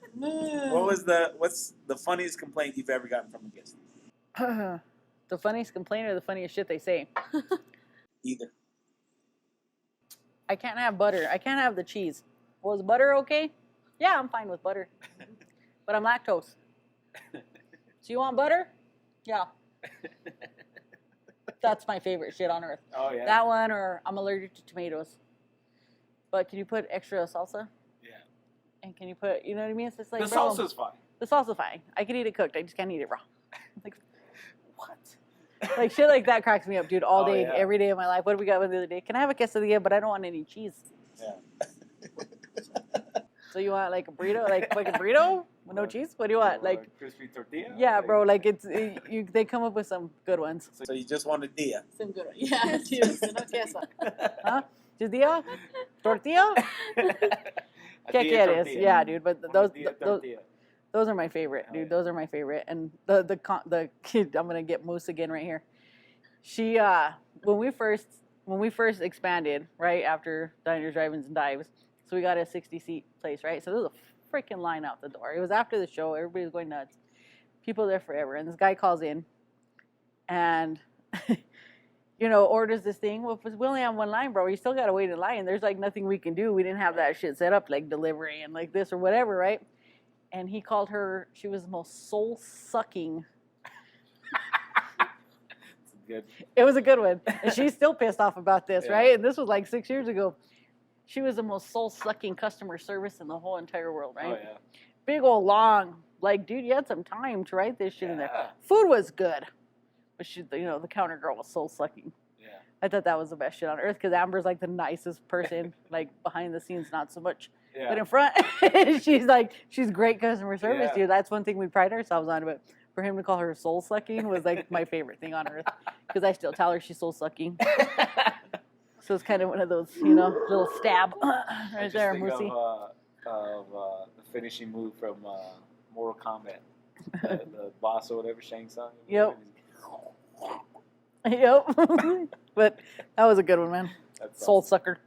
Speaker 2: the funniest complaint you've ever gotten from a guest?
Speaker 3: The funniest complaint or the funniest shit they say?
Speaker 2: Either.
Speaker 3: I can't have butter. I can't have the cheese. Was butter okay? Yeah, I'm fine with butter. But I'm lactose. So you want butter? Yeah. That's my favorite shit on earth.
Speaker 2: Oh yeah.
Speaker 3: That one, or I'm allergic to tomatoes. But can you put extra salsa?
Speaker 2: Yeah.
Speaker 3: And can you put, you know what I mean? It's just like,
Speaker 2: The
Speaker 3: bro,
Speaker 2: salsa's fine.
Speaker 3: the salsa's fine. I can eat it cooked. I just can't eat it raw. Like,
Speaker 2: What?
Speaker 3: like shit like that cracks me up, dude, all
Speaker 2: Oh,
Speaker 3: day,
Speaker 2: yeah.
Speaker 3: every day of my life. What do we got with the other day? Can I have a quesadilla, but I don't want any cheese?
Speaker 2: Yeah.
Speaker 3: So you want like a burrito, like a burrito with no cheese? What do you want?
Speaker 2: Or
Speaker 3: Like,
Speaker 2: a crispy tortilla?
Speaker 3: yeah, bro. Like they come up with some good ones.
Speaker 2: So you just want a dia.
Speaker 5: Some good one. Yeah, cheers. No queso.
Speaker 3: Huh? Tortilla? Tortilla?
Speaker 2: A dia
Speaker 3: it is.
Speaker 2: tortilla.
Speaker 3: Yeah, dude. But
Speaker 2: A
Speaker 3: those
Speaker 2: dia tortilla.
Speaker 3: those are my favorite,
Speaker 2: Oh,
Speaker 3: dude.
Speaker 2: yeah.
Speaker 3: Those are my favorite. And the kid, I'm gonna get Moose again right here. She when we first expanded, right after Diners, Drive-ins, and Dives, so we got a 60-seat place, right? So there was a freaking line out the door. It was after the show. Everybody was going nuts. People there forever. And this guy calls in and, orders this thing. Well, if we only have one line, bro, you still got to wait in line. There's like nothing we can do. We didn't have that shit set up like delivery and like this or whatever, right? And he called her, she was the most soul-sucking.
Speaker 2: Good.
Speaker 3: It was a good one. And she's still pissed off about this,
Speaker 2: Yeah.
Speaker 3: right? And this was like 6 years ago. She was the most soul-sucking customer service in the whole entire world, right?
Speaker 2: Oh yeah.
Speaker 3: Big old long, like, dude, you had some time to write this shit in there.
Speaker 2: Yeah.
Speaker 3: Food was good, but she, the counter girl was soul-sucking.
Speaker 2: Yeah.
Speaker 3: I thought that was the best shit on earth because Amber's like the nicest person, like behind the scenes, not so much.
Speaker 2: Yeah.
Speaker 3: But in front, she's great customer service,
Speaker 2: Yeah.
Speaker 3: dude. That's one thing we pride ourselves on. But for him to call her soul-sucking was like my favorite thing on earth because I still tell her she's soul-sucking. So it's kind of one of those, little stab
Speaker 2: I
Speaker 3: right
Speaker 2: just
Speaker 3: there,
Speaker 2: think
Speaker 3: Moosey.
Speaker 2: of the finishing move from Mortal Kombat. The boss or whatever, Shang Tsung.
Speaker 3: Yep. Yep. But that was a good one, man.
Speaker 2: That's
Speaker 3: Soul
Speaker 2: awesome.
Speaker 3: sucker.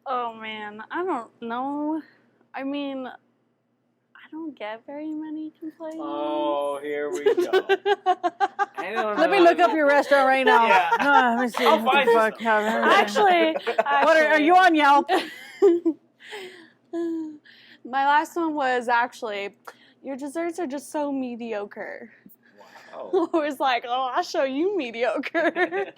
Speaker 1: Oh man, I don't know. I mean, I don't get very many complaints.
Speaker 2: Oh, here we go. I don't know.
Speaker 3: Let me look up your restaurant right now.
Speaker 2: Yeah.
Speaker 3: Let me see.
Speaker 2: I'll
Speaker 3: What
Speaker 2: find
Speaker 3: the
Speaker 2: you
Speaker 3: fuck?
Speaker 2: some.
Speaker 1: Actually,
Speaker 3: What are you on Yelp?
Speaker 1: my last one was actually, your desserts are just so mediocre.
Speaker 2: Wow.
Speaker 1: I was like, oh, I'll show you mediocre.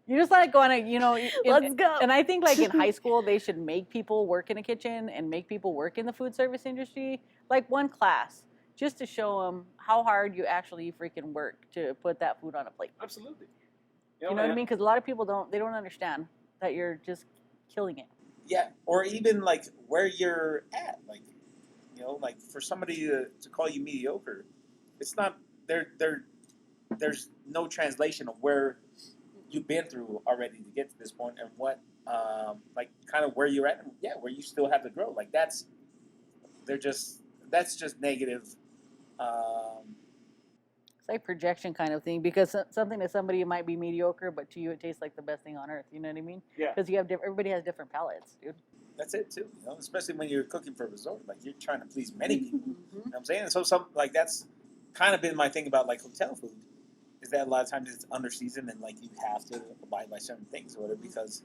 Speaker 3: You just like going to,
Speaker 1: Let's go.
Speaker 3: And I think like in high school, they should make people work in a kitchen and make people work in the food service industry, like one class, just to show them how hard you actually freaking work to put that food on a plate.
Speaker 2: Absolutely.
Speaker 3: You know what I mean? Because a lot of people don't understand that you're just killing it.
Speaker 4: Yeah, or even like where you're at, like like for somebody to call you mediocre, it's not there's no translation of where you've been through already to get to this point and what like kind of where you're at, and where you still have to grow. Like that's just negative.
Speaker 3: It's like projection kind of thing, because something to somebody might be mediocre, but to you it tastes like the best thing on earth. You know what I mean?
Speaker 2: Yeah.
Speaker 3: Because everybody has different palates, dude.
Speaker 4: That's it too, especially when you're cooking for a resort. Like you're trying to please many people.
Speaker 3: Mm-hmm.
Speaker 4: You know what I'm saying? And so some like that's kind of been my thing about like hotel food, is that a lot of times it's under seasoned and like you have to abide by certain things or whatever, because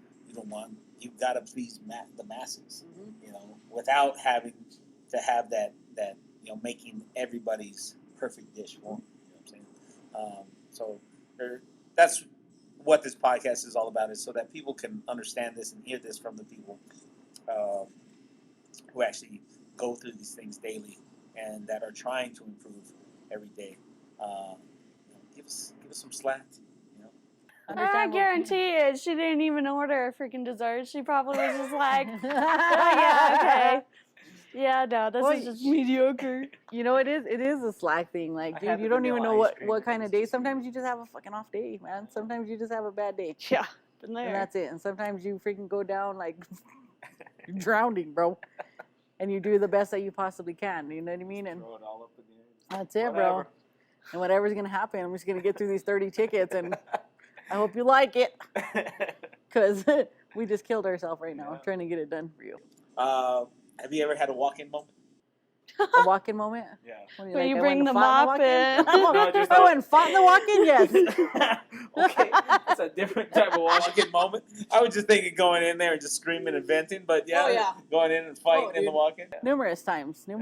Speaker 4: you've got to please the masses, without having to have that making everybody's perfect dish warm. You know what I'm saying? So that's what this podcast is all about, is so that people can understand this and hear this from the people who actually go through these things daily and that are trying to improve every day. Give us some slack.
Speaker 1: I guarantee it. She didn't even order a freaking dessert. She probably was just like, oh, yeah, okay. Yeah, no, this is just mediocre.
Speaker 3: It is a slack thing. Like, dude, you don't even know what kind of day. Sometimes you just have a fucking off day, man. Sometimes you just have a bad day.
Speaker 1: Yeah, been there.
Speaker 3: And that's it. And sometimes you freaking go down like you're drowning, bro. And you do the best that you possibly can. You know what I mean? And
Speaker 2: Throw it all up in the air.
Speaker 3: that's it, bro. And whatever's going to happen, I'm just going to get through these 30 tickets, and I hope you like it. Because we just killed ourselves right now trying to get it done for you.
Speaker 4: Have you ever had a walk-in moment?
Speaker 3: A walk-in moment?
Speaker 2: Yeah.
Speaker 1: When you bring the mop in.
Speaker 3: I went and fought in the walk-in, yes.
Speaker 2: Okay, that's a different type of
Speaker 4: Walk-in moment? I was just thinking going in there and just screaming and venting, but going in and fighting in the walk-in.
Speaker 3: Numerous times, dude.
Speaker 2: Oh,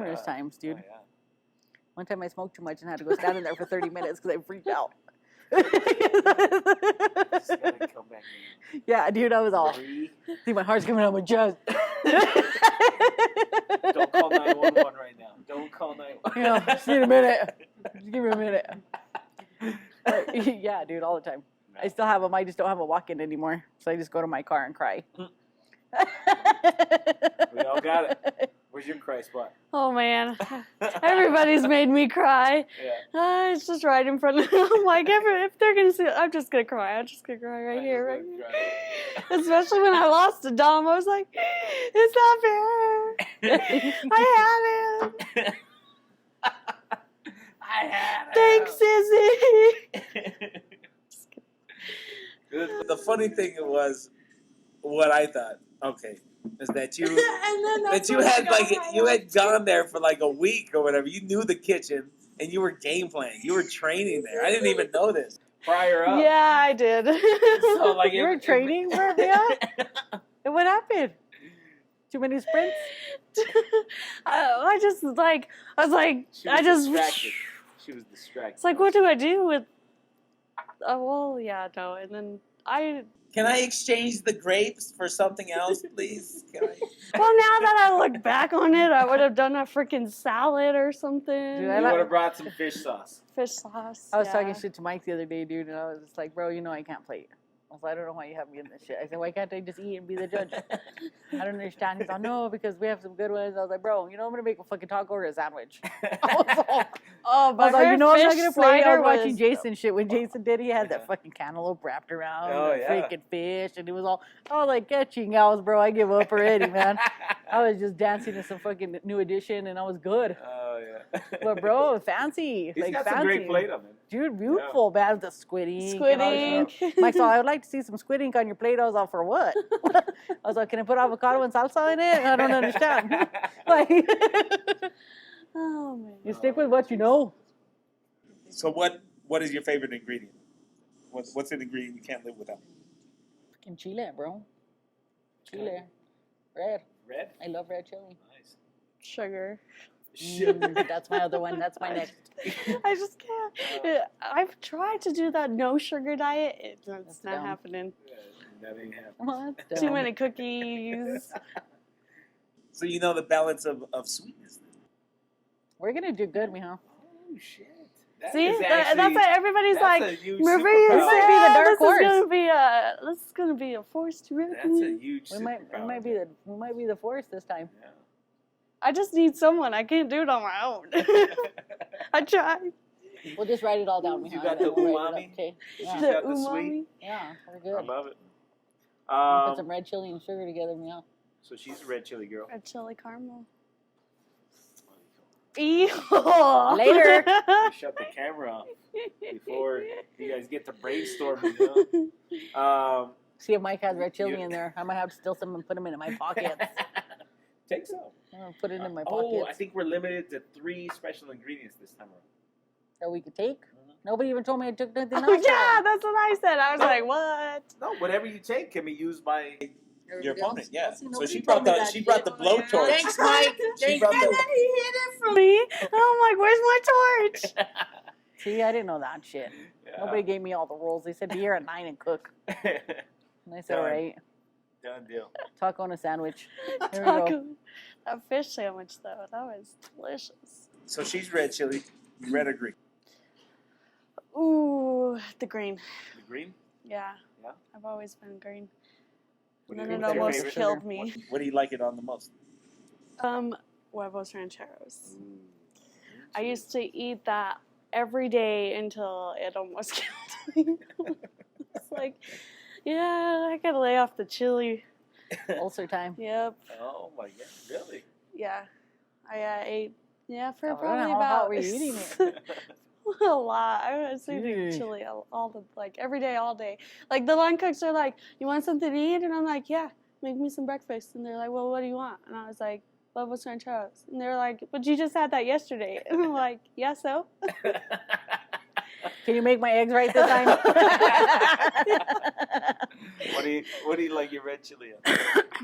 Speaker 2: yeah.
Speaker 3: One time I smoked too much and had to go stand in there for 30 minutes because I freaked out.
Speaker 2: Just gotta come back in.
Speaker 3: Yeah, dude, I was all. See, my heart's coming out of my chest.
Speaker 2: Don't call 911 right now. Don't call 911.
Speaker 3: Just need a minute. Just give me a minute. But, yeah, dude, all the time. I still have them. I just don't have a walk-in anymore. So I just go to my car and cry.
Speaker 2: We all got it. Where's your cry spot?
Speaker 1: Oh, man. Everybody's made me cry.
Speaker 2: Yeah.
Speaker 1: It's just right in front of them. I'm like, if they're going to see it, I'm just going to cry. I'm just going to cry right here. Especially when I lost to Dom. I was like, it's not fair. I had him.
Speaker 2: I had it.
Speaker 1: Thanks, Izzy.
Speaker 4: The funny thing was, what I thought, is that you had gone there for like a week or whatever. You knew the kitchen and you were game playing. You were training there. I didn't even know this.
Speaker 2: Fire up.
Speaker 1: Yeah, I did.
Speaker 2: So, like,
Speaker 3: You were training for me? And what happened? Too many sprints?
Speaker 1: I was like,
Speaker 2: distracted. She was distracted.
Speaker 1: It's like, what do I do with? Oh, well, yeah, no, and then
Speaker 4: Can I exchange the grapes for something else, please? Can I?
Speaker 1: Well, now that I look back on it, I would have done a freaking salad or something.
Speaker 3: Dude,
Speaker 2: You would have brought some fish sauce.
Speaker 1: Fish sauce.
Speaker 3: I was talking shit to Mike the other day, dude, and I was just like, bro, I can't play it. I was like, I don't know why you have me in this shit. I said, why can't I just eat and be the judge? I don't understand. He's like, no, because we have some good ones. I was like, bro, I'm going to make a fucking taco or a sandwich. I was like, I'm not going to play. I was watching Jason shit. When Jason did, he had that fucking cantaloupe wrapped around freaking fish, and it was all, like, get chingados, bro. I give up already, man. I was just dancing to some fucking New Edition, and I was good.
Speaker 2: Oh, yeah.
Speaker 3: But, bro, fancy.
Speaker 2: He's got
Speaker 3: fancy.
Speaker 2: some great Play-Doh, man.
Speaker 3: Dude, beautiful, man. The squid ink.
Speaker 1: Squid ink.
Speaker 3: Mike, so I would like to see some squid ink on your Play-Doh. I was all, for what? I was like, can I put avocado and salsa in it? I don't understand. Like,
Speaker 1: oh, man.
Speaker 3: you stick with what you know.
Speaker 4: So what What is your favorite ingredient? What's an ingredient you can't live without?
Speaker 3: Fucking chile, bro. Chile. Red.
Speaker 2: Red?
Speaker 3: I love red chili.
Speaker 2: Nice.
Speaker 1: Sugar.
Speaker 3: That's my other one. That's my next.
Speaker 1: I just can't. I've tried to do that no sugar diet. It's
Speaker 3: That's
Speaker 1: not
Speaker 3: dumb.
Speaker 1: happening.
Speaker 2: That ain't happening.
Speaker 3: What?
Speaker 1: Too many cookies.
Speaker 4: So you know the balance of sweetness.
Speaker 3: We're gonna do good, mijo.
Speaker 2: Oh, shit. That
Speaker 1: See,
Speaker 2: is
Speaker 1: that's
Speaker 2: actually-
Speaker 1: what everybody's
Speaker 2: that's
Speaker 1: like.
Speaker 2: a huge
Speaker 1: Marie
Speaker 2: superpower.
Speaker 3: might be the dark
Speaker 1: this
Speaker 3: horse.
Speaker 1: is gonna be a force to
Speaker 2: That's a
Speaker 1: reckon.
Speaker 2: huge
Speaker 3: We
Speaker 2: superpower.
Speaker 3: might be the force this time.
Speaker 2: Yeah.
Speaker 1: I just need someone. I can't do it on my own. I tried.
Speaker 3: We'll just write it all down, mijo.
Speaker 2: You got
Speaker 3: and then
Speaker 2: the
Speaker 3: we'll write it
Speaker 2: umami?
Speaker 3: up, okay?
Speaker 2: She's
Speaker 3: Yeah.
Speaker 2: got the
Speaker 1: umami.
Speaker 2: sweet.
Speaker 3: Yeah, we're
Speaker 2: I
Speaker 3: good.
Speaker 2: love it.
Speaker 3: Put some red chili and sugar together, mijo.
Speaker 2: So she's a red chili girl.
Speaker 1: Red chili caramel.
Speaker 3: Later.
Speaker 2: You shut the camera off before you guys get to brainstorming. You know?
Speaker 3: See if Mike has red chili
Speaker 2: You-
Speaker 3: in there. I might have to steal some and put them in my pockets.
Speaker 2: Take some.
Speaker 3: I'll put it in my
Speaker 2: Oh,
Speaker 3: pockets
Speaker 2: I think we're limited to 3 special ingredients this time around.
Speaker 3: that we could take. Nobody even told me I took nothing
Speaker 1: Oh
Speaker 3: else.
Speaker 1: yeah, that's what I said. I was like, what?
Speaker 2: No, whatever you take can be used by.
Speaker 4: Your opponent, yeah.
Speaker 5: See,
Speaker 4: So
Speaker 5: nobody
Speaker 4: she
Speaker 5: told
Speaker 4: brought
Speaker 5: me
Speaker 4: the
Speaker 5: that
Speaker 4: she
Speaker 5: shit.
Speaker 4: brought the blowtorch.
Speaker 5: Thanks, Mike.
Speaker 4: She
Speaker 5: Thanks.
Speaker 4: brought
Speaker 1: And then
Speaker 4: the
Speaker 1: he hid it from me. And I'm like, where's my torch?
Speaker 3: See, I didn't know that shit.
Speaker 2: Yeah.
Speaker 3: Nobody gave me all the rules. They said be here at 9 and cook. And I said, all
Speaker 2: Done.
Speaker 3: right.
Speaker 2: Done deal.
Speaker 3: Taco and a sandwich. There we go.
Speaker 1: Taco. That fish sandwich though, that was delicious.
Speaker 4: So she's red chili, red or green.
Speaker 1: Ooh, the green.
Speaker 2: The green?
Speaker 1: Yeah.
Speaker 2: Yeah?
Speaker 1: I've always been green.
Speaker 2: What
Speaker 1: And
Speaker 2: do you
Speaker 1: then
Speaker 2: think
Speaker 1: it
Speaker 2: is your
Speaker 1: almost
Speaker 2: favorite?
Speaker 1: killed me.
Speaker 4: What do you like it on the most?
Speaker 1: Huevos rancheros. I used to eat that every day until it almost killed me. It's like, yeah, I gotta lay off the chili.
Speaker 3: Ulcer time.
Speaker 1: Yep.
Speaker 2: Oh my god, really?
Speaker 1: Yeah. I ate, for
Speaker 3: Oh,
Speaker 1: probably
Speaker 3: how
Speaker 1: about
Speaker 3: hot were you eating it?
Speaker 1: a lot. I was eating
Speaker 3: Jeez.
Speaker 1: chili all the, like, every day, all day. Like, the line cooks are like, you want something to eat? And I'm like, yeah, make me some breakfast. And they're like, well, what do you want? And I was like, huevos rancheros. And they're like, but you just had that yesterday. And I'm like, yeah, so?
Speaker 3: Can you make my eggs right this time?
Speaker 2: What do you like your red chili on?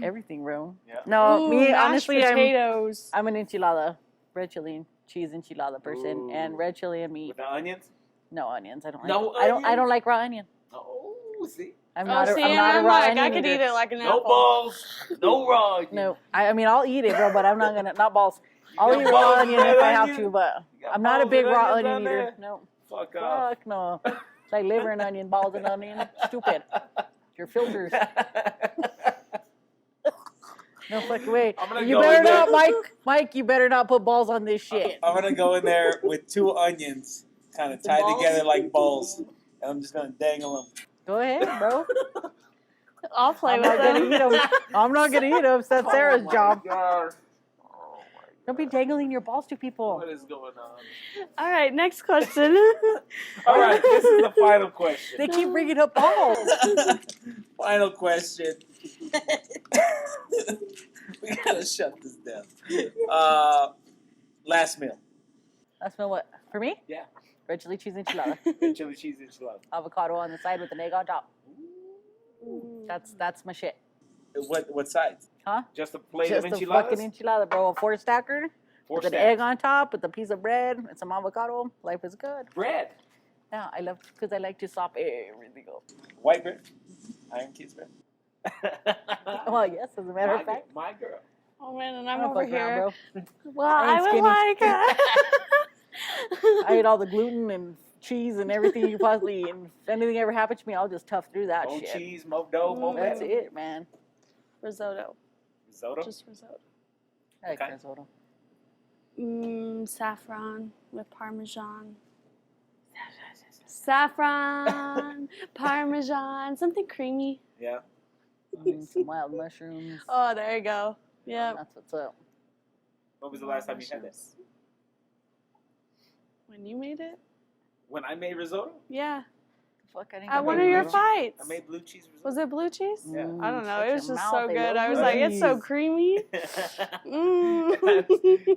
Speaker 3: Everything, bro.
Speaker 2: Yeah.
Speaker 3: No,
Speaker 1: Ooh,
Speaker 3: me
Speaker 1: mashed
Speaker 3: honestly,
Speaker 1: potatoes.
Speaker 3: I'm an enchilada, red chili and cheese enchilada person,
Speaker 2: Ooh.
Speaker 3: and red chili and meat.
Speaker 2: With the onions?
Speaker 3: No onions. I don't like.
Speaker 2: No
Speaker 3: I don't
Speaker 2: onions?
Speaker 3: like raw onion.
Speaker 2: Oh, see?
Speaker 3: I'm not.
Speaker 1: see,
Speaker 3: I'm not a
Speaker 1: I'm
Speaker 3: raw
Speaker 1: like,
Speaker 3: onion
Speaker 1: I could
Speaker 3: eater.
Speaker 1: eat it like an
Speaker 2: No
Speaker 1: apple.
Speaker 2: balls, no raw onions.
Speaker 3: No, I mean I'll eat it, bro, but I'm not gonna. Not balls. I'll
Speaker 2: got
Speaker 3: eat raw
Speaker 2: balls in
Speaker 3: onion
Speaker 2: that
Speaker 3: if I have
Speaker 2: onion?
Speaker 3: to, but
Speaker 2: You got
Speaker 3: I'm not a
Speaker 2: balls
Speaker 3: big
Speaker 2: and
Speaker 3: raw
Speaker 2: onions
Speaker 3: onion
Speaker 2: on
Speaker 3: eater.
Speaker 2: there?
Speaker 3: No,
Speaker 2: Fuck off.
Speaker 3: fuck no. It's like liver and onion, balls and onion. Stupid. Your filters. No fucking way.
Speaker 2: I'm gonna
Speaker 3: You
Speaker 2: go
Speaker 3: better
Speaker 2: in there.
Speaker 3: not, Mike. Mike, you better not put balls on this shit.
Speaker 4: I'm gonna go in there with 2 onions, kind of tied
Speaker 5: balls?
Speaker 4: together like balls, and I'm just gonna dangle them.
Speaker 3: Go ahead, bro.
Speaker 1: I'll play
Speaker 3: I'm
Speaker 1: with
Speaker 3: not gonna
Speaker 1: them.
Speaker 3: eat them. I'm not gonna eat them. That's Sarah's job.
Speaker 2: God. Oh my
Speaker 3: Don't be dangling your balls to people.
Speaker 2: What is going on?
Speaker 1: All right, next question.
Speaker 2: All right, this is the final question.
Speaker 3: They keep bringing up balls.
Speaker 4: Final question. We gotta shut this down. Last meal.
Speaker 3: That's my what? For me?
Speaker 2: Yeah.
Speaker 3: Red chili cheese enchilada.
Speaker 2: Chili cheese enchilada.
Speaker 3: Avocado on the side with an egg on top. That's my shit.
Speaker 4: What sides?
Speaker 3: Huh?
Speaker 2: Just a plate
Speaker 3: Just
Speaker 2: of
Speaker 3: a
Speaker 2: enchiladas?
Speaker 3: fucking enchilada, bro. A 4-stacker
Speaker 2: Four
Speaker 3: with an
Speaker 2: stacks.
Speaker 3: egg on top with a piece of bread and some avocado. Life is good.
Speaker 2: Bread.
Speaker 3: Yeah, I love because I like to sop everything up.
Speaker 4: White bread. Iron Kids bread.
Speaker 3: Well, yes, as a matter of fact.
Speaker 2: My girl.
Speaker 1: Oh man, and
Speaker 3: I
Speaker 1: I'm
Speaker 3: don't
Speaker 1: over
Speaker 3: fuck around,
Speaker 1: here.
Speaker 3: bro.
Speaker 1: Well,
Speaker 3: I
Speaker 1: I
Speaker 3: ain't
Speaker 1: would
Speaker 3: skinny.
Speaker 1: like.
Speaker 3: I eat all the gluten and cheese and everything you possibly eat. And if anything ever happens to me, I'll just tough through that
Speaker 2: Mo
Speaker 3: shit.
Speaker 2: cheese, mo dough, mo
Speaker 3: That's
Speaker 2: batter.
Speaker 3: it, man.
Speaker 1: Risotto.
Speaker 2: Risotto?
Speaker 1: Just risotto.
Speaker 3: I like
Speaker 2: Okay.
Speaker 3: risotto.
Speaker 1: Saffron with Parmesan. Saffron, Parmesan, something creamy.
Speaker 2: Yeah.
Speaker 3: Some wild mushrooms.
Speaker 1: Oh, there you go. Yep.
Speaker 3: That's what's up.
Speaker 2: When was the last time you had that?
Speaker 1: When you made it?
Speaker 2: When I made risotto?
Speaker 1: Yeah.
Speaker 3: Fuck, I didn't
Speaker 1: At
Speaker 3: get
Speaker 1: one
Speaker 3: my
Speaker 1: of your
Speaker 3: risotto.
Speaker 1: fights.
Speaker 2: I made blue cheese risotto.
Speaker 1: Was it blue cheese?
Speaker 2: Yeah.
Speaker 1: I don't know.
Speaker 3: Shut
Speaker 1: It was
Speaker 3: your
Speaker 1: just
Speaker 3: mouth,
Speaker 1: so
Speaker 3: I
Speaker 1: good.
Speaker 3: love
Speaker 1: I was
Speaker 3: blue
Speaker 1: like, it's so
Speaker 3: cheese.
Speaker 1: creamy.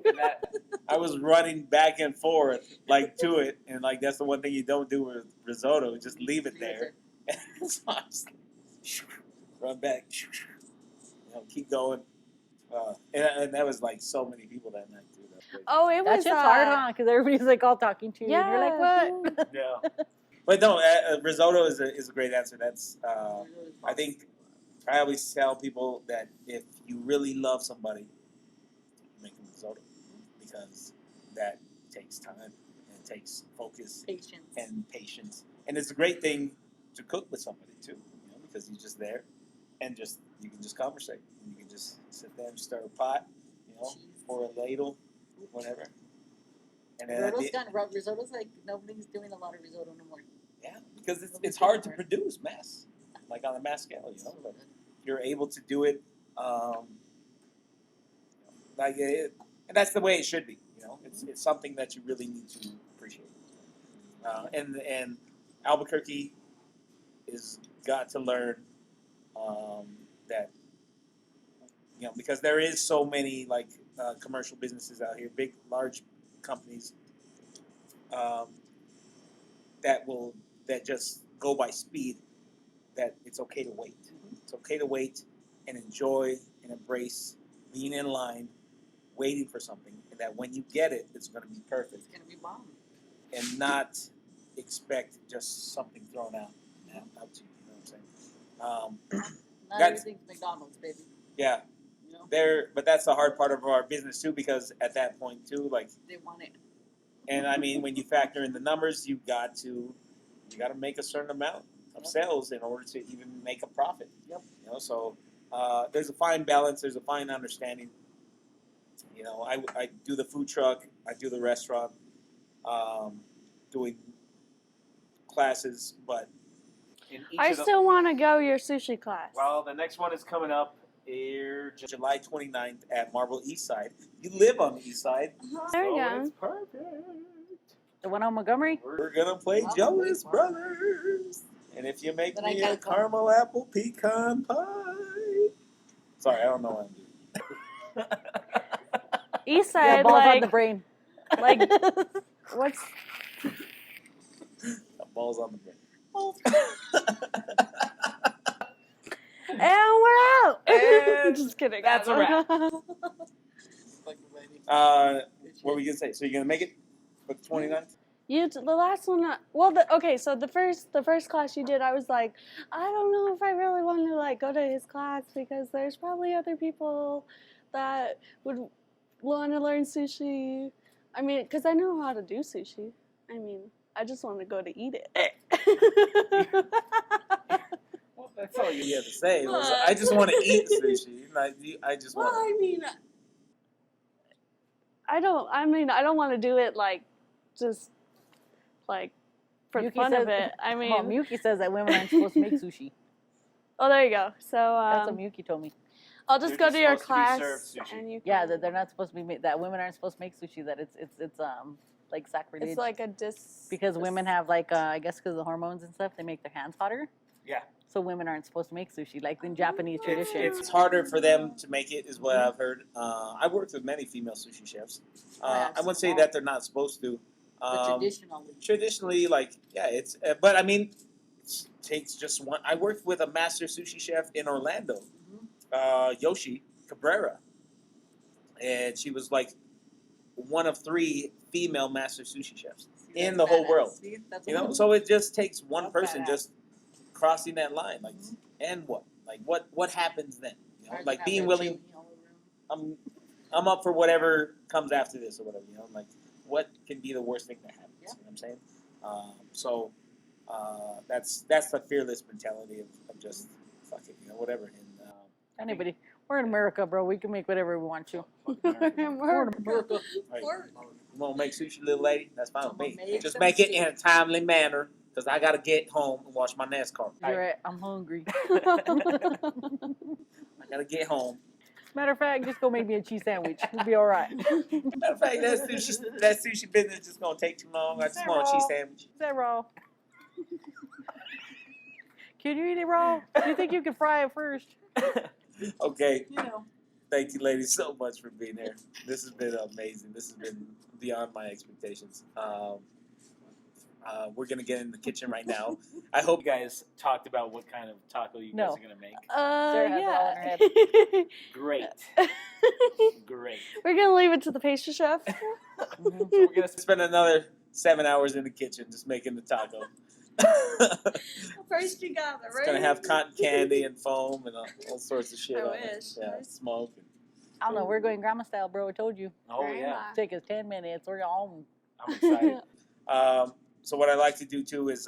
Speaker 2: And I was running back and forth like to it, and like that's the one thing you don't do with risotto, just leave it there. So I just run back, keep going, and that was like so many people that night too. That was crazy.
Speaker 1: Oh, it
Speaker 3: That
Speaker 1: was
Speaker 3: shit's hard, huh? Because everybody's like all talking to you, and you're like, what?
Speaker 2: Yeah, but no, risotto is a great answer. That's I think I always tell people that if you really love somebody, make a risotto because that takes time and it takes focus and patience, and it's a great thing to cook with somebody too, because you're just there and you can just conversate. You can just sit there and stir a pot, pour a ladle, whatever. And then
Speaker 5: Risotto's like nobody's doing a lot of risotto no more.
Speaker 2: yeah, because it's hard to produce mass, like on a mass scale, but you're able to do it, and that's the way it should be. It's something that you really need to appreciate. And Albuquerque is got to learn that because there is so many commercial businesses out here, big large companies that just go by speed. That it's okay to wait. It's okay to wait and enjoy and embrace being in line, waiting for something, and that when you get it, it's going to be perfect.
Speaker 5: It's going to be bomb.
Speaker 2: And not expect just something thrown out to you. You know what I'm saying?
Speaker 5: Not everything's McDonald's, baby.
Speaker 2: Yeah. But that's the hard part of our business too, because at that point too,
Speaker 5: they want it.
Speaker 2: And I mean, when you factor in the numbers, you got to make a certain amount of sales in order to even make a profit.
Speaker 5: Yep.
Speaker 2: So there's a fine balance. There's a fine understanding. I do the food truck. I do the restaurant. Doing classes, but
Speaker 1: I still want to go your sushi class.
Speaker 2: Well, the next one is coming up here July 29th at Marble East Side. You live on the East Side.
Speaker 1: There you
Speaker 2: so
Speaker 1: go.
Speaker 2: It's perfect.
Speaker 3: The one on Montgomery?
Speaker 2: We're gonna play Jonas Brothers, and if you make me a caramel apple pecan pie. Sorry, I don't know what I'm doing.
Speaker 1: East Side,
Speaker 3: Yeah, balls on the brain.
Speaker 1: Like, what's...
Speaker 2: Balls on the brain.
Speaker 1: And we're out.
Speaker 2: And
Speaker 1: just kidding.
Speaker 2: that's a wrap.
Speaker 5: What
Speaker 2: were we gonna say? So you're gonna make it for the 29th?
Speaker 1: The last one. So the first class you did, I was like, I don't know if I really want to go to his class because there's probably other people that would want to learn sushi. I mean, because I know how to do sushi. I mean, I just want to go to eat it.
Speaker 2: Well, that's all you had to say. I just want to eat sushi. I just want.
Speaker 5: Well, I mean,
Speaker 1: I don't want to do it just for the
Speaker 3: Yuki
Speaker 1: fun
Speaker 3: says,
Speaker 1: of it. I mean,
Speaker 3: well, Miyuki says that women aren't supposed to make sushi.
Speaker 1: oh, there you go. So
Speaker 3: That's what Miyuki told me.
Speaker 1: I'll just go to your class, and you.
Speaker 3: Yeah, that they're not supposed to be that women aren't supposed to make sushi. That it's like sacrilege.
Speaker 1: It's like a
Speaker 3: because women have I guess because of the hormones and stuff, they make their hands hotter.
Speaker 2: Yeah.
Speaker 3: So women aren't supposed to make sushi like in Japanese tradition.
Speaker 2: It's harder for them to make it, is what I've heard. I've worked with many female sushi chefs. I wouldn't say that they're not supposed to. Traditionally, it's. But I mean, it takes just one. I worked with a master sushi chef in Orlando, Yoshi Cabrera, and she was one of 3 female master sushi chefs in the whole world. So it just takes one person just crossing that line, and what happens then? Being willing. I'm up for whatever comes after this or whatever. What can be the worst thing that happens? You know what I'm saying? That's the fearless mentality of just fuck it, whatever. And
Speaker 3: anybody, we're in America, bro. We can make whatever we want to.
Speaker 1: America.
Speaker 2: Right. You want to make sushi, little lady? That's fine with me. Just make it in a timely manner, because I got to get home and wash my NASCAR.
Speaker 3: You're right. I'm hungry.
Speaker 2: I got to get home.
Speaker 3: Matter of fact, just go make me a cheese sandwich. We'll be all right.
Speaker 2: Matter of fact, that sushi business is just going to take too long. I just want a cheese sandwich.
Speaker 3: Is that raw? Can you eat it raw? Do you think you can fry it first?
Speaker 2: Okay.
Speaker 5: You know.
Speaker 2: Thank you, ladies, so much for being here. This has been amazing. This has been beyond my expectations. We're gonna get in the kitchen right now. I hope you guys talked about what kind of taco you guys
Speaker 3: No.
Speaker 2: are gonna make.
Speaker 3: Sarah has it all in her
Speaker 1: Yeah.
Speaker 3: head.
Speaker 2: Great, great.
Speaker 1: We're gonna leave it to the pastry chef.
Speaker 2: So we're gonna spend another 7 hours in the kitchen just making the taco.
Speaker 1: First you got it,
Speaker 2: It's gonna have cotton candy and foam and all sorts of shit
Speaker 1: I
Speaker 2: on it.
Speaker 1: wish.
Speaker 2: Yeah, smoke.
Speaker 3: I don't know. We're going grandma style, bro. I told you.
Speaker 2: Oh yeah,
Speaker 3: Take us 10 minutes. We're home.
Speaker 2: I'm excited. So what I like to do too is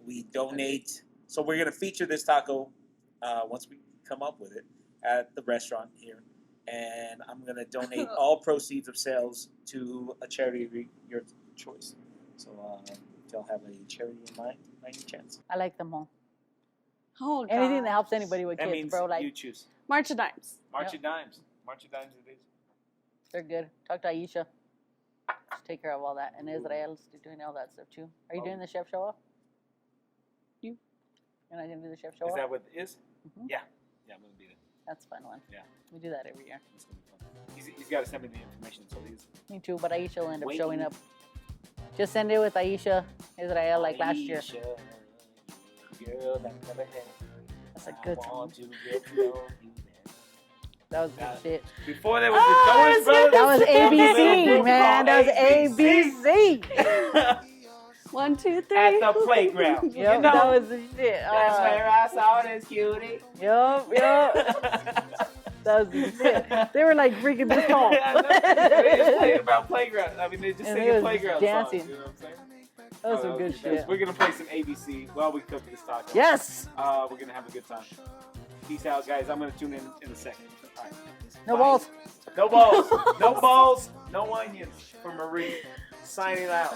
Speaker 2: we donate. So we're gonna feature this taco once we come up with it at the restaurant here, and I'm gonna donate all proceeds of sales to a charity of your choice. So if y'all have a charity in mind, by any chance?
Speaker 3: I like them all.
Speaker 1: Oh,
Speaker 3: Anything that
Speaker 1: gosh.
Speaker 3: helps anybody with
Speaker 2: That
Speaker 3: kids,
Speaker 2: means
Speaker 3: bro. Like,
Speaker 2: you choose.
Speaker 1: March of Dimes.
Speaker 2: March
Speaker 3: Yeah.
Speaker 2: of Dimes. March of Dimes it is.
Speaker 3: they're good. Talk to Aisha. She'll take care of all that. And Israel's doing all that stuff too. Are you
Speaker 2: Oh.
Speaker 3: doing the chef show off? You're not going to do the chef show
Speaker 2: Is
Speaker 3: off?
Speaker 2: that what it is?
Speaker 3: Mhm.
Speaker 2: Yeah. Yeah, I'm gonna be there.
Speaker 3: That's a fun one.
Speaker 2: Yeah.
Speaker 3: We do that every year.
Speaker 2: It's gonna be fun. He's got to send me the information, so he's
Speaker 3: Me too, but Aisha will end up
Speaker 2: Wait.
Speaker 3: showing up. Just send it with Aisha, Israel, like last year.
Speaker 2: Aisha, girl that never had.
Speaker 3: That's a good
Speaker 2: I
Speaker 3: song.
Speaker 2: want to get to know you better.
Speaker 3: That was good shit.
Speaker 2: Before there was
Speaker 1: Oh,
Speaker 2: the Jonas
Speaker 1: it's
Speaker 2: Brothers.
Speaker 3: That was ABC,
Speaker 2: Little
Speaker 3: man. That was
Speaker 2: ABC.
Speaker 3: ABC.
Speaker 1: 1, 2, 3.
Speaker 2: At the playground.
Speaker 3: Yep,
Speaker 2: You know,
Speaker 3: that was the shit.
Speaker 2: that's where I saw this cutie.
Speaker 3: Yup. That was the shit. They were like freaking this tall.
Speaker 2: Yeah, I know. They just playing about playground. I mean, they just
Speaker 3: And they
Speaker 2: singing
Speaker 3: was
Speaker 2: playground
Speaker 3: dancing.
Speaker 2: songs. You know what I'm saying?
Speaker 3: That was
Speaker 2: Oh,
Speaker 3: some good
Speaker 2: the best.
Speaker 3: shit.
Speaker 2: We're gonna play some ABC while we cook this taco.
Speaker 3: Yes.
Speaker 2: We're gonna have a good time. Peace out, guys. I'm gonna tune in a second. All right.
Speaker 3: No
Speaker 2: Bye.
Speaker 3: balls.
Speaker 2: No balls. No balls. No onions. For Marie. Signing out.